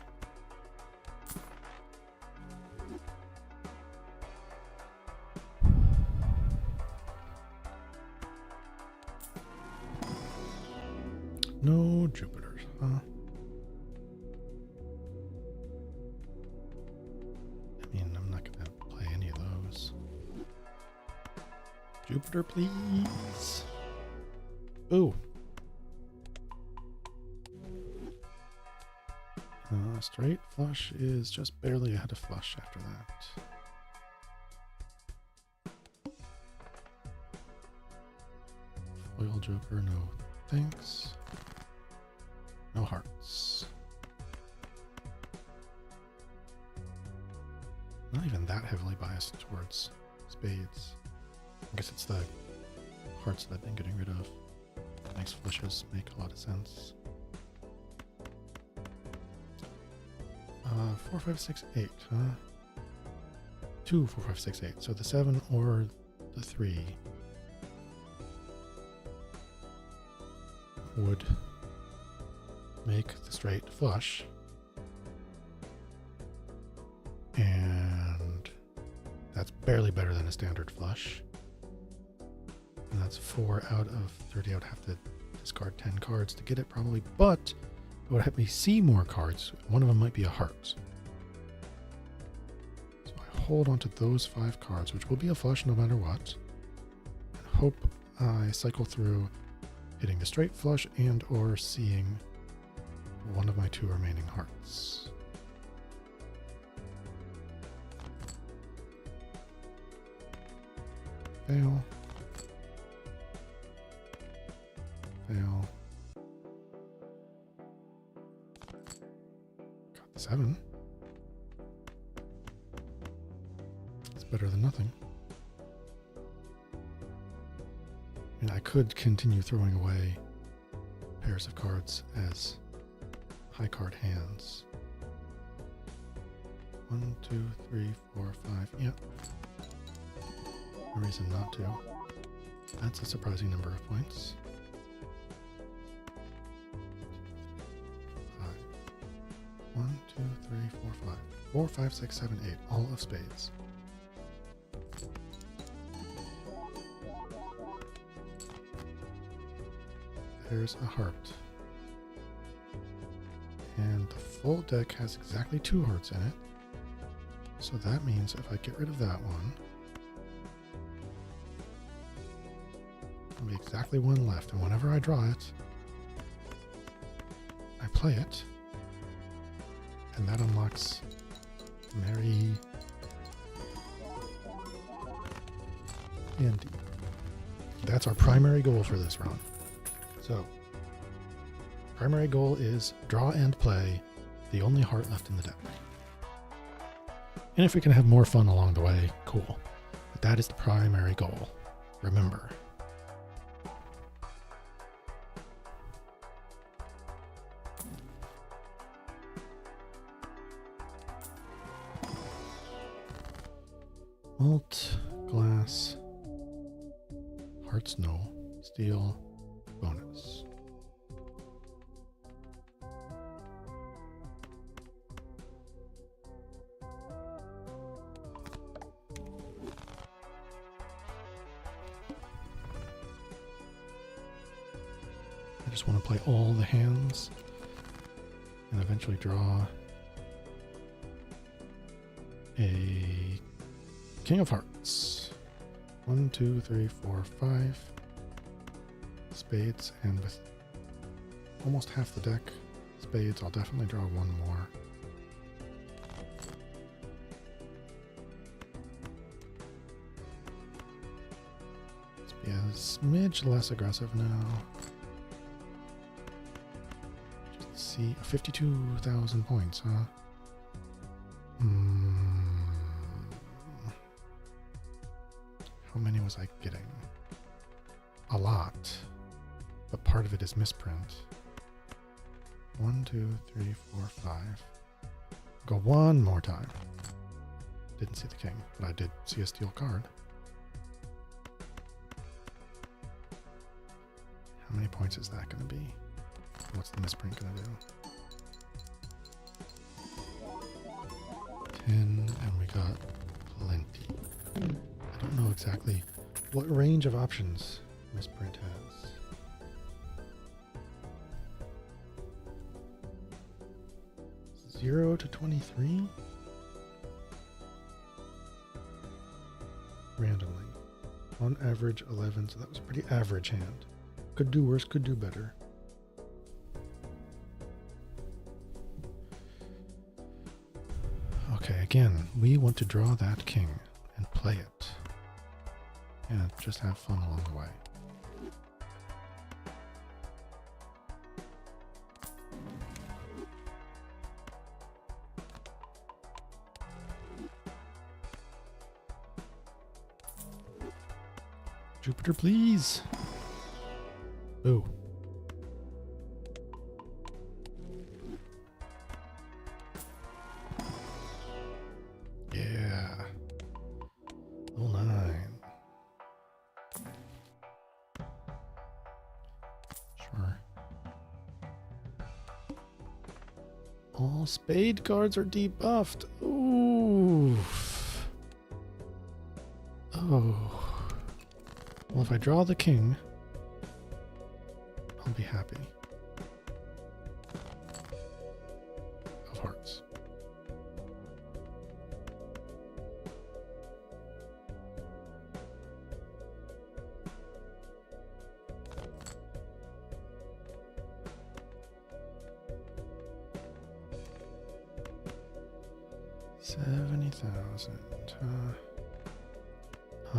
No Jupiters, huh? I mean, I'm not going to play any of those. Jupiter, please. Ooh. Straight flush is just barely ahead of flush after that. Foil Joker, no thanks. No hearts. Not even that heavily biased towards spades. I guess it's the hearts that I've been getting rid of. Nice flushes make a lot of sense. 4, 5, 6, 8, huh? 2, 4, 5, 6, 8. So the 7 or the 3 would make the straight flush. And that's barely better than a standard flush. And that's 4 out of 30. I would have to discard 10 cards to get it probably, but it would have me see more cards. One of them might be a heart. So I hold on to those 5 cards, which will be a flush no matter what. And hope I cycle through hitting the straight flush and or seeing one of my 2 remaining hearts. Fail. Fail. Got the 7. It's better than nothing. I mean, I could continue throwing away pairs of cards as high card hands. 1, 2, 3, 4, 5. Yep. No reason not to. That's a surprising number of points. 5. 1, 2, 3, 4, 5. 4, 5, 6, 7, 8. All of spades. There's a heart. And the full deck has exactly 2 hearts in it. So that means if I get rid of that one, there'll be exactly 1 left. And whenever I draw it, I play it. And that unlocks Mary Andy. That's our primary goal for this round. So, primary goal is draw and play the only heart left in the deck. And if we can have more fun along the way, cool. But that is the primary goal. Remember. Malt, glass, hearts no, steel, bonus. I just want to play all the hands and eventually draw a King of Hearts. 1, 2, 3, 4, 5 spades, and with almost half the deck spades, I'll definitely draw 1 more. smidge less aggressive now. Just see, 52,000 points, huh? How many was I getting? A lot. But part of it is misprint. 1, 2, 3, 4, 5. Go one more time. Didn't see the king, but I did see a steel card. How many points is that going to be? What's the misprint going to do? 10, and we got plenty. I don't know exactly what range of options misprint has. Zero to 23? Randomly. On average, 11, so that was a pretty average hand. Could do worse, could do better. Okay, again, we want to draw that king and play it. And just have fun along the way. Jupiter, please. Ooh. Yeah. Oh, 9. Sure. All spade cards are debuffed. Ooh. Oh. Well, if I draw the king, I'll be happy. Of hearts. $70,000. I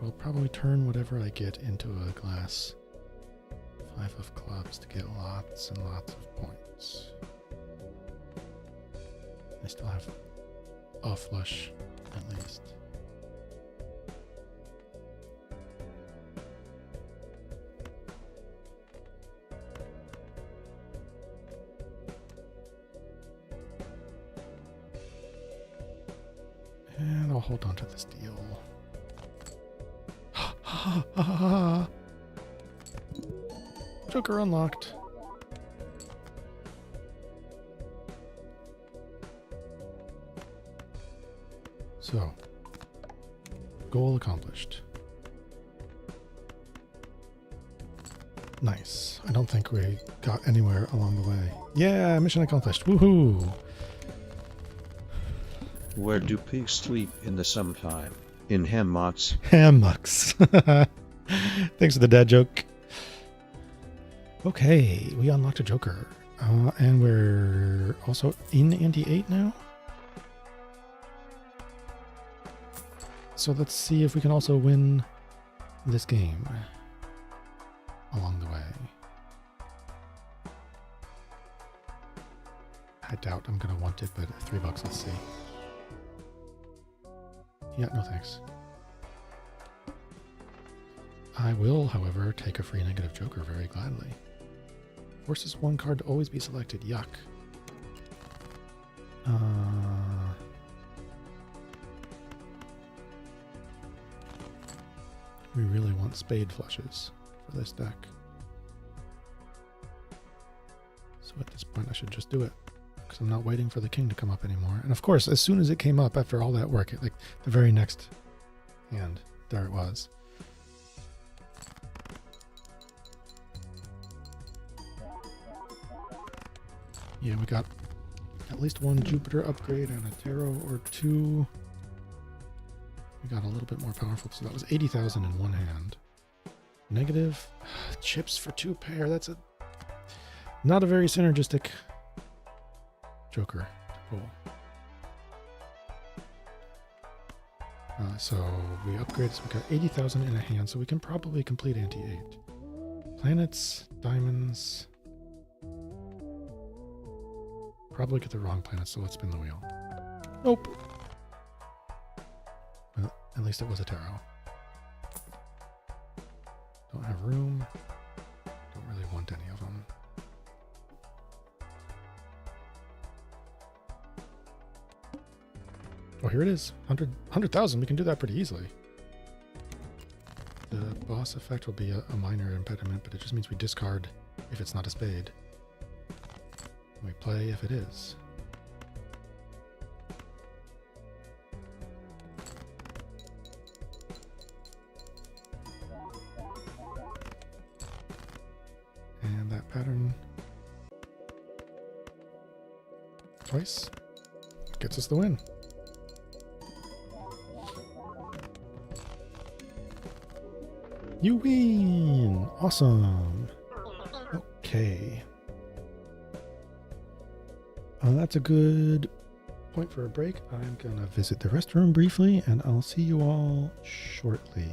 will probably turn whatever I get into a glass 5 of clubs to get lots and lots of points. I still have a flush at least. And I'll hold on to this deal. Joker unlocked. So, goal accomplished. Nice. I don't think we got anywhere along the way. Yeah, mission accomplished. Woohoo! Where do pigs sleep in the summertime? In hammocks. Hammocks. Thanks for the dad joke. Okay, we unlocked a Joker. And we're also in Ante 8 now. So let's see if we can also win this game along the way. I doubt I'm going to want it, but $3, let's see. Yeah, no thanks. I will, however, take a free negative Joker very gladly. Forces one card to always be selected. Yuck. We really want spade flushes for this deck. So at this point I should just do it, because I'm not waiting for the king to come up anymore. And of course, as soon as it came up after all that work, like the very next hand, there it was. Yeah, we got at least one Jupiter upgrade and a tarot or two. We got a little bit more powerful, so that was 80,000 in one hand. Negative chips for 2 pair. That's not a very synergistic Joker to pull. So we upgraded, so we got 80,000 in a hand, so we can probably complete Anti-8. Planets, diamonds. Probably get the wrong planet, so let's spin the wheel. Nope. Well, at least it was a tarot. Don't have room. Don't really want any of them. Oh, here it is. 100,000. We can do that pretty easily. The boss effect will be a minor impediment, but it just means we discard if it's not a spade. We play if it is. And that pattern twice gets us the win. You win! Awesome! Okay. That's a good point for a break. I'm gonna visit the restroom briefly, and I'll see you all shortly.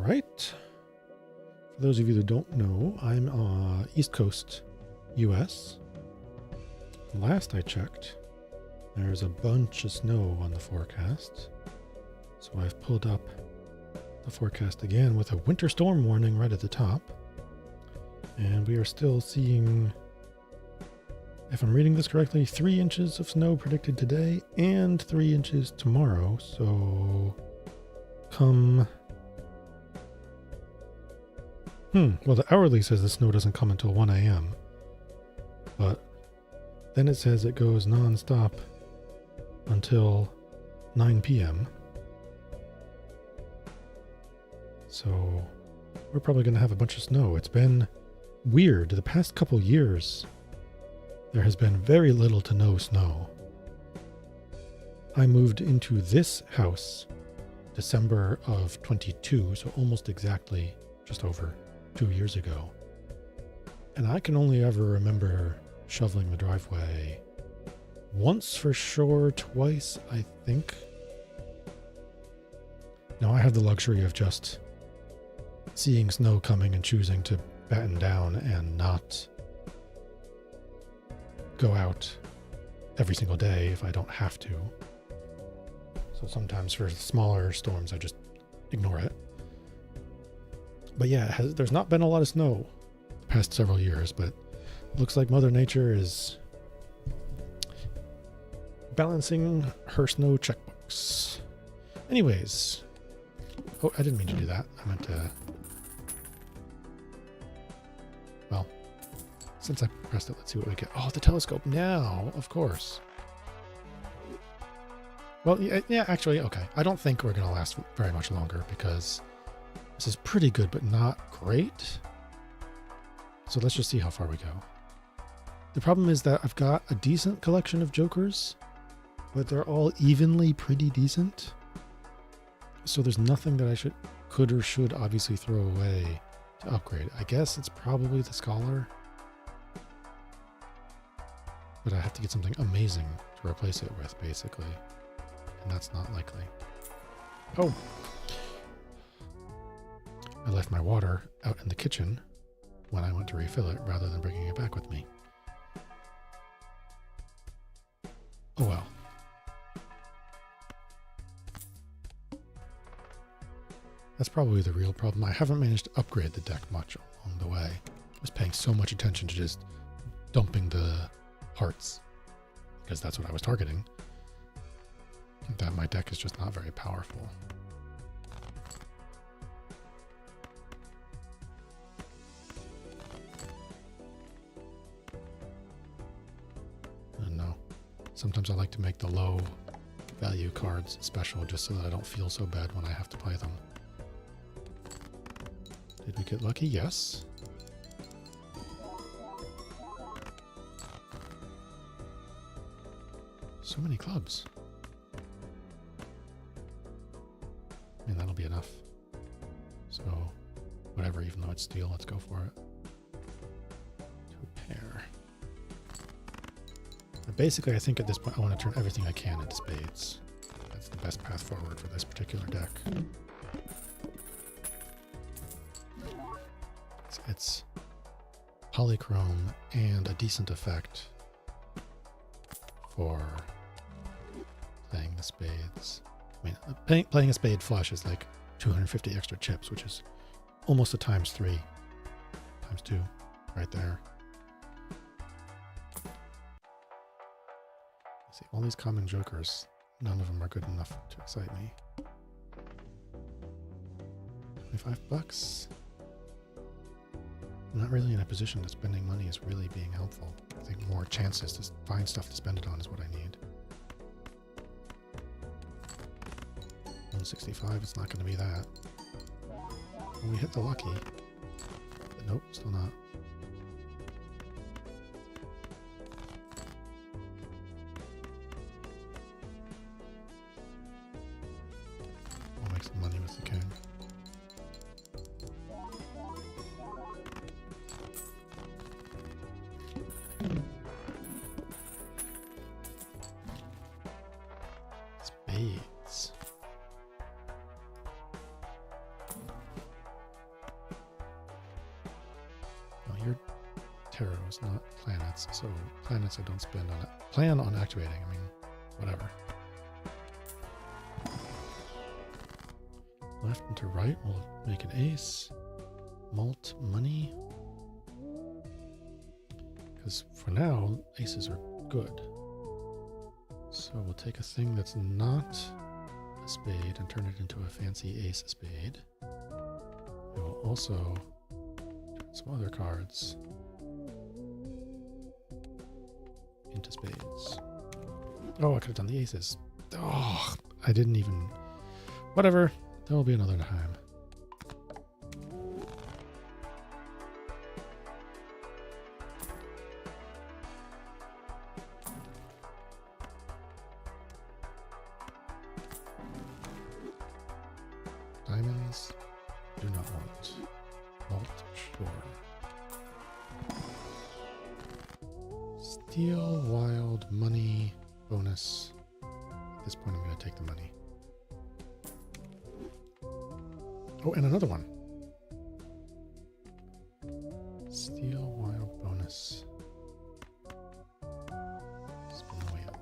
right. For those of you that don't know, I'm East Coast, US. Last I checked, there's a bunch of snow on the forecast. So I've pulled up the forecast again with a winter storm warning right at the top. And we are still seeing, if I'm reading this correctly, 3 inches of snow predicted today and 3 inches tomorrow. So come... well, the hourly says the snow doesn't come until 1 a.m. But then it says it goes non-stop until 9 p.m. So we're probably going to have a bunch of snow. It's been weird. The past couple years, there has been very little to no snow. I moved into this house December of 22, so almost exactly just over 2 years ago. And I can only ever remember shoveling the driveway once for sure, twice, I think. Now I have the luxury of just seeing snow coming and choosing to batten down and not go out every single day if I don't have to. So sometimes for smaller storms, I just ignore it. But yeah, there's not been a lot of snow the past several years, but it looks like Mother Nature is balancing her snow checkbooks. Anyways, oh, I didn't mean to do that. I meant to... Well, since I pressed it, let's see what we get. Oh, the telescope now, of course. Well, yeah, actually, okay. I don't think we're going to last very much longer because this is pretty good, but not great. So let's just see how far we go. The problem is that I've got a decent collection of jokers, but they're all evenly pretty decent. So there's nothing that I could or should obviously throw away to upgrade. I guess it's probably the Scholar. But I have to get something amazing to replace it with, basically. And that's not likely. Oh! I left my water out in the kitchen when I went to refill it rather than bringing it back with me. Oh well. That's probably the real problem. I haven't managed to upgrade the deck much along the way. I was paying so much attention to just dumping the hearts, because that's what I was targeting, that my deck is just not very powerful. And no, sometimes I like to make the low value cards special just so that I don't feel so bad when I have to play them. Did we get lucky? Yes. So many clubs. I mean, that'll be enough. So, whatever, even though it's steel, let's go for it. To a pair. But basically, I think at this point, I want to turn everything I can into spades. That's the best path forward for this particular deck. It's polychrome and a decent effect for playing the spades. I mean, playing a spade flush is like 250 extra chips, which is almost a times 3, times 2 right there. See, all these common jokers, none of them are good enough to excite me. 25 bucks. I'm not really in a position that spending money is really being helpful. I think more chances to find stuff to spend it on is what I need. 165, it's not going to be that. Well, we hit the lucky. But nope, still not. I'll make some money with the king. Spades. it's not planets. So planets I don't spend on it. Plan on activating. I mean, whatever. Left and to right will make an ace. Malt money. Because for now, aces are good. So we'll take a thing that's not a spade and turn it into a fancy ace spade. We will also turn some other cards into spades. Oh, I could have done the aces. Oh, I didn't even... Whatever. There will be another time. Diamonds do not want. Malt, sure. Steel, wild, money, bonus. At this point, I'm going to take the money. Oh, and another one. Steel, wild, bonus. Spin the wheel.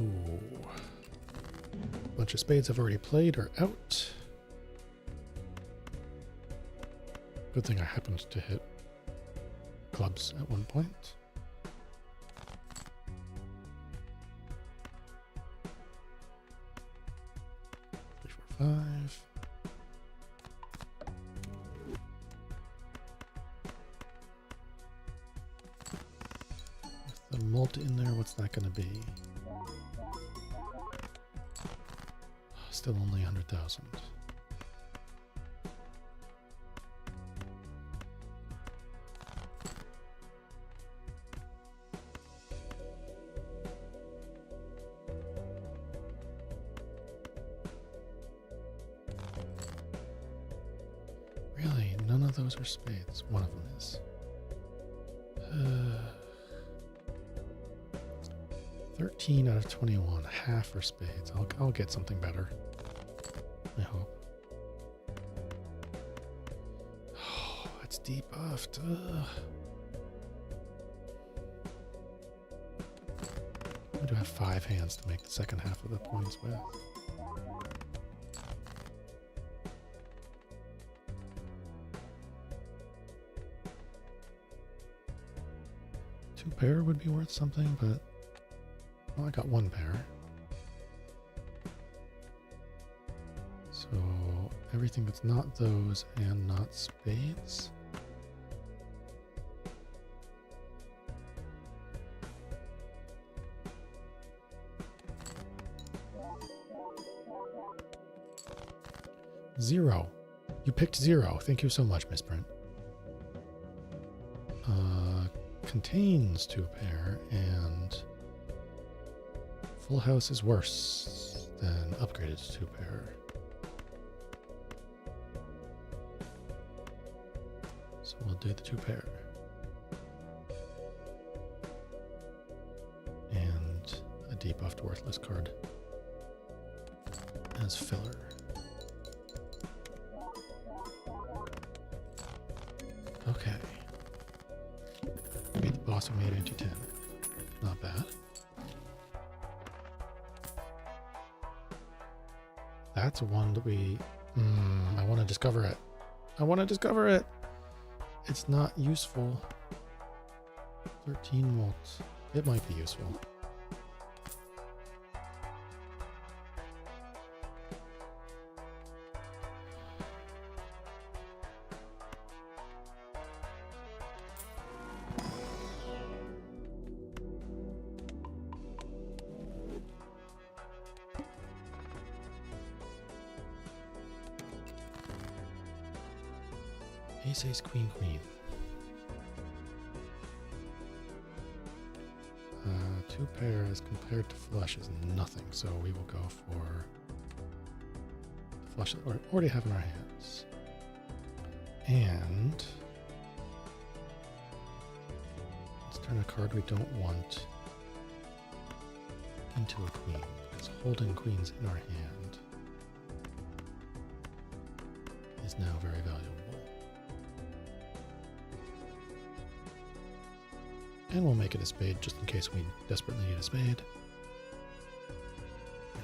Ooh. Bunch of spades I've already played are out. Good thing I happened to hit clubs at one point. 3, 4, 5. With the malt in there, what's that going to be? Still only 100,000. Really? None of those are spades. One of them is. 13 out of 21. Half are spades. I'll get something better. I hope. Oh, it's debuffed. I do have 5 hands to make the second half of the points with. Two pair would be worth something, but well, I got 1 pair. So everything that's not those and not spades. Zero. You picked 0. Thank you so much, Misprint. Contains 2 pair, and full house is worse than upgraded to 2 pair. So we'll do the 2 pair. And a debuffed worthless card as filler. Okay. Beat the boss who made ante 10. Not bad. That's one that we... I want to discover it. I want to discover it! It's not useful. 13 volts. It might be useful. Ace, ace, queen, queen. 2 pair as compared to flush is nothing, so we will go for the flush that we already have in our hands. And let's turn a card we don't want into a queen. It's holding queens in our hand. is now very valuable. And we'll make it a spade just in case we desperately need a spade.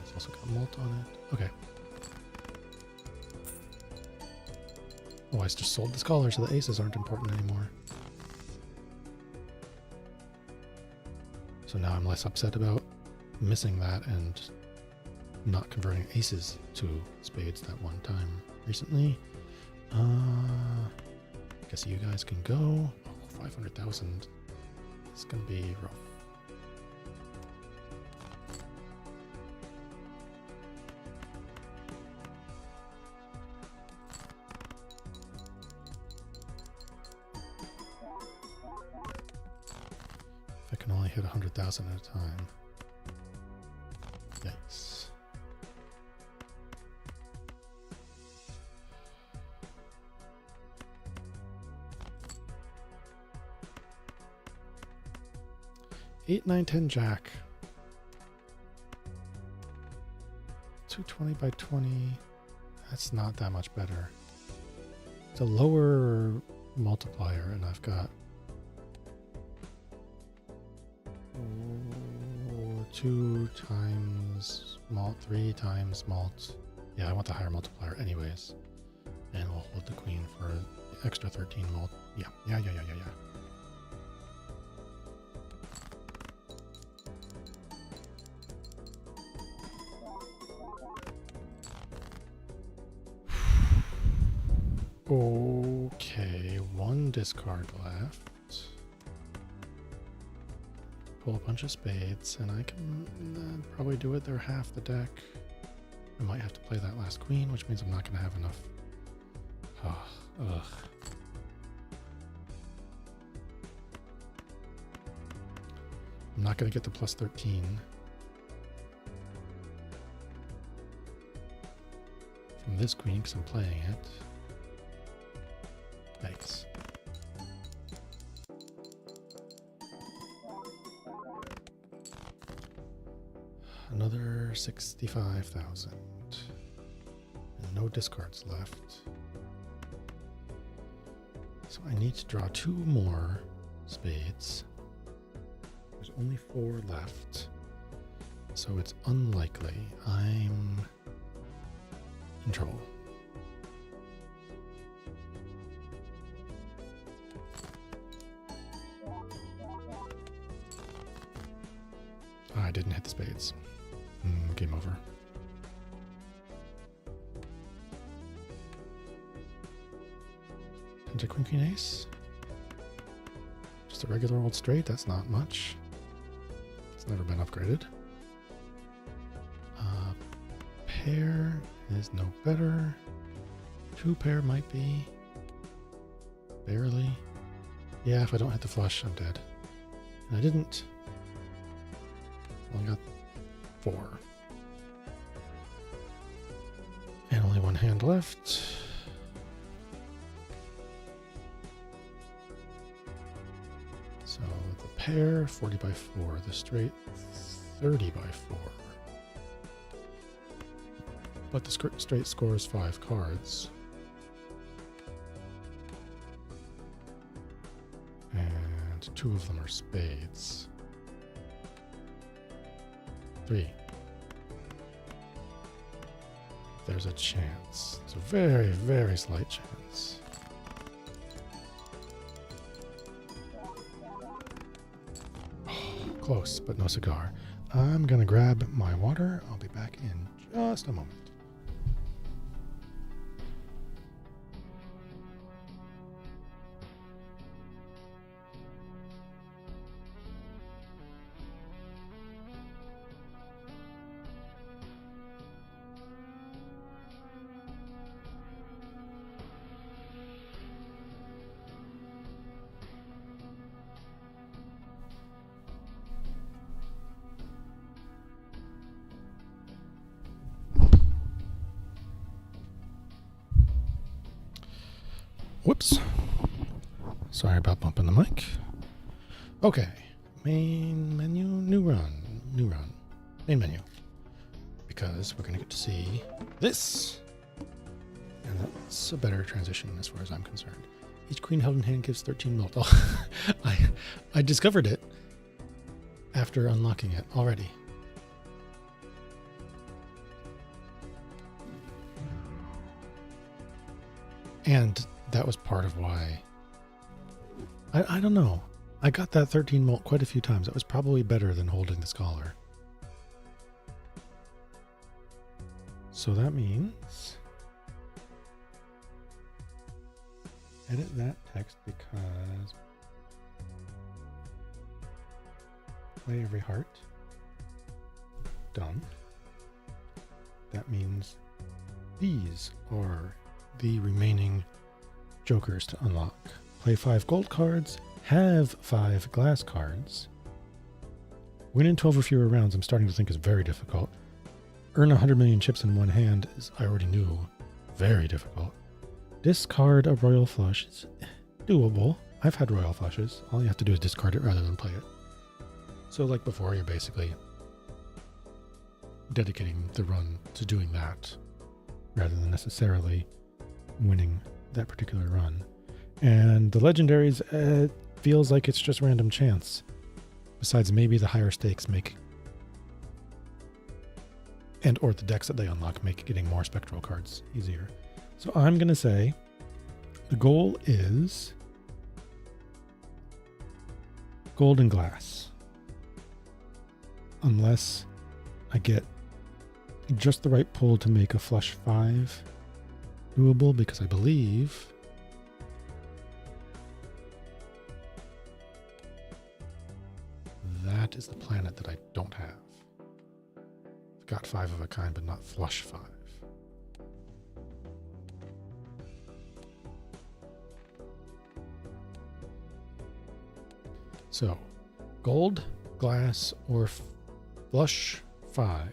It's also got malt on it. Okay. Oh, I just sold the scholar, so the aces aren't important anymore. So now I'm less upset about missing that and not converting aces to spades that one time recently. I guess you guys can go. Oh, 500,000. It's gonna be rough. If I can only hit 100,000 at a time. Yikes. Eight, 9, 10 jack. 220 by 20. That's not that much better. It's a lower multiplier, and I've got 2 times malt, 3 times malt. Yeah, I want the higher multiplier anyways. And we'll hold the queen for the extra 13 malt. Yeah. Okay, 1 discard left. Pull a bunch of spades, and I can probably do it. They're half the deck. I might have to play that last queen, which means I'm not going to have enough. Oh, ugh. I'm not going to get the plus 13. From this queen, because I'm playing it. Thanks. Another 65,000. And no discards left. So I need to draw 2 more spades. There's only 4 left. So it's unlikely I'm in trouble. I didn't hit the spades. Game over. Into queen, queen, ace. Just a regular old straight. That's not much. It's never been upgraded. Pair is no better. 2 pair might be. Barely. Yeah, if I don't hit the flush, I'm dead. And I didn't. Only got 4. And only 1 hand left. So the pair, 40 by 4. The straight, 30 by 4. But the straight scores 5 cards. And 2 of them are spades. 3. There's a chance. It's a very, very slight chance. Oh, close, but no cigar. I'm gonna grab my water. I'll be back in just a moment. Whoops. Sorry about bumping the mic. Okay. Main menu, new run. Main menu. Because we're going to get to see this. And that's a better transition as far as I'm concerned. Each queen held in hand gives 13 mult. Oh, I discovered it after unlocking it already. And that was part of why. I don't know. I got that 13 mult quite a few times. That was probably better than holding the scholar. So that means edit that text because play every heart. Done. That means these are the remaining jokers to unlock. Play 5 gold cards, have 5 glass cards. Win in 12 or fewer rounds, I'm starting to think is very difficult. Earn 100 million chips in one hand is, I already knew, very difficult. Discard a royal flush is doable. I've had royal flushes. All you have to do is discard it rather than play it. So like before, you're basically dedicating the run to doing that rather than necessarily winning that particular run. And the legendaries, feels like it's just random chance. Besides maybe the higher stakes make and or the decks that they unlock make getting more spectral cards easier. So I'm going to say the goal is gold and glass. Unless I get just the right pull to make a flush 5 doable, because I believe that is the planet that I don't have. I've got 5 of a kind, but not flush 5. So, gold, glass, or flush 5.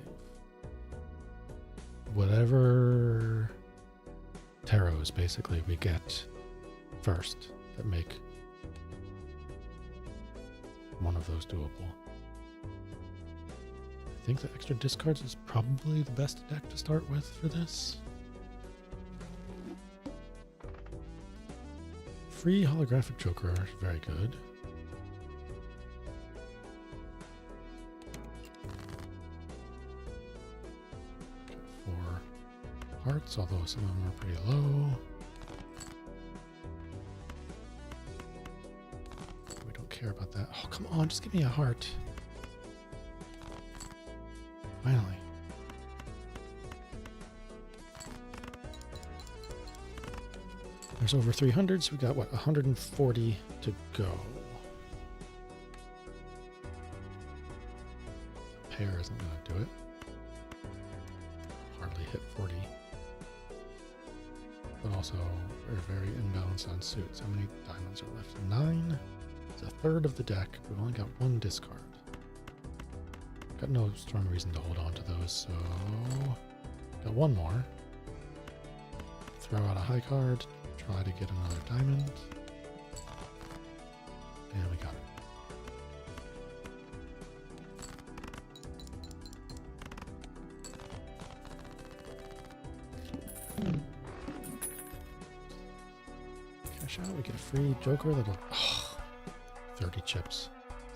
Whatever tarots basically we get first that make one of those doable. I think the extra discards is probably the best deck to start with for this. Free holographic joker are very good. Got 4 hearts, although some of them are pretty low. We don't care about that. Oh, come on, just give me a heart. Finally. There's over 300, so we got, what, 140 to go. Pair isn't going to do it. Hardly hit 40. But also, we're very imbalanced on suits. How many diamonds are left? 9. It's a third of the deck. We've only got 1 discard. Got no strong reason to hold on to those, so got 1 more. Throw out a high card, try to get another diamond. And we got it. Cash out, we get a free joker that'll 30 chips.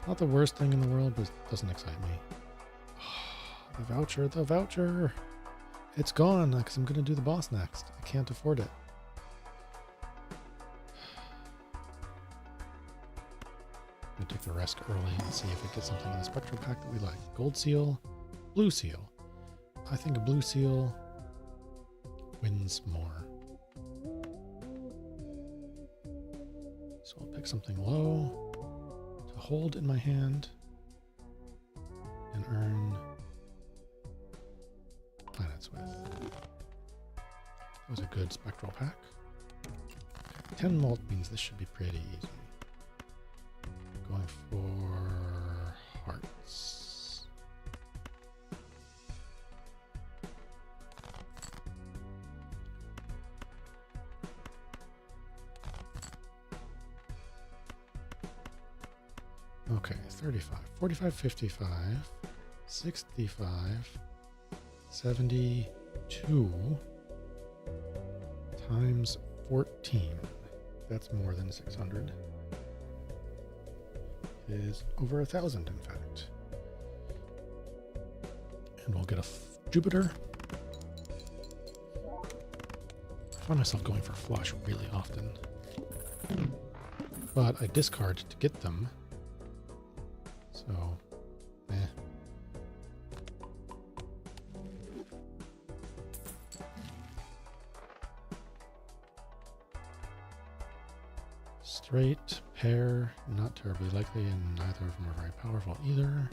Not the worst thing in the world, but it doesn't excite me. The voucher. It's gone because I'm going to do the boss next. I can't afford it. I'm going to take the rest early and see if it gets something in the spectral pack that we like. Gold seal, blue seal. I think a blue seal wins more. So I'll pick something low to hold in my hand and earn planets with. That was a good spectral pack. 10 mult means this should be pretty easy. Going for hearts. Okay, 35, 45, 55, 65, 72, times 14. That's more than 600. Is over 1,000, in fact. And we'll get a Jupiter. I find myself going for flush really often. But I discard to get them. So, eh. Straight, pair, not terribly likely, and neither of them are very powerful either.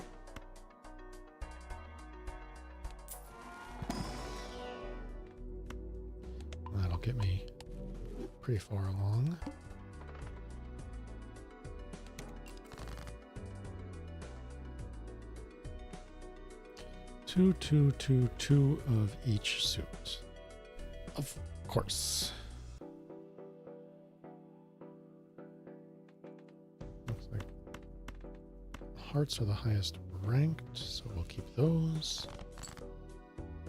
That'll get me pretty far along. Two of each suit. Of course. Looks like hearts are the highest ranked, so we'll keep those.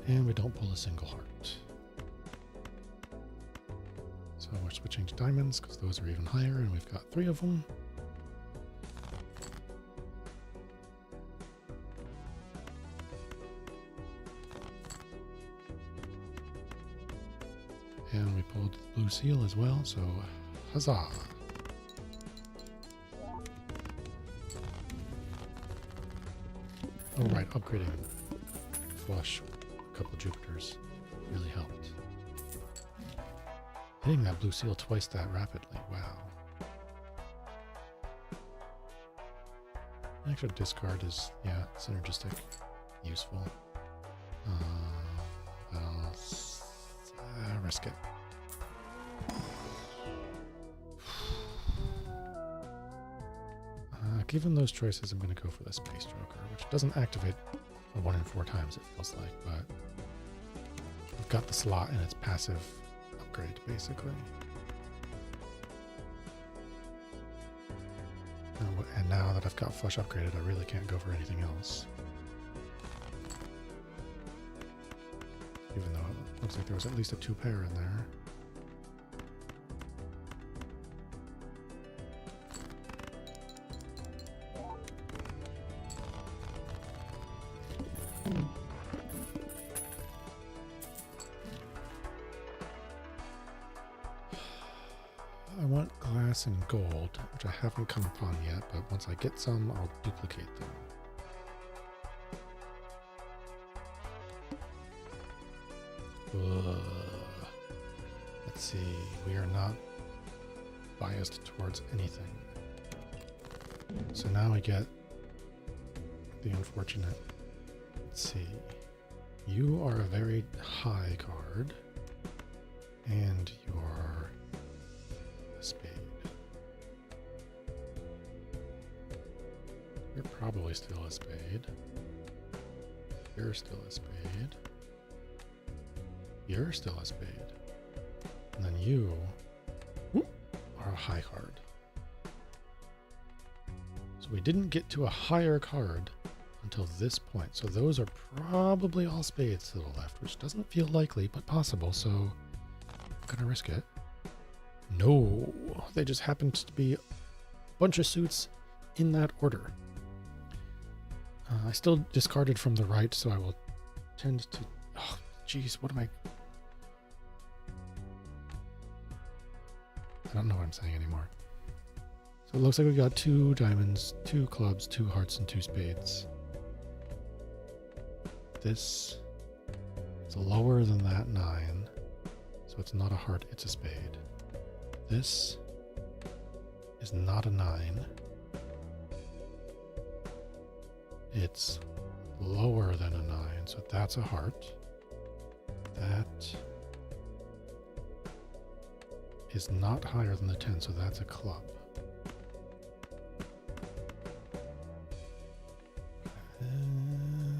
And we don't pull a single heart. So we're switching to diamonds because those are even higher, and we've got 3 of them. And we pulled the blue seal as well, so huzzah! Oh right, upgrading flush a couple Jupiters really helped. Hitting that blue seal twice that rapidly, wow. Extra discard is, yeah, synergistic, useful. I'll risk it. Given those choices, I'm going to go for the Space Joker, which doesn't activate 1 in 4 times, it feels like, but I've got the slot and it's passive upgrade, basically. And now that I've got flush upgraded, I really can't go for anything else. Even though it looks like there was at least a 2-pair in there. I want glass and gold, which I haven't come upon yet, but once I get some, I'll duplicate them. Let's see, we are not biased towards anything. So now we get the unfortunate. Let's see. You are a very high card, and you're a spade. You're probably still a spade. You're still a spade. You're still a spade. And then you are a high card. So we didn't get to a higher card until this point. So those are probably all spades to the left, which doesn't feel likely, but possible. So I'm gonna risk it. No, they just happened to be a bunch of suits in that order. I still discarded from the right, so I will tend to... Oh, geez, what am I... I don't know what I'm saying anymore. So it looks like we got 2 diamonds, 2 clubs, 2 hearts, and 2 spades. This is lower than that 9, so it's not a heart, it's a spade. This is not a 9. It's lower than a 9, so that's a heart. That is not higher than the 10, so that's a club.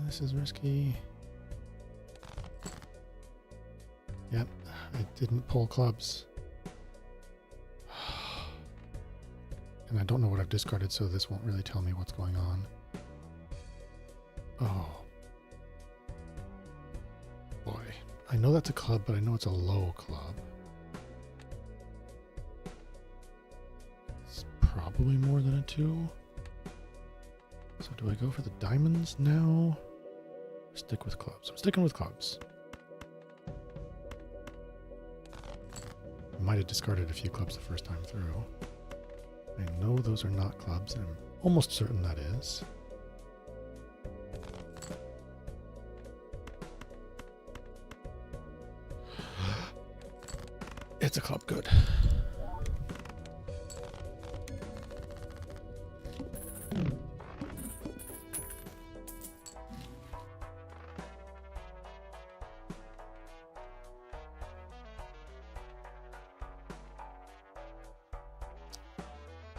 This is risky. Yep, I didn't pull clubs. And I don't know what I've discarded, so this won't really tell me what's going on. Oh. Boy. I know that's a club, but I know it's a low club. probably more than a 2. So do I go for the diamonds now? Or stick with clubs? I'm sticking with clubs. I might have discarded a few clubs the first time through. I know those are not clubs, and I'm almost certain that is. It's a club, good.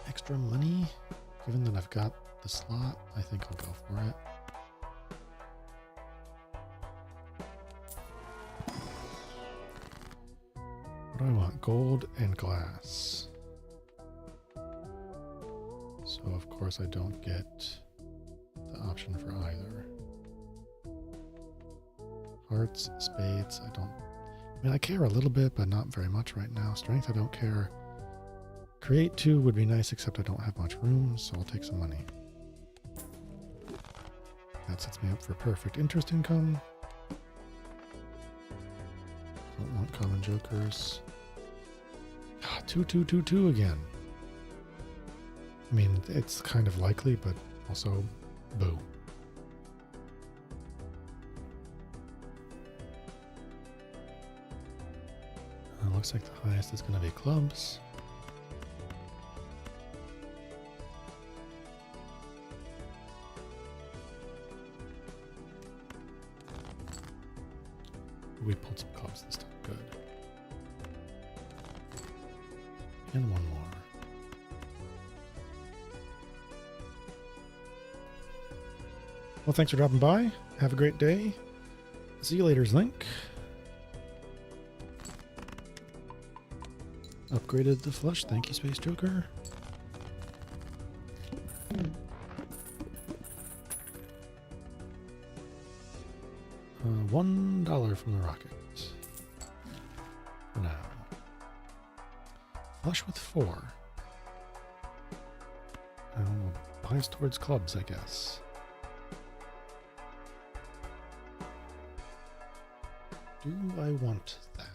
Extra money, given that I've got the slot, I think I'll go for it. What do I want? Gold and glass. So of course I don't get the option for either. Hearts, spades, I don't... I mean, I care a little bit, but not very much right now. Strength, I don't care. Create 2 would be nice, except I don't have much room, so I'll take some money. That sets me up for perfect interest income. Don't want common jokers. 2, 2, 2, 2 again. I mean, it's kind of likely, but also boo. Looks like the highest is going to be clubs. We pulled some clubs this time. Good. And one more. Well, thanks for dropping by. Have a great day. See you later, Link. Upgraded the flush. Thank you, Space Joker. $1 from the rocket. For now. Flush with 4. Bias towards clubs, I guess. Do I want that?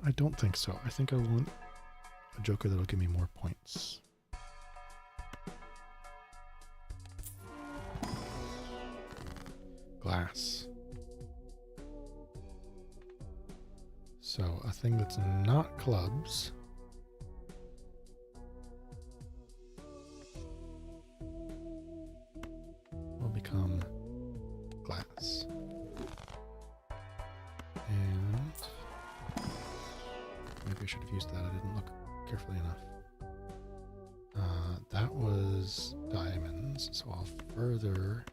I don't think so. I think I want a joker that'll give me more points. Glass. So a thing that's not clubs. Will become glass. And maybe I should have used that. I didn't look carefully enough. That was diamonds, so I'll further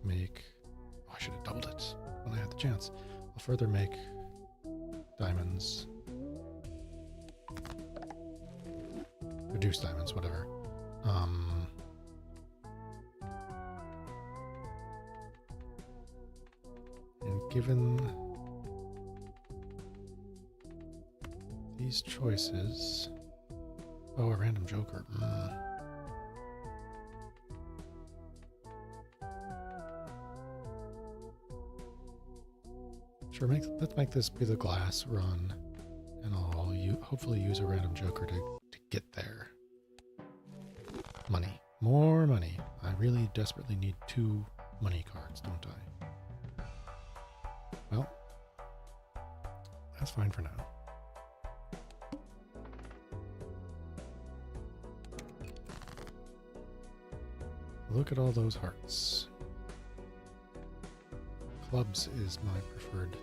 make... Oh, I should have doubled it when I had the chance. I'll further make diamonds. Reduce diamonds, whatever. And given these choices... Oh, a random joker. Sure, let's make this be the glass run, and I'll hopefully use a random joker to get there. Money. More money. I really desperately need 2 money cards, don't I? Well, that's fine for now. Look at all those hearts. Clubs is my preferred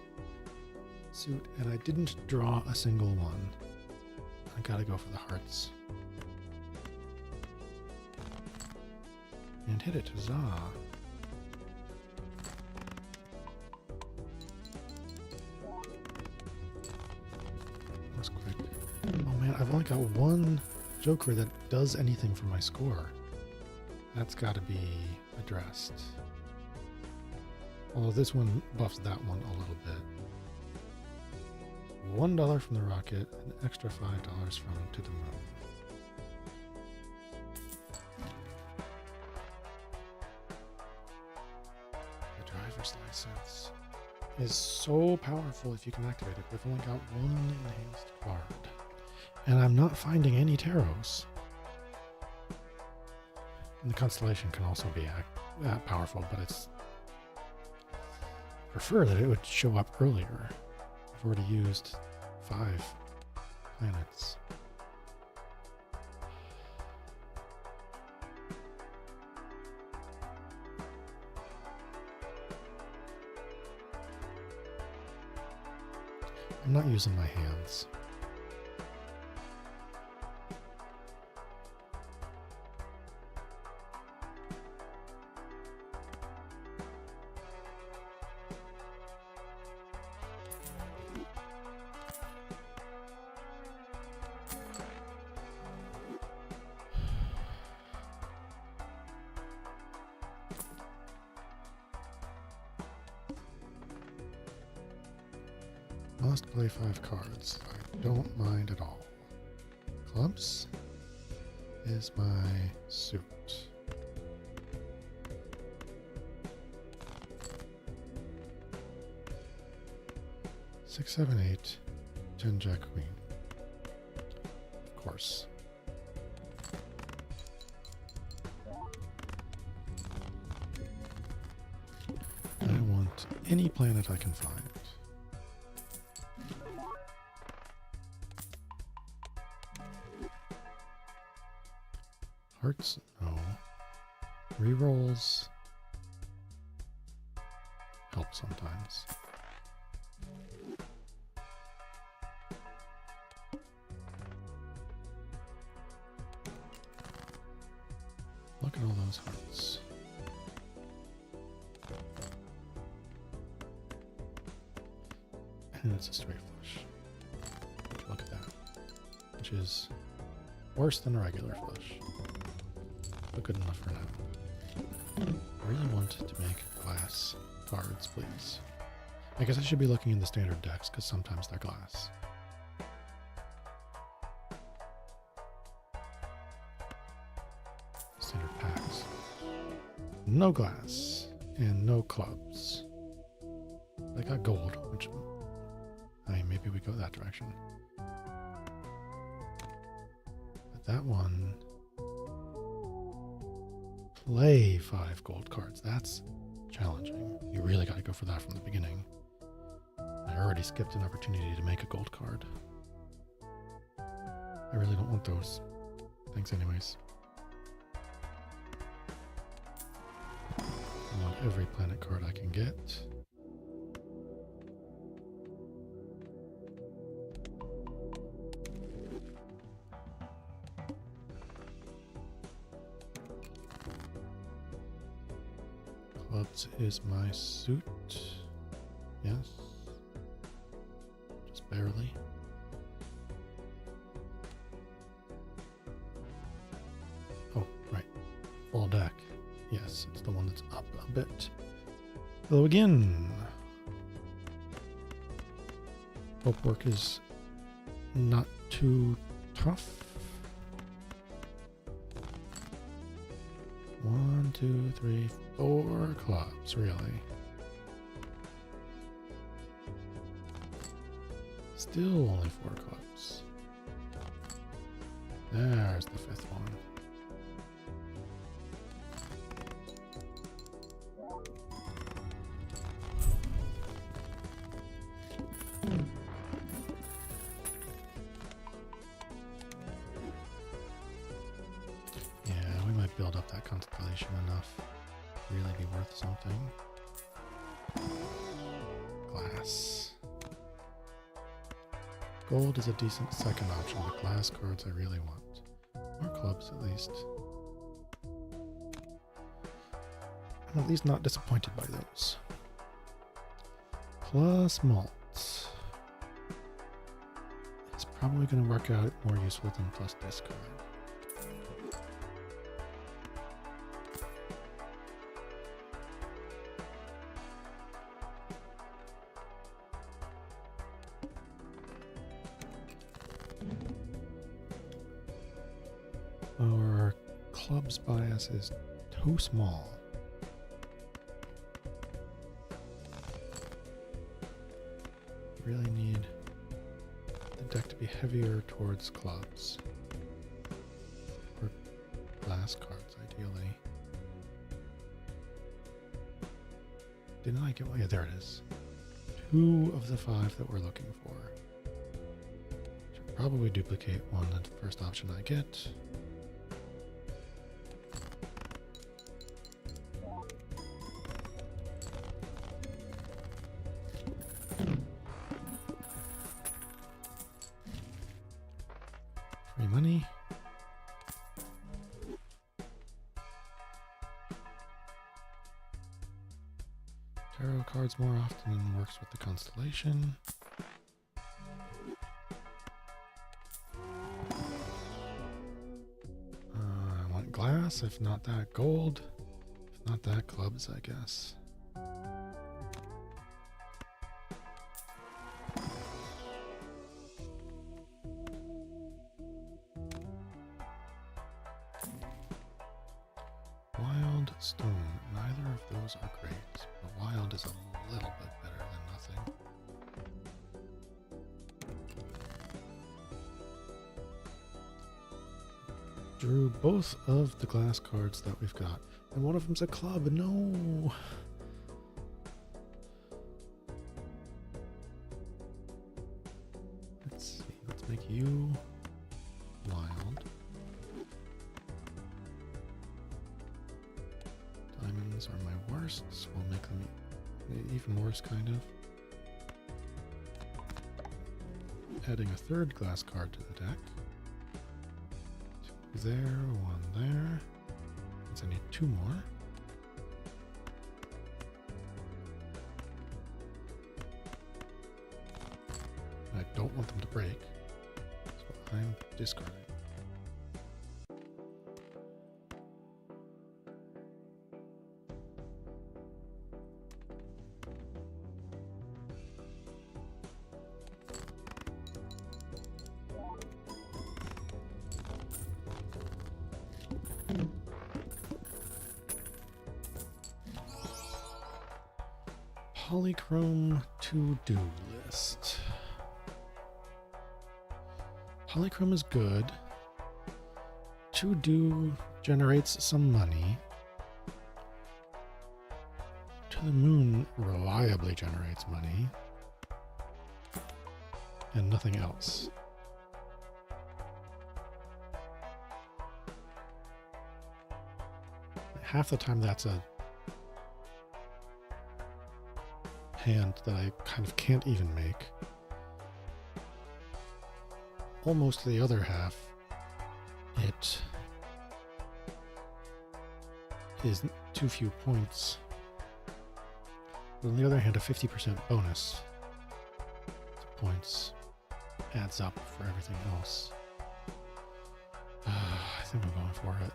suit, and I didn't draw a single one. I gotta go for the hearts. And hit it, huzzah! That was quick. Oh man, I've only got 1 joker that does anything for my score. That's got to be addressed. Although this one buffs that one a little bit. $1 from the rocket, an extra $5 from To the Moon. The driver's license is so powerful if you can activate it. We've only got one enhanced card. And I'm not finding any taros. And the constellation can also be that powerful, but it's prefer that it would show up earlier. I've already used 5 planets. I'm not using my hands. Must play 5 cards. I don't mind at all. Clubs is my suit. Six, seven, 8, 10, Jack, Queen. Of course. I want any planet I can find. Hearts, no. Rerolls help sometimes. Look at all those hearts. And it's a straight flush. Look at that. Which is worse than a regular flush. But good enough for now. I really want to make glass cards, please. I guess I should be looking in the standard decks, because sometimes they're glass. Standard packs. No glass, and no clubs. I got gold, which... maybe we go that direction. But that one... Play 5 gold cards. That's challenging. You really got to go for that from the beginning. I already skipped an opportunity to make a gold card. I really don't want those. Thanks anyways. I want every planet card I can get. Clubs is my suit. Yes. Just barely. Oh, right. Full deck. Yes, it's the one that's up a bit. Hello again. Hope work is not too tough. 1, 2, 3, 4 clubs, really. Still only 4 clubs. There's the 5th one. Yeah, we might build up that constellation enough to really be worth something. Glass. Gold is a decent second option, but glass cards I really want. Or clubs, at least. I'm at least not disappointed by those. Plus malt. It's probably going to work out more useful than plus discard. clubs bias is too small. Really need the deck to be heavier towards clubs. Or glass cards, ideally. Didn't I get one? Yeah, there it is. 2 of the 5 that we're looking for. Should probably duplicate one, the first option I get. Free money. Tarot cards more often works with the constellation. I want glass, if not that gold. If not that clubs, I guess. Wild stone. Neither of those are great. But wild is a little bit better than nothing. Drew both of the glass cards that we've got. And one of them's a club. No! Let's see. Let's make you wild. Diamonds are my worst, so we'll make them even worse, kind of. Adding a third glass card to the deck. 2 there, 1 there. Means I need 2 more. I don't want them to break, so I'm discarding. Polychrome to-do list. Polychrome is good. To-do generates some money. To the Moon reliably generates money. And nothing else. Half the time that's a hand that I kind of can't even make. Almost the other half, it is too few points. But on the other hand, a 50% bonus to points adds up for everything else. I think I'm going for it.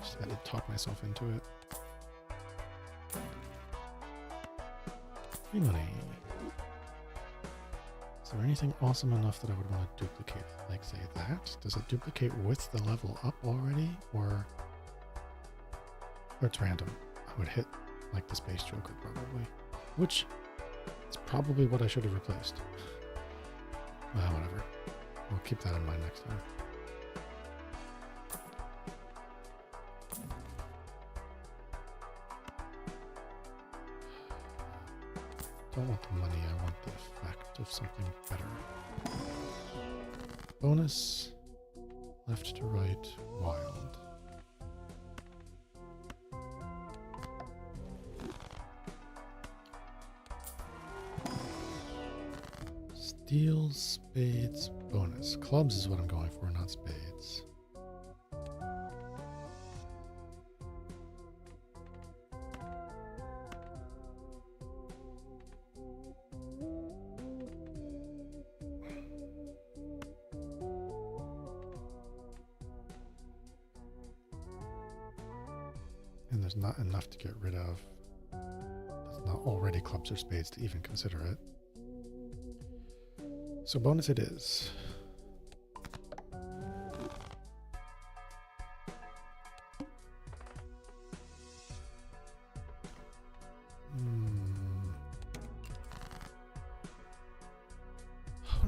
Just had to talk myself into it. Free money. Is there anything awesome enough that I would want to duplicate? Like, say that? Does it duplicate with the level up already? Or it's random. I would hit, like, the Space Joker probably. Which is probably what I should have replaced. Well, whatever. We'll keep that in mind next time. Don't want the money, I want the effect of something better. Bonus, left to right, wild. Steel, spades, bonus. Clubs is what I'm going for, not spades. And there's not enough to get rid of. There's not already clubs or spades to even consider it. So bonus it is.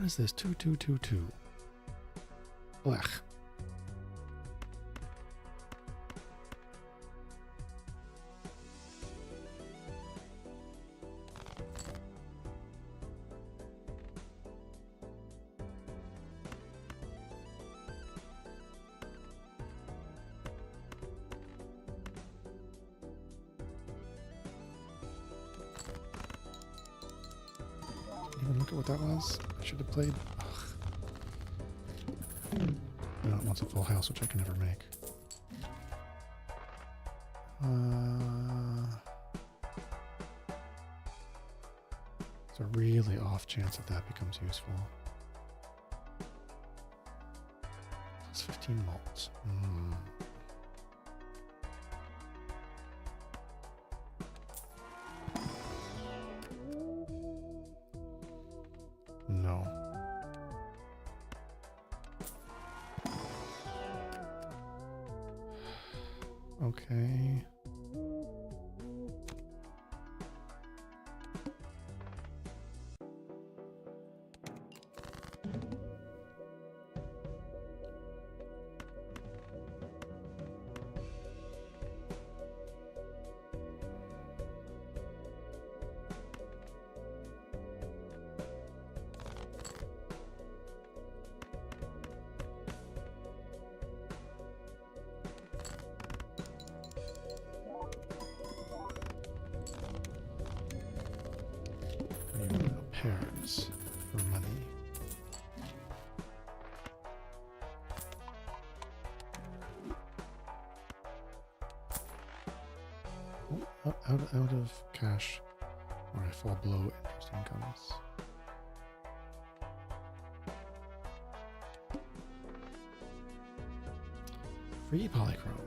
What is this? 2222. Ugh. Even look at what that was. I should have played. No, it wants a full house, which I can never make. It's a really off chance that that becomes useful. Plus 15 malts. No. Okay. Pairs for money. Oh, out of cash, or I fall below interest incomes. Free polychrome.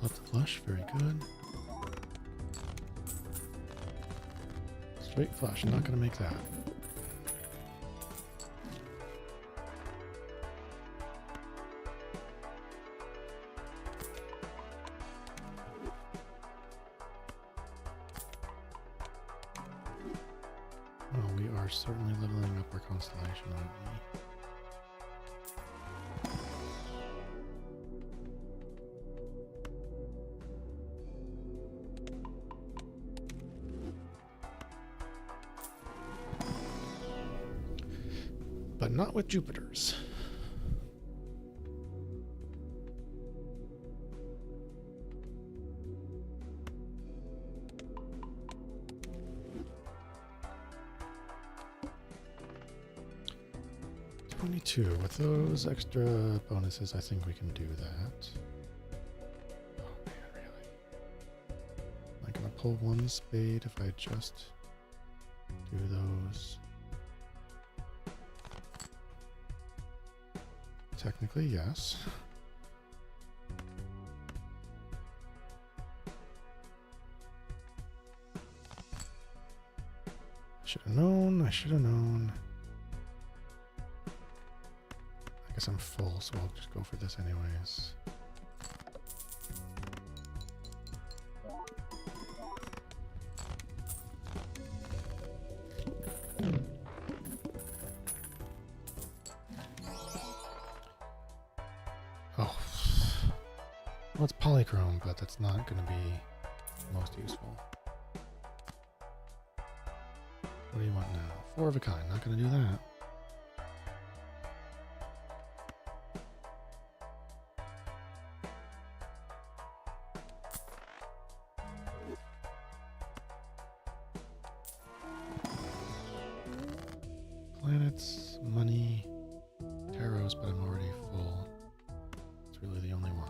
Left flush, very good. Straight flush, I'm not going to make that. Well, we are certainly leveling up our constellation, aren't we? But not with Jupiter's. With those extra bonuses, I think we can do that. Oh man, really? Am I gonna pull one spade if I just do those? Technically, yes. Should have known, I should have known. I guess I'm full, so I'll just go for this anyways. Oh. Well, it's polychrome, but that's not going to be most useful. What do you want now? 4 of a kind, not going to do that. Planets, money, tarots, but I'm already full. It's really the only one.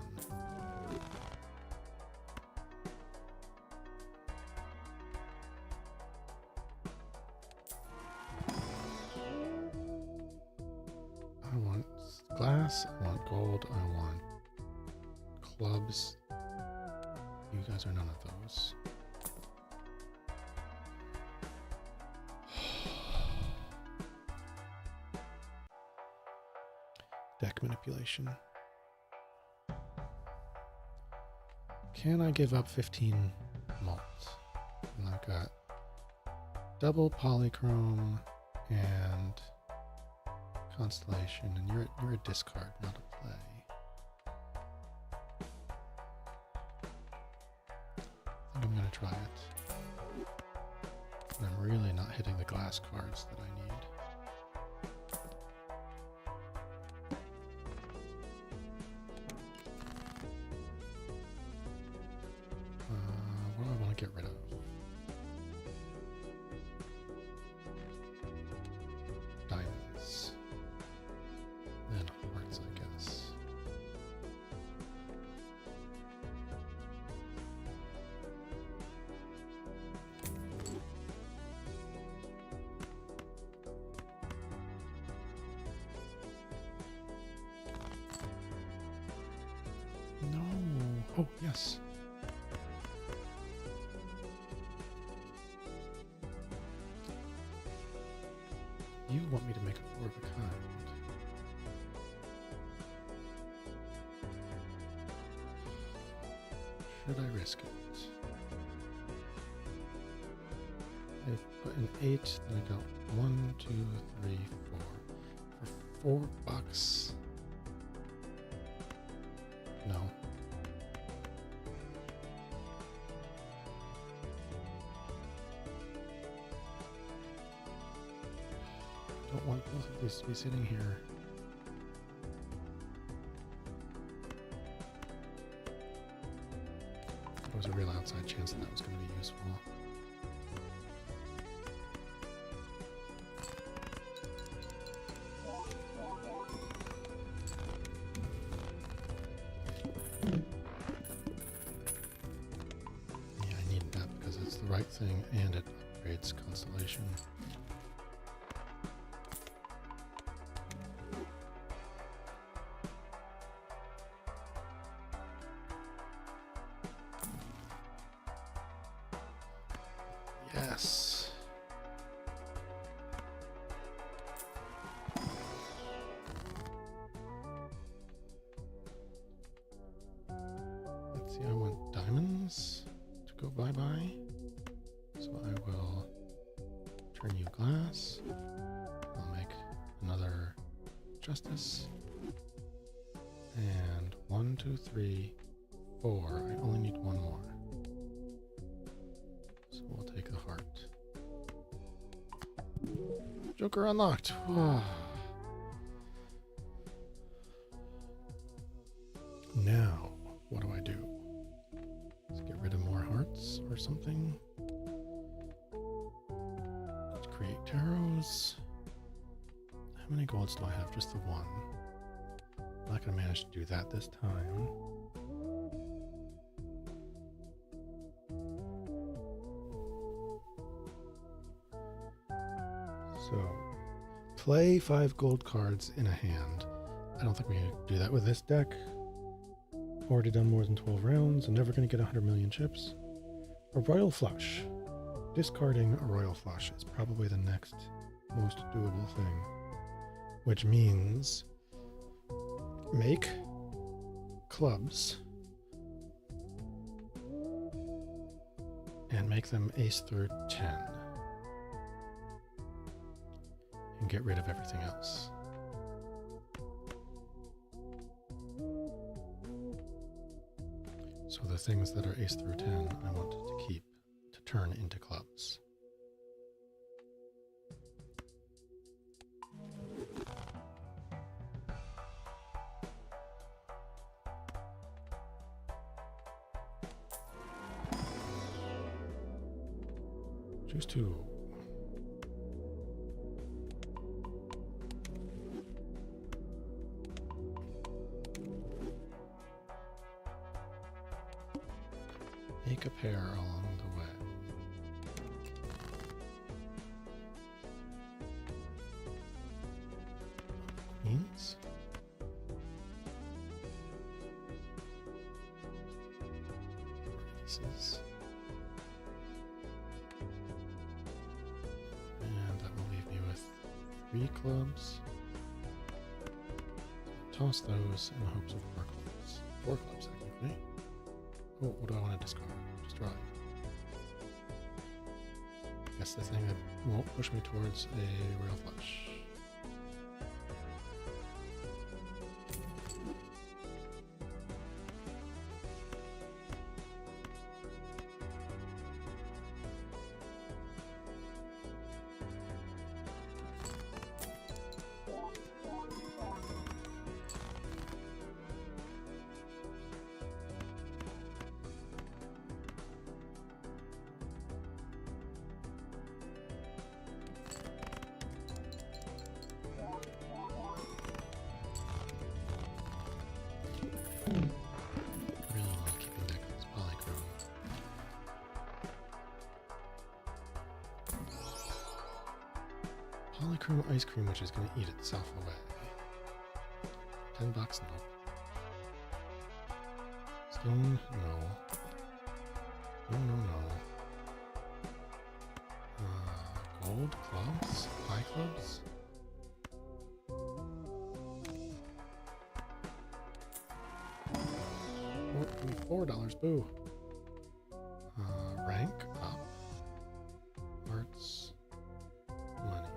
glass, I want gold, I want clubs. You guys are none of those. Deck manipulation. Can I give up 15 malts? And I've got double polychrome and constellation, and you're a discard, not a play. I think I'm gonna try it. And I'm really not hitting the glass cards that I need. What do I want to get rid of? Diamonds. Then hearts, I guess. No. Oh, yes. You want me to make a 4 of a kind. Should I risk it? I put an 8, then I got 1, 2, 3, 4. For $4? No. Don't want both of these to be sitting here. There was a real outside chance that was going to be useful. Yeah, I need that because it's the right thing and it upgrades constellation. Yes. Let's see, I want diamonds to go bye-bye. So I will turn you glass. I'll make another justice. And 1, 2, 3, 4. I only need one more. So we'll take the heart. Joker unlocked. Now, what do I do? Let's get rid of more hearts or something. Let's create tarots. How many golds do I have? Just the one. I'm not going to manage to do that this time. So, play 5 gold cards in a hand. I don't think we can do that with this deck. Already done more than 12 rounds. I'm never going to get 100 million chips. A royal flush. Discarding a royal flush is probably the next most doable thing. Which means make clubs and make them ace through 10. And get rid of everything else. So the things that are ace through 10 I want to keep to turn into clubs. Choose 2. Make a pair along the way. Queens. aces. And that will leave me with 3 clubs. Toss those in the hopes of more clubs. 4 clubs, technically. Oh, what do I want to discard? Just draw it. Guess the thing that won't push me towards a royal flush. Really love keeping that as polychrome. Polychrome ice cream, which is going to eat itself away. $10, no. Stone, no. No, no, no. Gold clubs? High clubs? $4, boo. Rank up. Arts. Money.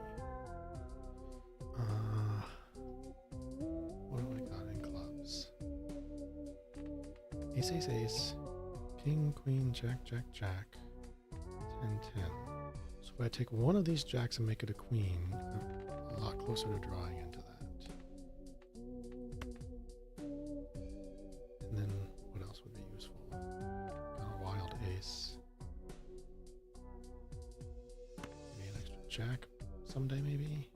What do I got in clubs? Ace, ace, ace. King, queen, jack, jack, jack. 10, 10. So if I take one of these jacks and make it a queen, I'm a lot closer to drawing into that. And then what else would be useful? Got a wild ace. Maybe an extra jack someday, maybe?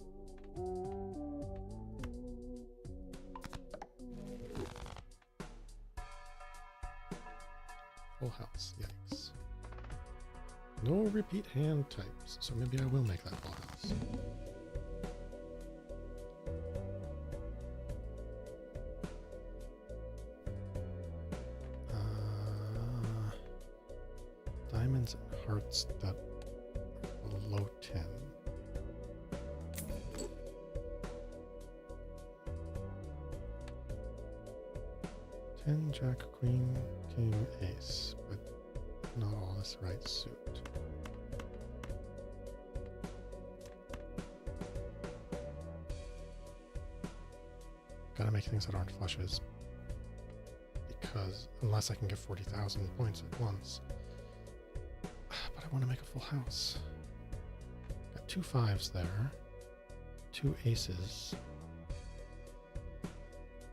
Full house, yikes. No repeat hand types, so maybe I will make that full house. Diamonds and hearts that are below 10. Jack, queen, king, ace, but not all this right suit. Gotta make things that aren't flushes, because unless I can get 40,000 points at once. But I want to make a full house. Got 2 5s there, 2 aces.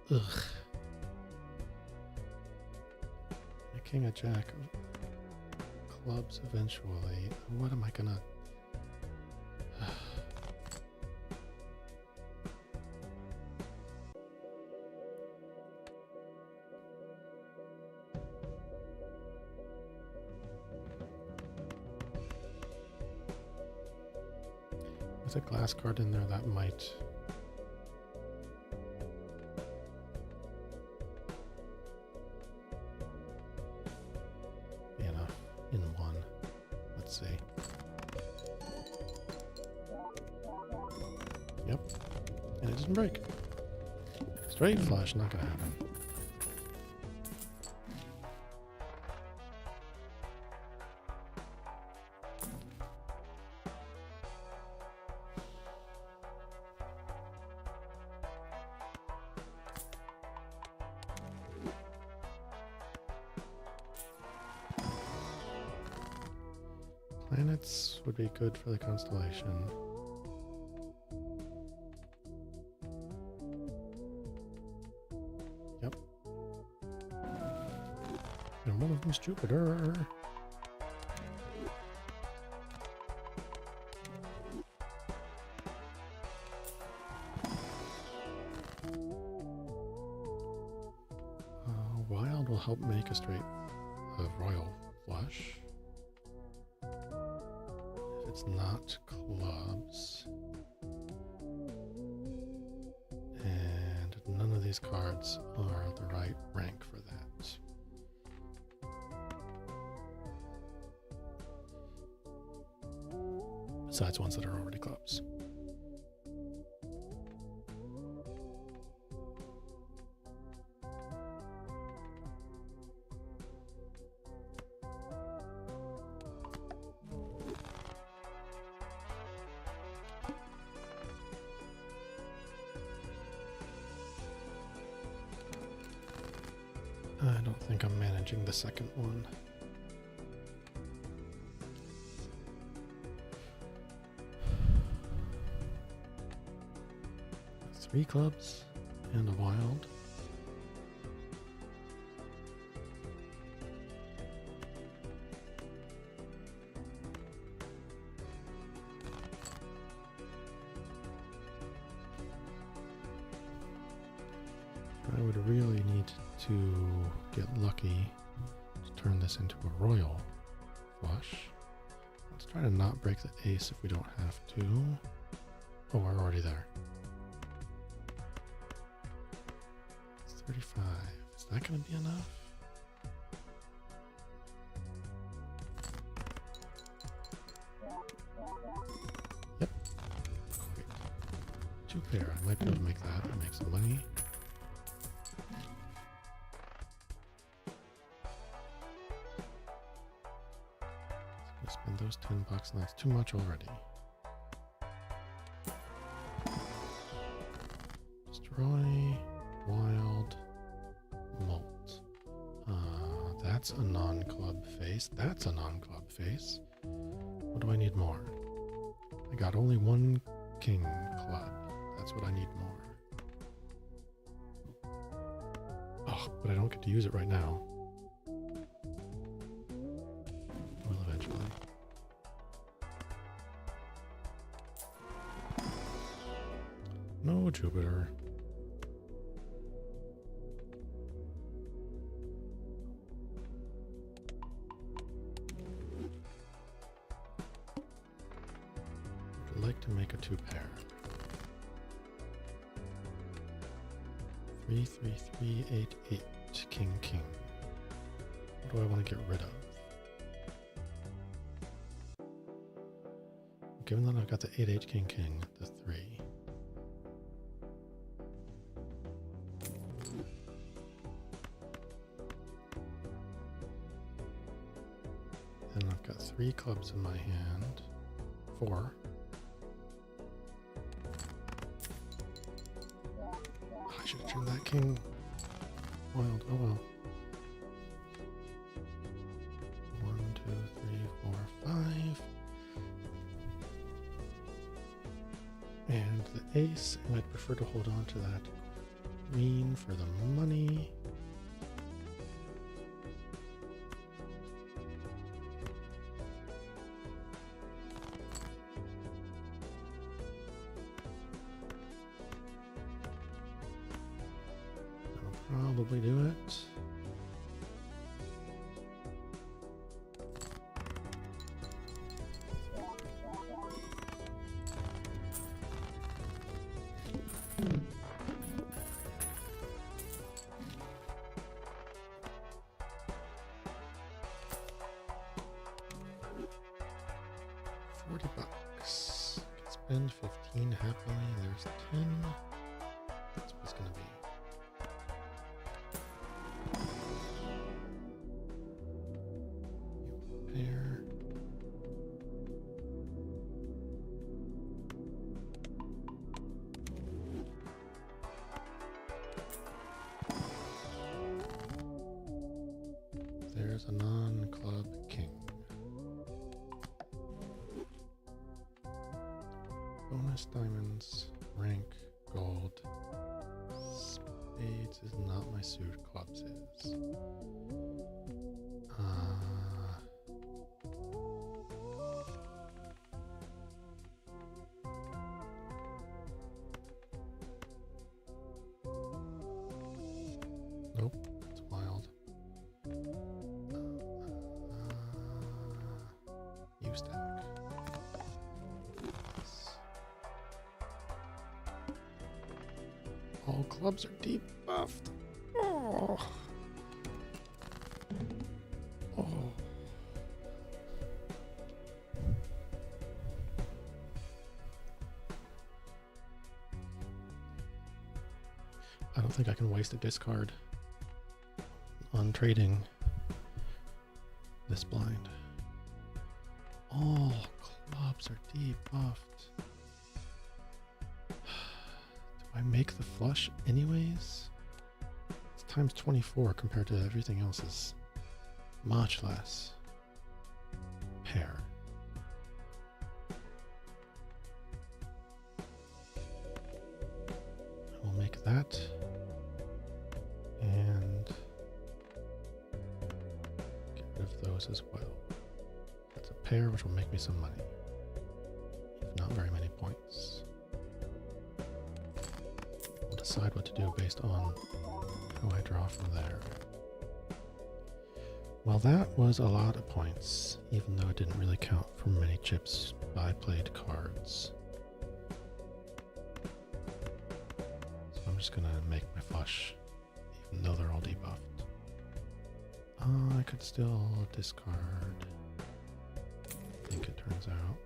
Ugh. A king, a jack, clubs eventually. What am I gonna... With a glass card in there, that might... be enough in one. Let's see. Yep. And it didn't break. Straight flush, not gonna happen. Planets would be good for the constellation. Yep. And one of them's Jupiter. Wild will help make a straight royal flush. It's not clubs, and none of these cards are the right rank for that. besides ones that are already clubs. I don't think I'm managing the second one. Three clubs and a wild. I would really need to get lucky to turn this into a royal flush. Let's try to not break the ace if we don't have to. Oh, we're already there. 35. Is that going to be enough? Yep. Great. Two pair. I might be able to make that and make some money. Spend those $10 and that's too much already. Destroy, wild, molt. That's a non-club face. That's a non-club face. What do I need more? I got only one king club. That's what I need more. Oh, but I don't get to use it right now. Will eventually. No Jupiter. I'd like to make a two pair. 3, 3, 3, 8, 8. King, king. What do I want to get rid of? Given that I've got the 8, king, king, the 3. And I've got 3 clubs in my hand. 4. Oh, I should have turned that king wild. Oh well. 1, 2, 3, 4, 5. And the ace, and I'd prefer to hold on to that queen for the money. I'll probably do it. $40. Can spend 15 happily. There's 10. That's what's gonna be. Pair. There's a non-club king. Bonus diamonds, rank, gold. Spades is not my suit, clubs is. Nope, it's wild. U stack. All clubs are debuffed. Oh. Oh. I don't think I can waste a discard on trading this blind. All clubs are debuffed. Do I make the flush anyways? It's times 24 compared to everything else is much less. Pair. I will make that. And get rid of those as well. That's a pair, which will make me some money. If not very many points. We'll decide what to do based on who I draw from there. Well, that was a lot of points, even though it didn't really count for many chips I played cards. So I'm just gonna make my flush, even though they're all debuffed. I could still discard, I think it turns out.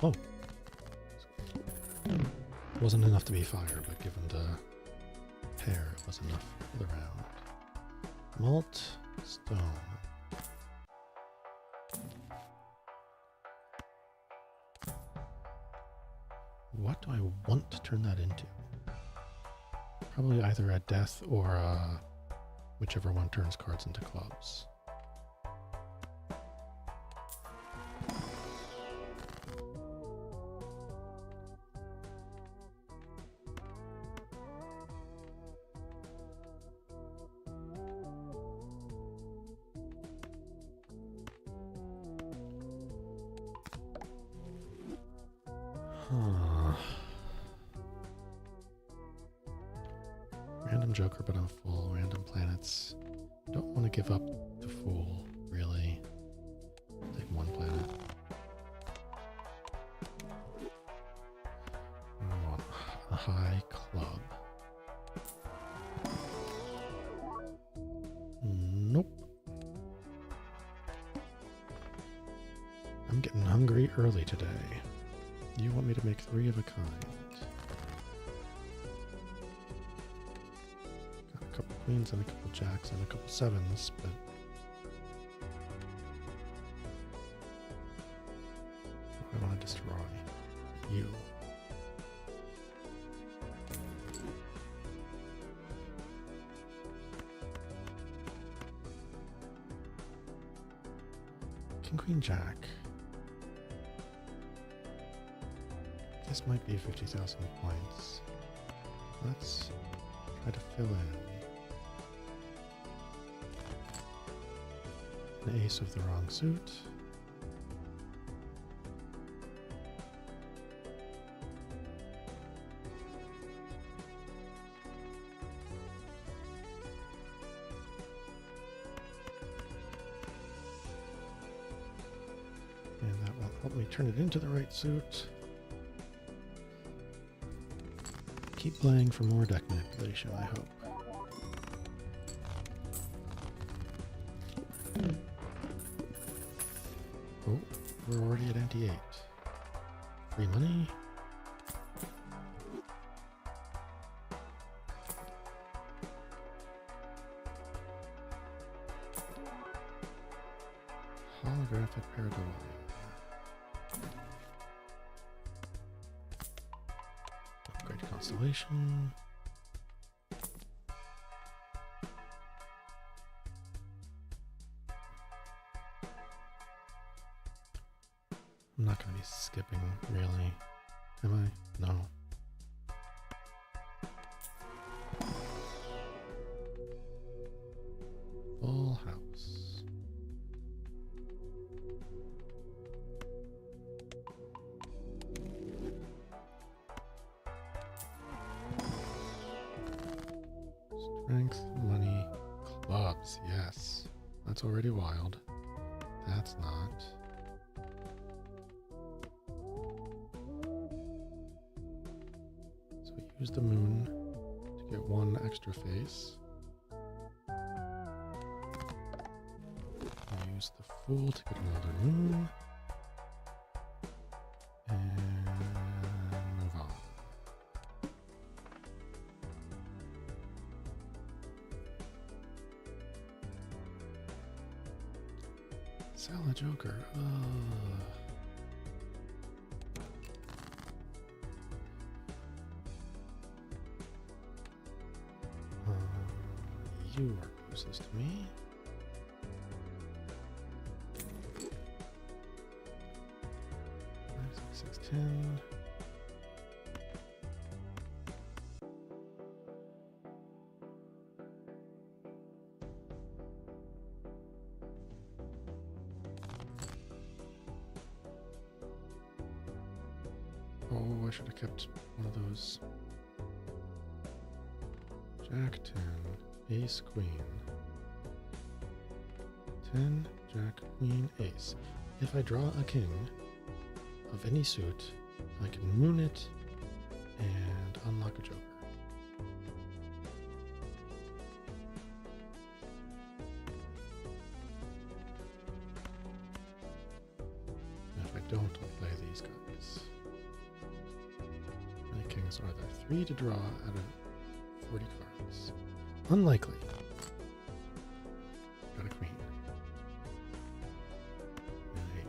Oh. Wasn't enough to be fire, but given the pair, it was enough for the round. Malt, stone. What do I want to turn that into? Probably either a death or whichever one turns cards into clubs. Random Joker, but I'm full. Random planets. Don't want to give up the Fool, really. I'll take one planet. I want a high club. Nope. I'm getting hungry early today. You want me to make 3 of a kind. Got a couple queens and a couple jacks and a couple sevens, but I want to destroy you. King, queen, jack. This might be 50,000 points. Let's try to fill in an ace of the wrong suit. And that will help me turn it into the right suit. Keep playing for more deck manipulation, I hope. Oh, we're already at ante 8. Free money. Holographic Paradox. Upgrade Constellation. I'm not going to be skipping, really. Am I? No. Full house. Strength, money, clubs, yes. That's already wild. That's not. So we use the moon to get one extra face. Fool to get another moon. And move on. Sell a joker. You are closest to me. Five, six, 10. Oh, I should have kept one of those. Jack 10, Ace Queen. 10, Jack, Queen, Ace. If I draw a king of any suit, I can moon it and unlock a joker. And if I don't, I'll play these guys. How many kings are there? 3 to draw out of 40 cards. Unlikely. Got a queen. And 8.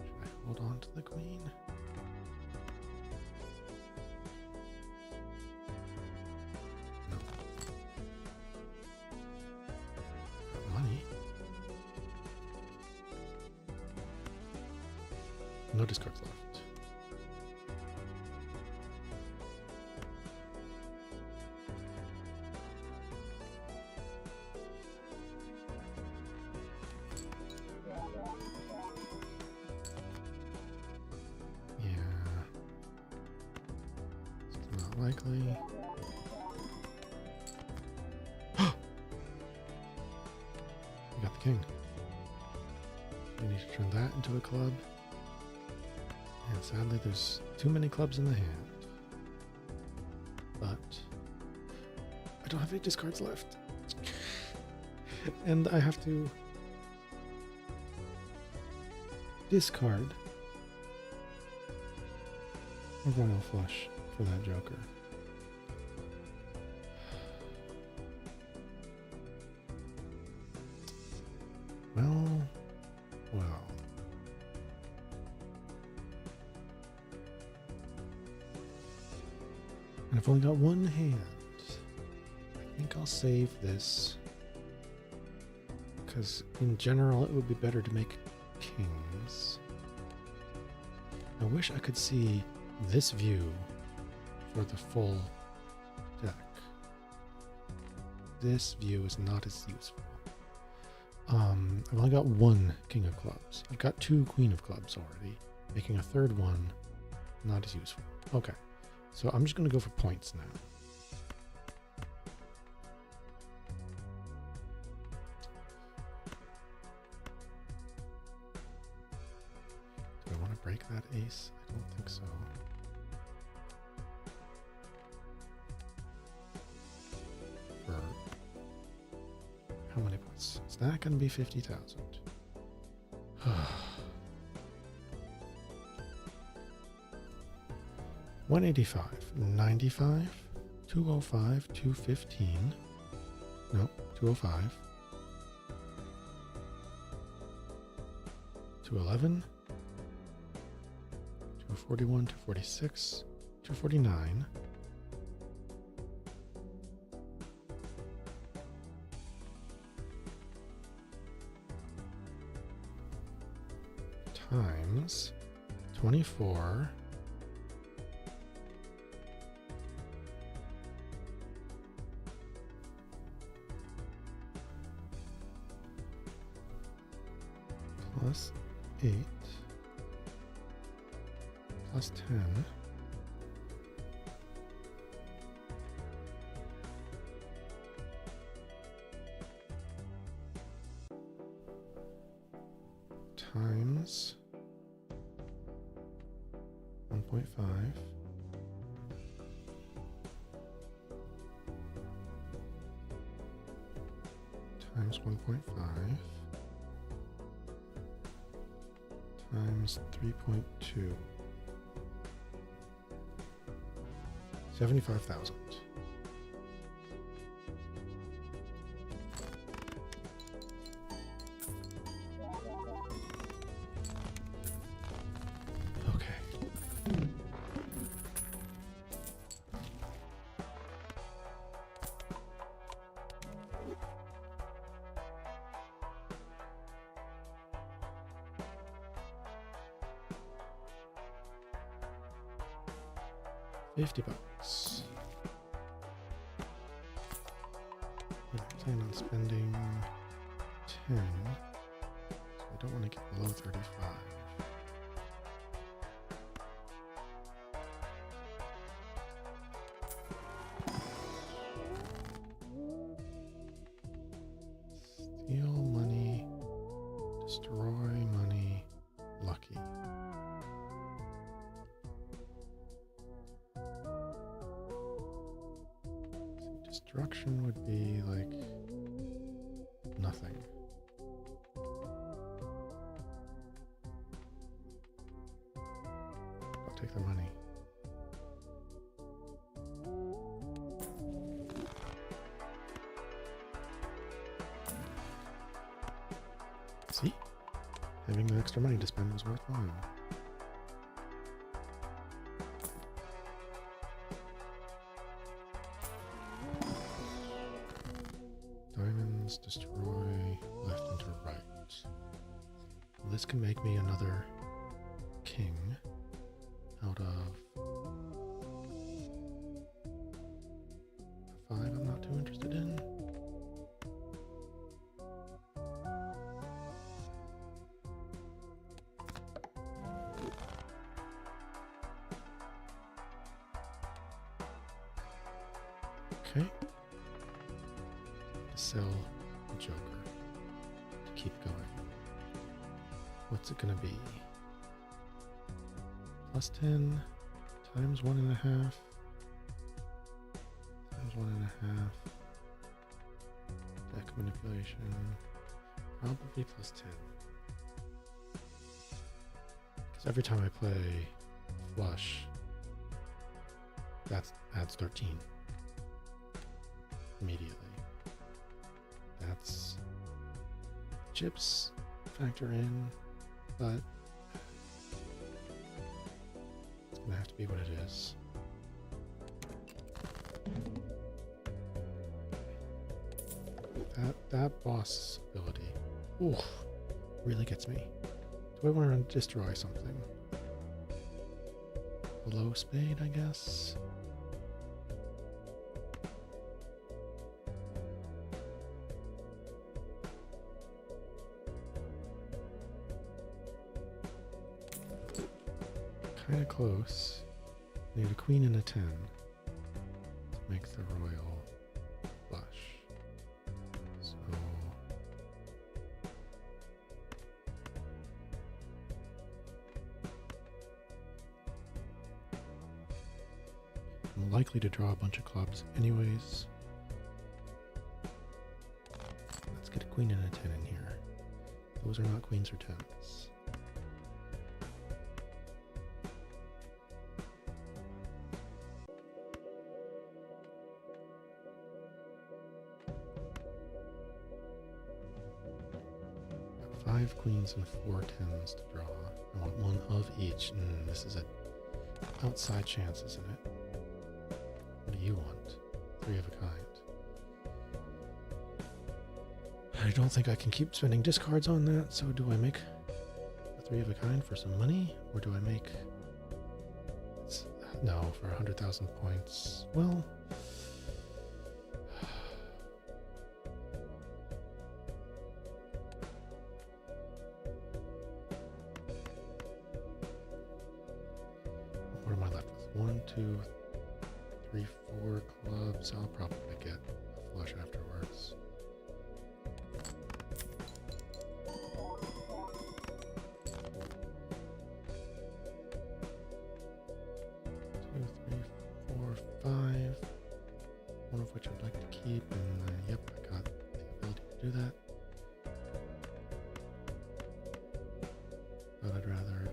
Should I hold on to the queen? No. Got money. No discards left. Likely. You got the king. You need to turn that into a club. And sadly, there's too many clubs in the hand. But I don't have any discards left. And I have to discard a royal flush for that joker. Well. And I've only got one hand. I think I'll save this. Because in general, it would be better to make kings. I wish I could see this view for the full deck. This view is not as useful. I've only got one king of clubs. I've got 2 queen of clubs already. Making a third one, not as useful. Okay, so I'm just going to go for points now. Do I want to break that ace? I don't think so. For how many points? Is that going to be 50,000? 185, 95, 205, 215. Nope, 205. 211. 241, 246, 249. Times 24 plus 8 plus 10 times 1.5 times times 1.5 times 3.2. 75,000. Okay. $50. I plan on spending 10, so I don't want to get below 35. Steal money, destroy money, lucky. Destruction would be like nothing. I'll take the money. See? Having the extra money to spend was worthwhile. Diamonds destroy left into right. This can make me another king out of 5 I'm not too interested in. Okay. Sell the Joker to keep going. What's it gonna be? Plus 10 times 1.5 times 1.5. Deck manipulation. Probably plus 10. Because every time I play flush, that adds 13 immediately. That's chips factor in, but it's gonna have to be what it is. That boss ability, ooh, really gets me. Do I want to destroy something? A low spade, I guess. Kind of close. Need a queen and a 10 to make the royal flush. So I'm likely to draw a bunch of clubs anyways. Let's get a queen and a 10 in here. Those are not queens or 10s. Got 5 queens and 4 10s to draw. I want one of each. This is an outside chance, isn't it? What do you want? 3 of a kind. I don't think I can keep spending discards on that, so do I make a 3 of a kind for some money? Or do I make... No, for 100,000 points. Well... What am I left with? 1, 2, 3, 4 clubs. I'll probably get a flush afterwards. One of which I'd like to keep, and yep, I got the ability do that. But I'd rather...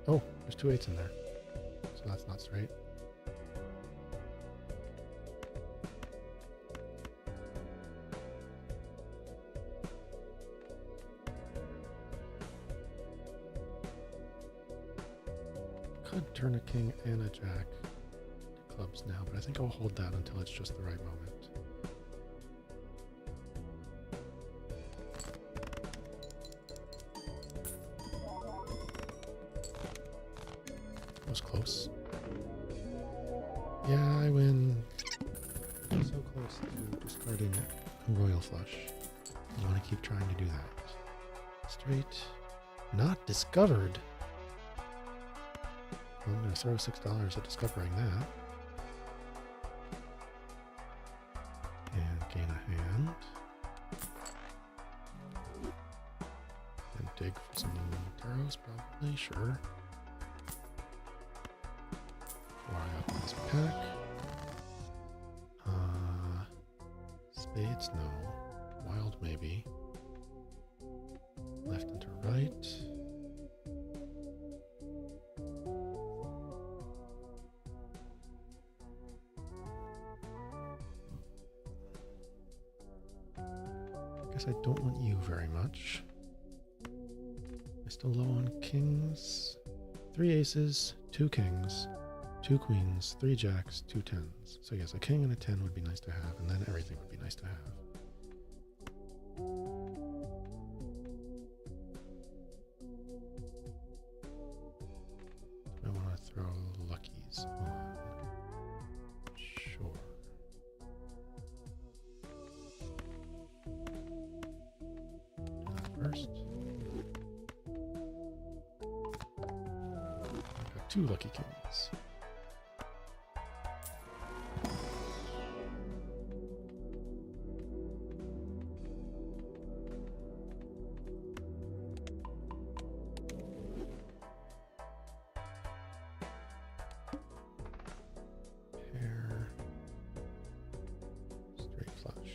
Oh, there's 2 8s in there. So that's not straight. Could turn a king and a jack to clubs now, but I think I'll hold that until it's just the right moment. That was close. Yeah, I win. So close to discarding a royal flush. I want to keep trying to do that. Straight. Not discovered. I'm going to throw $6 at discovering that. And gain a hand. And dig for some taros, probably, sure. Before I open this pack. Spades, no. Wild, maybe. Left into right. I don't want you very much. I'm still low on kings. 3 aces, 2 kings, 2 queens, 3 jacks, 2 10s. So yes, a king and a 10 would be nice to have, and then everything would be nice to have. I want to throw luckies on. Sure. First. I've got 2 lucky kings. Pair. Straight flush.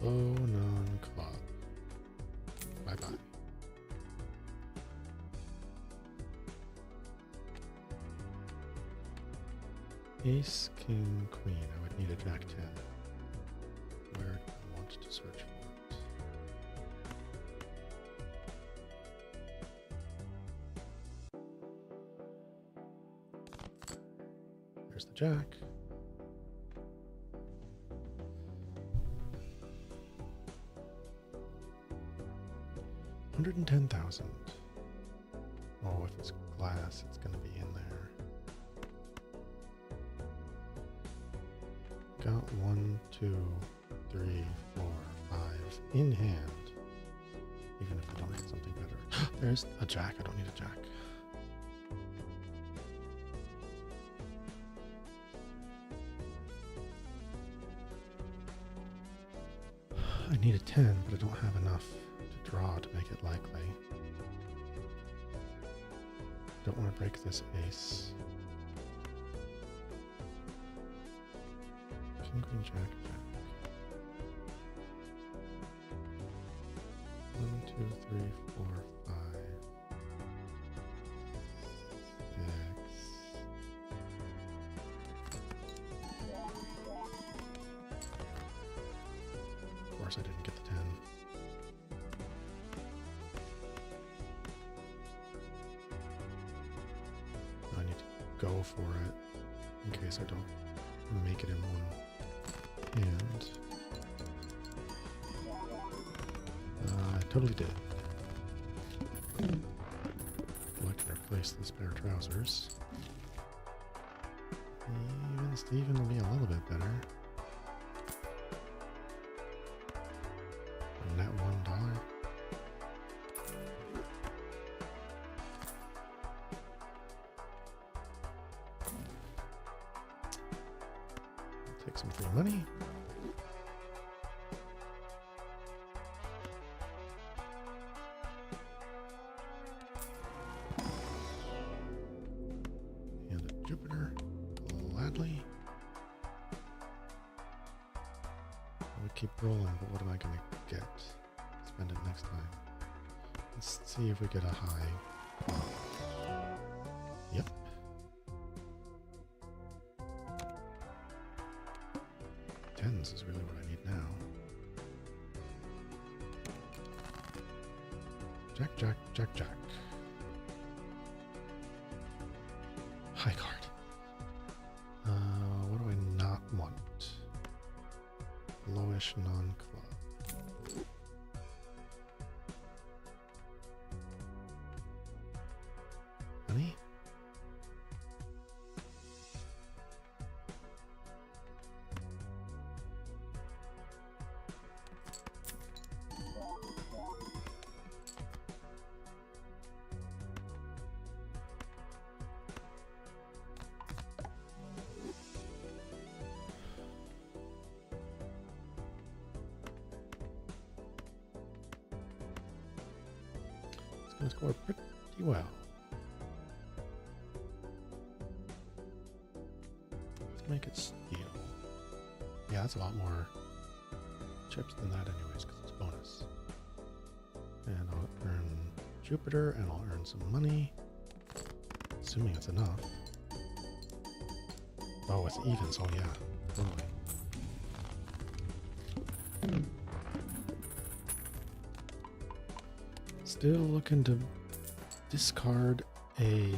Oh, non-club. Bye-bye. Ace, king, queen. I would need a jack 10. Where do I want to search for it? There's the jack. $110,000. Oh, if it's glass, it's going to be in there. Got 1, 2, 3, 4, 5 in hand. Even if I don't get something better. There's a jack. I don't need a jack. I need a 10, but I don't have enough to draw to make it likely. Don't want to break this ace. King, queen, jack, jack. 1, 2, 3, 4, 5. 6. Of course I didn't get the 10. I need to go for it in case I don't make it in one hand. I totally did. I'd like to replace the spare trousers. Even Steven will be a little bit better. Net $1. Take some free money. keep rolling, but what am I going to get? Spend it next time. Let's see if we get a high. Yep. Tens is really what I need now. Jack, jack, jack, jack. High card. What do I not want? Lowish non-club. Money? Going to score pretty well. Let's make it steel. Yeah, that's a lot more chips than that anyways, because it's bonus. And I'll earn Jupiter, and I'll earn some money. Assuming it's enough. Oh, it's even, so yeah, totally. Still looking to discard a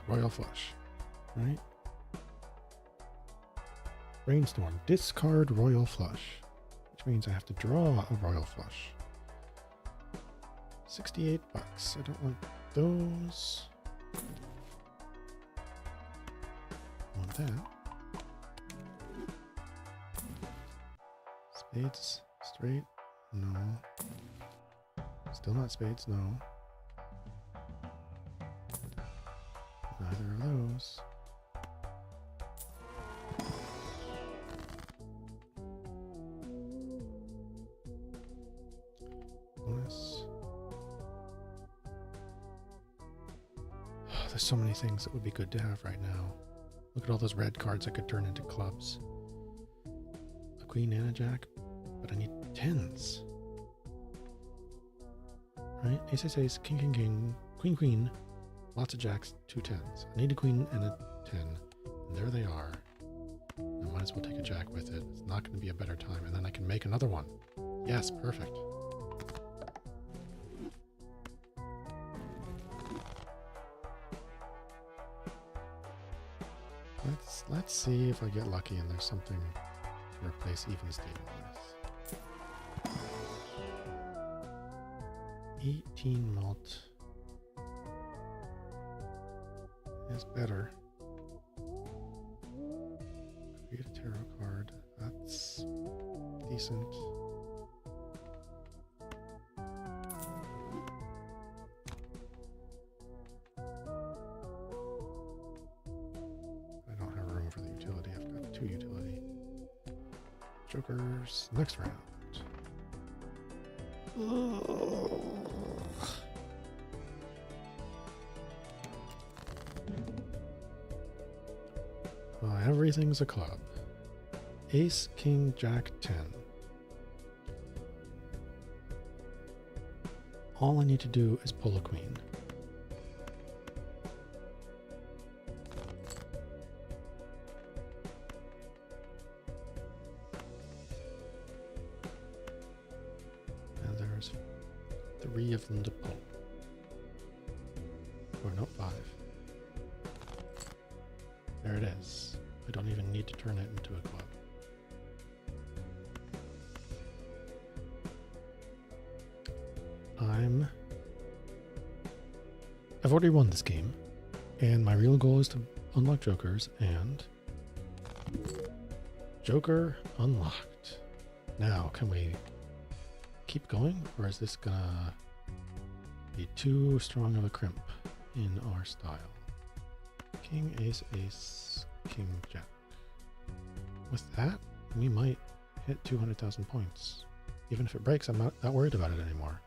Royal Flush, right? Brainstorm, discard Royal Flush, which means I have to draw a Royal Flush. 68 bucks. I don't want those. I want that. Spades, straight, no. Still not spades, no. Neither are those. Bonus. There's so many things that would be good to have right now. Look at all those red cards I could turn into clubs. A queen and a jack, but I need tens. Right? Ace, ace, ace, king, king, king, queen, queen, lots of jacks, 2 tens. I need a queen and a 10. And there they are. I might as well take a jack with it. It's not going to be a better time. And then I can make another one. Yes, perfect. Let's see if I get lucky and there's something to replace even Steven with. 18 malt is better. Create a tarot card. That's decent. I don't have room for the utility. I've got 2 utility. Jokers next round. Everything's a club. Ace, king, jack, 10. All I need to do is pull a queen. And there's 3 of them to pull. Or no, 5. There it is. I don't even need to turn it into a club. I've already won this game, and my real goal is to unlock jokers, and joker unlocked. Now, can we keep going, or is this gonna be too strong of a crimp in our style? King, ace, ace, king, jack. With that, we might hit 200,000 points. Even if it breaks, I'm not that worried about it anymore.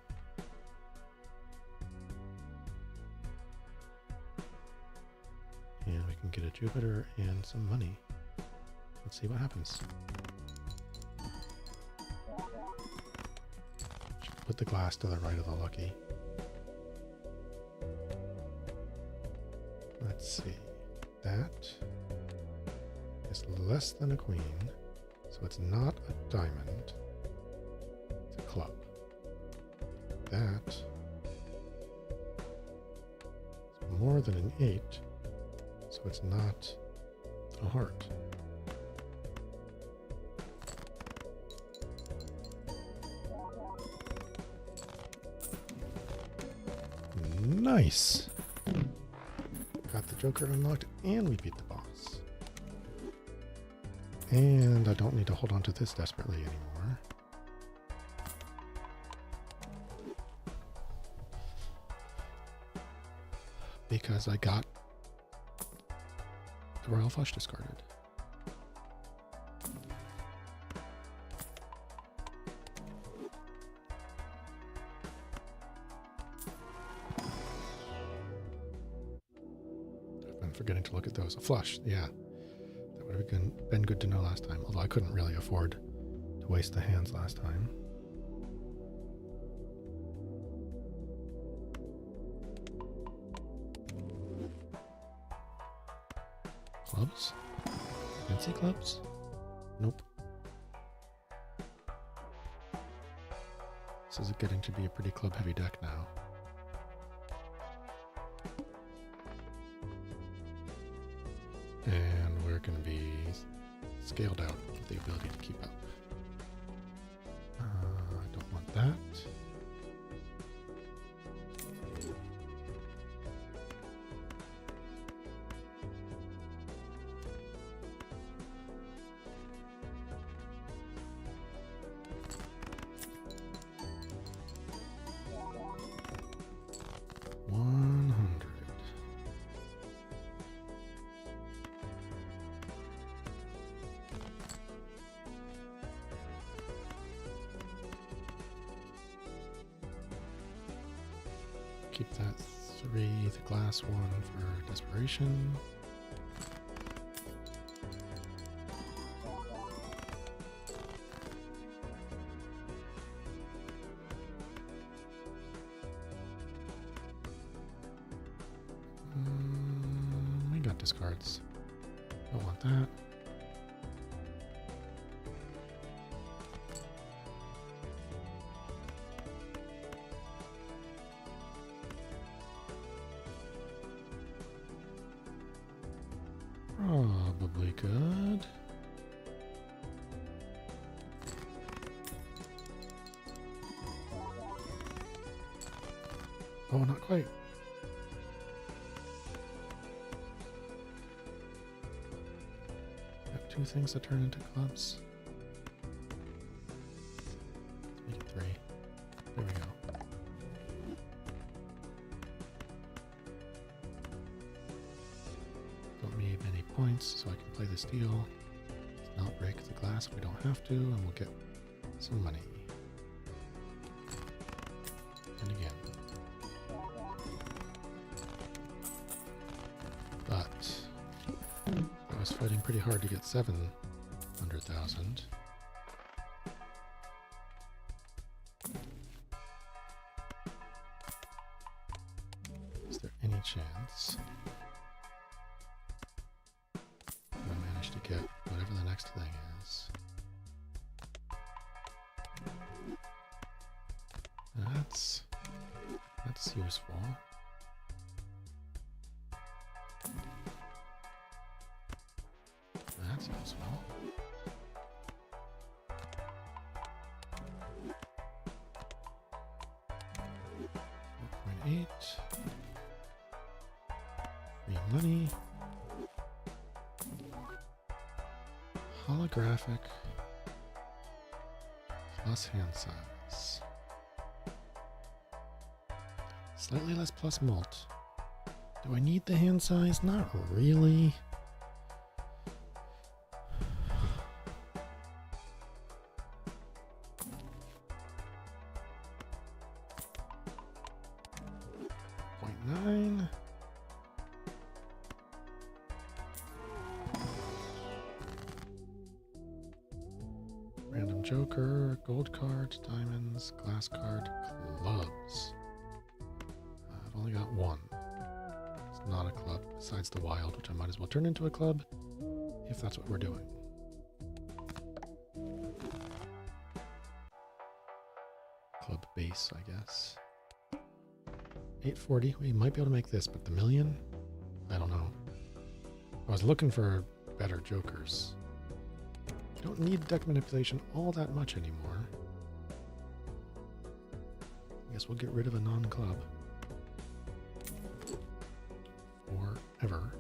And we can get a Jupiter and some money. Let's see what happens. the glass to the right of the lucky. Let's see. That is less than a queen, so it's not a diamond. It's a club. That is more than an 8, so it's not a heart. Nice! Got the Joker unlocked, and we beat the boss. And I don't need to hold on to this desperately anymore. Because I got the Royal Flush discarded. Forgetting to look at those. A flush, yeah. That would have been good to know last time, although I couldn't really afford to waste the hands last time. Clubs? Fancy clubs? Nope. This is getting to be a pretty club-heavy deck now. And we're going to be scaled out with the ability to keep up. I don't want that. Keep that 3, the glass 1 for desperation. We got discards. Don't want that. Probably good. Oh, not quite. Got 2 things that turn into clubs. Let's make it 3. There we go. Don't need any points, so I can play the steel. Let's not break the glass if we don't have to, and we'll get some money. And again. But I was fighting pretty hard to get 700,000. Is there any chance I manage to get whatever the next thing is? That's useful. That's useful. $4.8. Free money. Holographic. Plus hand size. Slightly less plus mult. Do I need the hand size? Not really. .9. Random Joker, gold card, diamonds, glass card, clubs. I've only got one. It's not a club, besides the wild, which I might as well turn into a club, if that's what we're doing. Club base, I guess. 840, we might be able to make this, but the million? I don't know. I was looking for better jokers. Don't need deck manipulation all that much anymore. I guess we'll get rid of a non-club. Forever.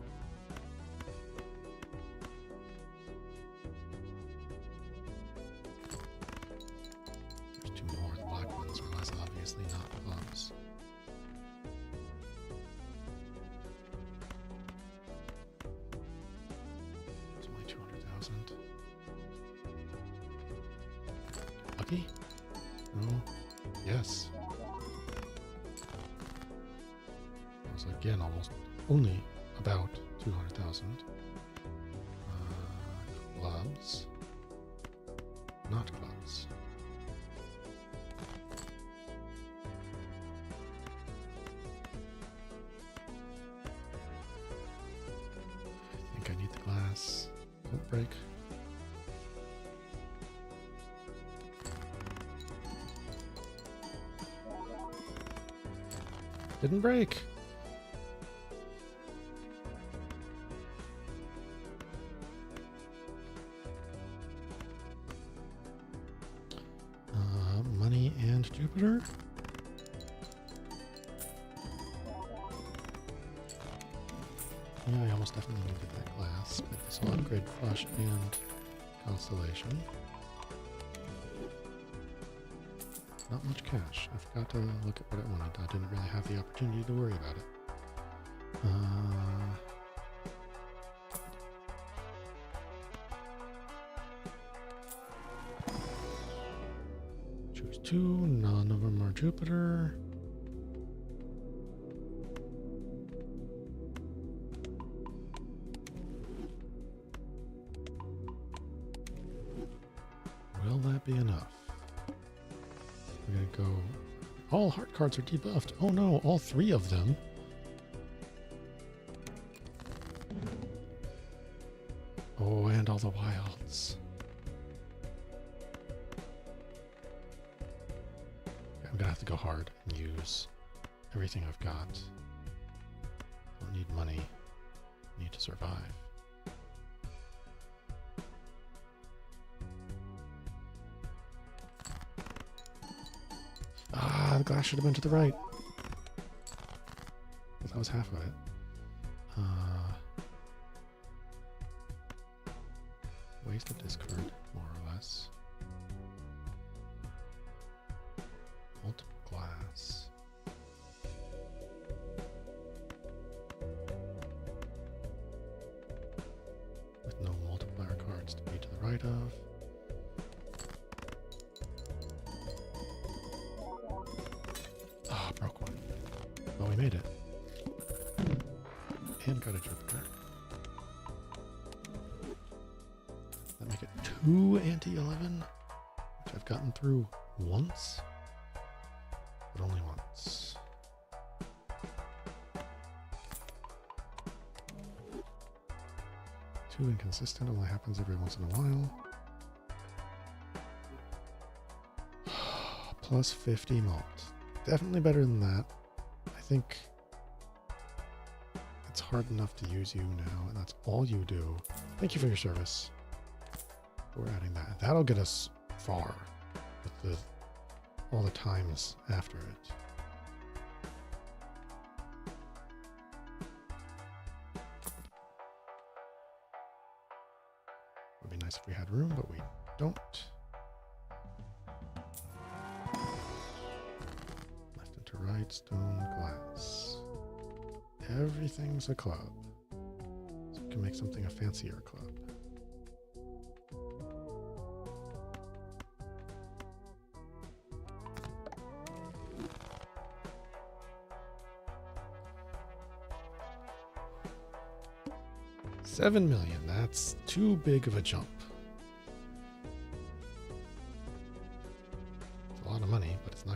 There's two more. The black ones are less obviously not clubs. It's only 200,000. Lucky? No. Yes. That was again almost only about 200,000. Clubs. Not clubs. I think I need the glass. Don't break. Didn't break. Money and Jupiter. Yeah, I almost definitely needed that glass, but this will upgrade Flush and Constellation. Not much cash. I forgot to look at what it wanted. I didn't really have the opportunity to worry about it. Choose two. None of them are Jupiter. Will that be enough? We're going to go... All heart cards are debuffed. Oh no, all three of them. Oh, and all the wilds. I'm going to have to go hard and use everything I've got. Don't need money. Need to survive. Ah, the glass should have been to the right. That was half of it. Wasted discard, more or less. Multiple glass. With no multiplier cards to be to the right of. Broke one. Well, we made it. And got a Jupiter. That make it 2 anti-11, which I've gotten through once, but only once. Too inconsistent, only happens every once in a while. Plus 50 malt. Definitely better than that. I think it's hard enough to use you now, and that's all you do. Thank you for your service. We're adding that. That'll get us far with all the times after it. Would be nice if we had room, but we don't. Right, stone, glass. Everything's a club. So we can make something a fancier club. $7 million. That's too big of a jump.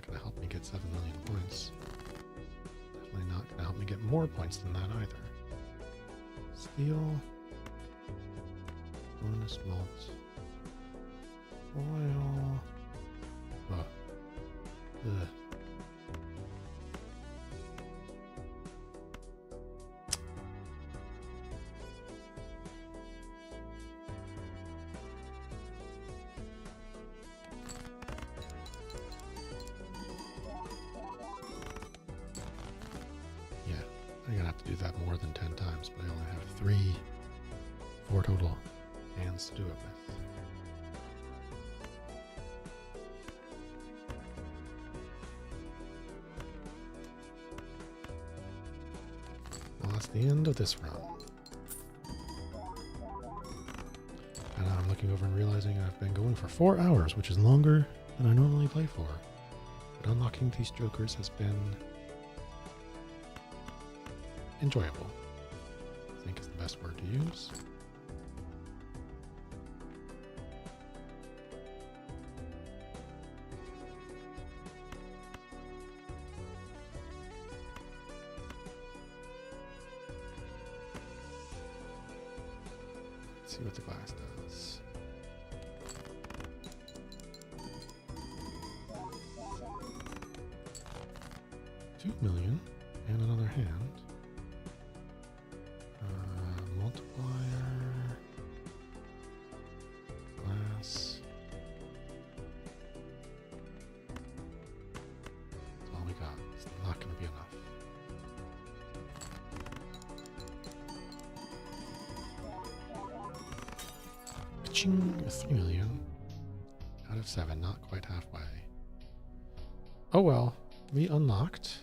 going to help me get 7 million points. Definitely not going to help me get more points than that either. Steel. Bonus malt. Oil. Oh. Ugh. I'm gonna have to do that more than 10 times, but I only have 4 total hands to do it with. Well, that's the end of this run. And I'm looking over and realizing I've been going for 4 hours, which is longer than I normally play for. But unlocking these jokers has been enjoyable, I think is the best word to use. Let's see what the glass does. $2 million and another hand. Multiplier. Glass. That's all we got. It's not going to be enough. Ka-ching! 3 million. Out of 7, not quite halfway. Oh well, we unlocked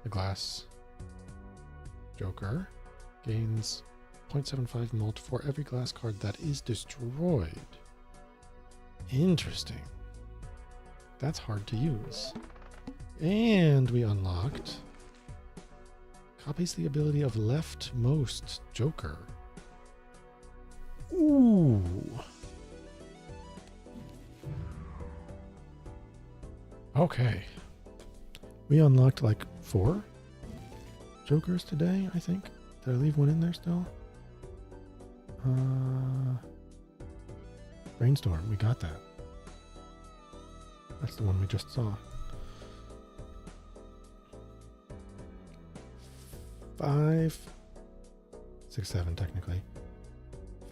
the glass joker. Gains 0.75 mult for every glass card that is destroyed. Interesting. That's hard to use. And we unlocked copies the ability of leftmost joker. Ooh. Okay. We unlocked like 4 jokers today, I think. Did I leave one in there still? Brainstorm, we got that. That's the one we just saw. 5, 6, 7 technically.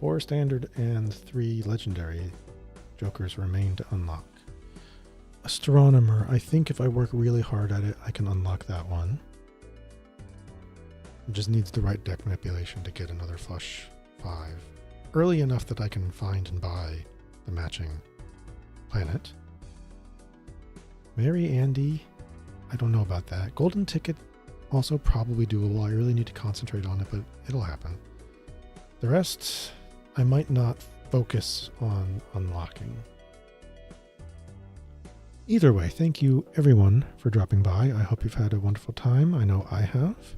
4 standard and 3 legendary jokers remain to unlock. Astronomer, I think if I work really hard at it, I can unlock that one. It just needs the right deck manipulation to get another flush 5. Early enough that I can find and buy the matching planet. Mary Andy, I don't know about that. Golden ticket, also probably doable. I really need to concentrate on it, but it'll happen. The rest, I might not focus on unlocking. Either way, thank you everyone for dropping by. I hope you've had a wonderful time. I know I have.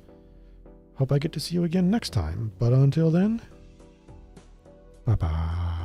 Hope I get to see you again next time. But until then, bye-bye.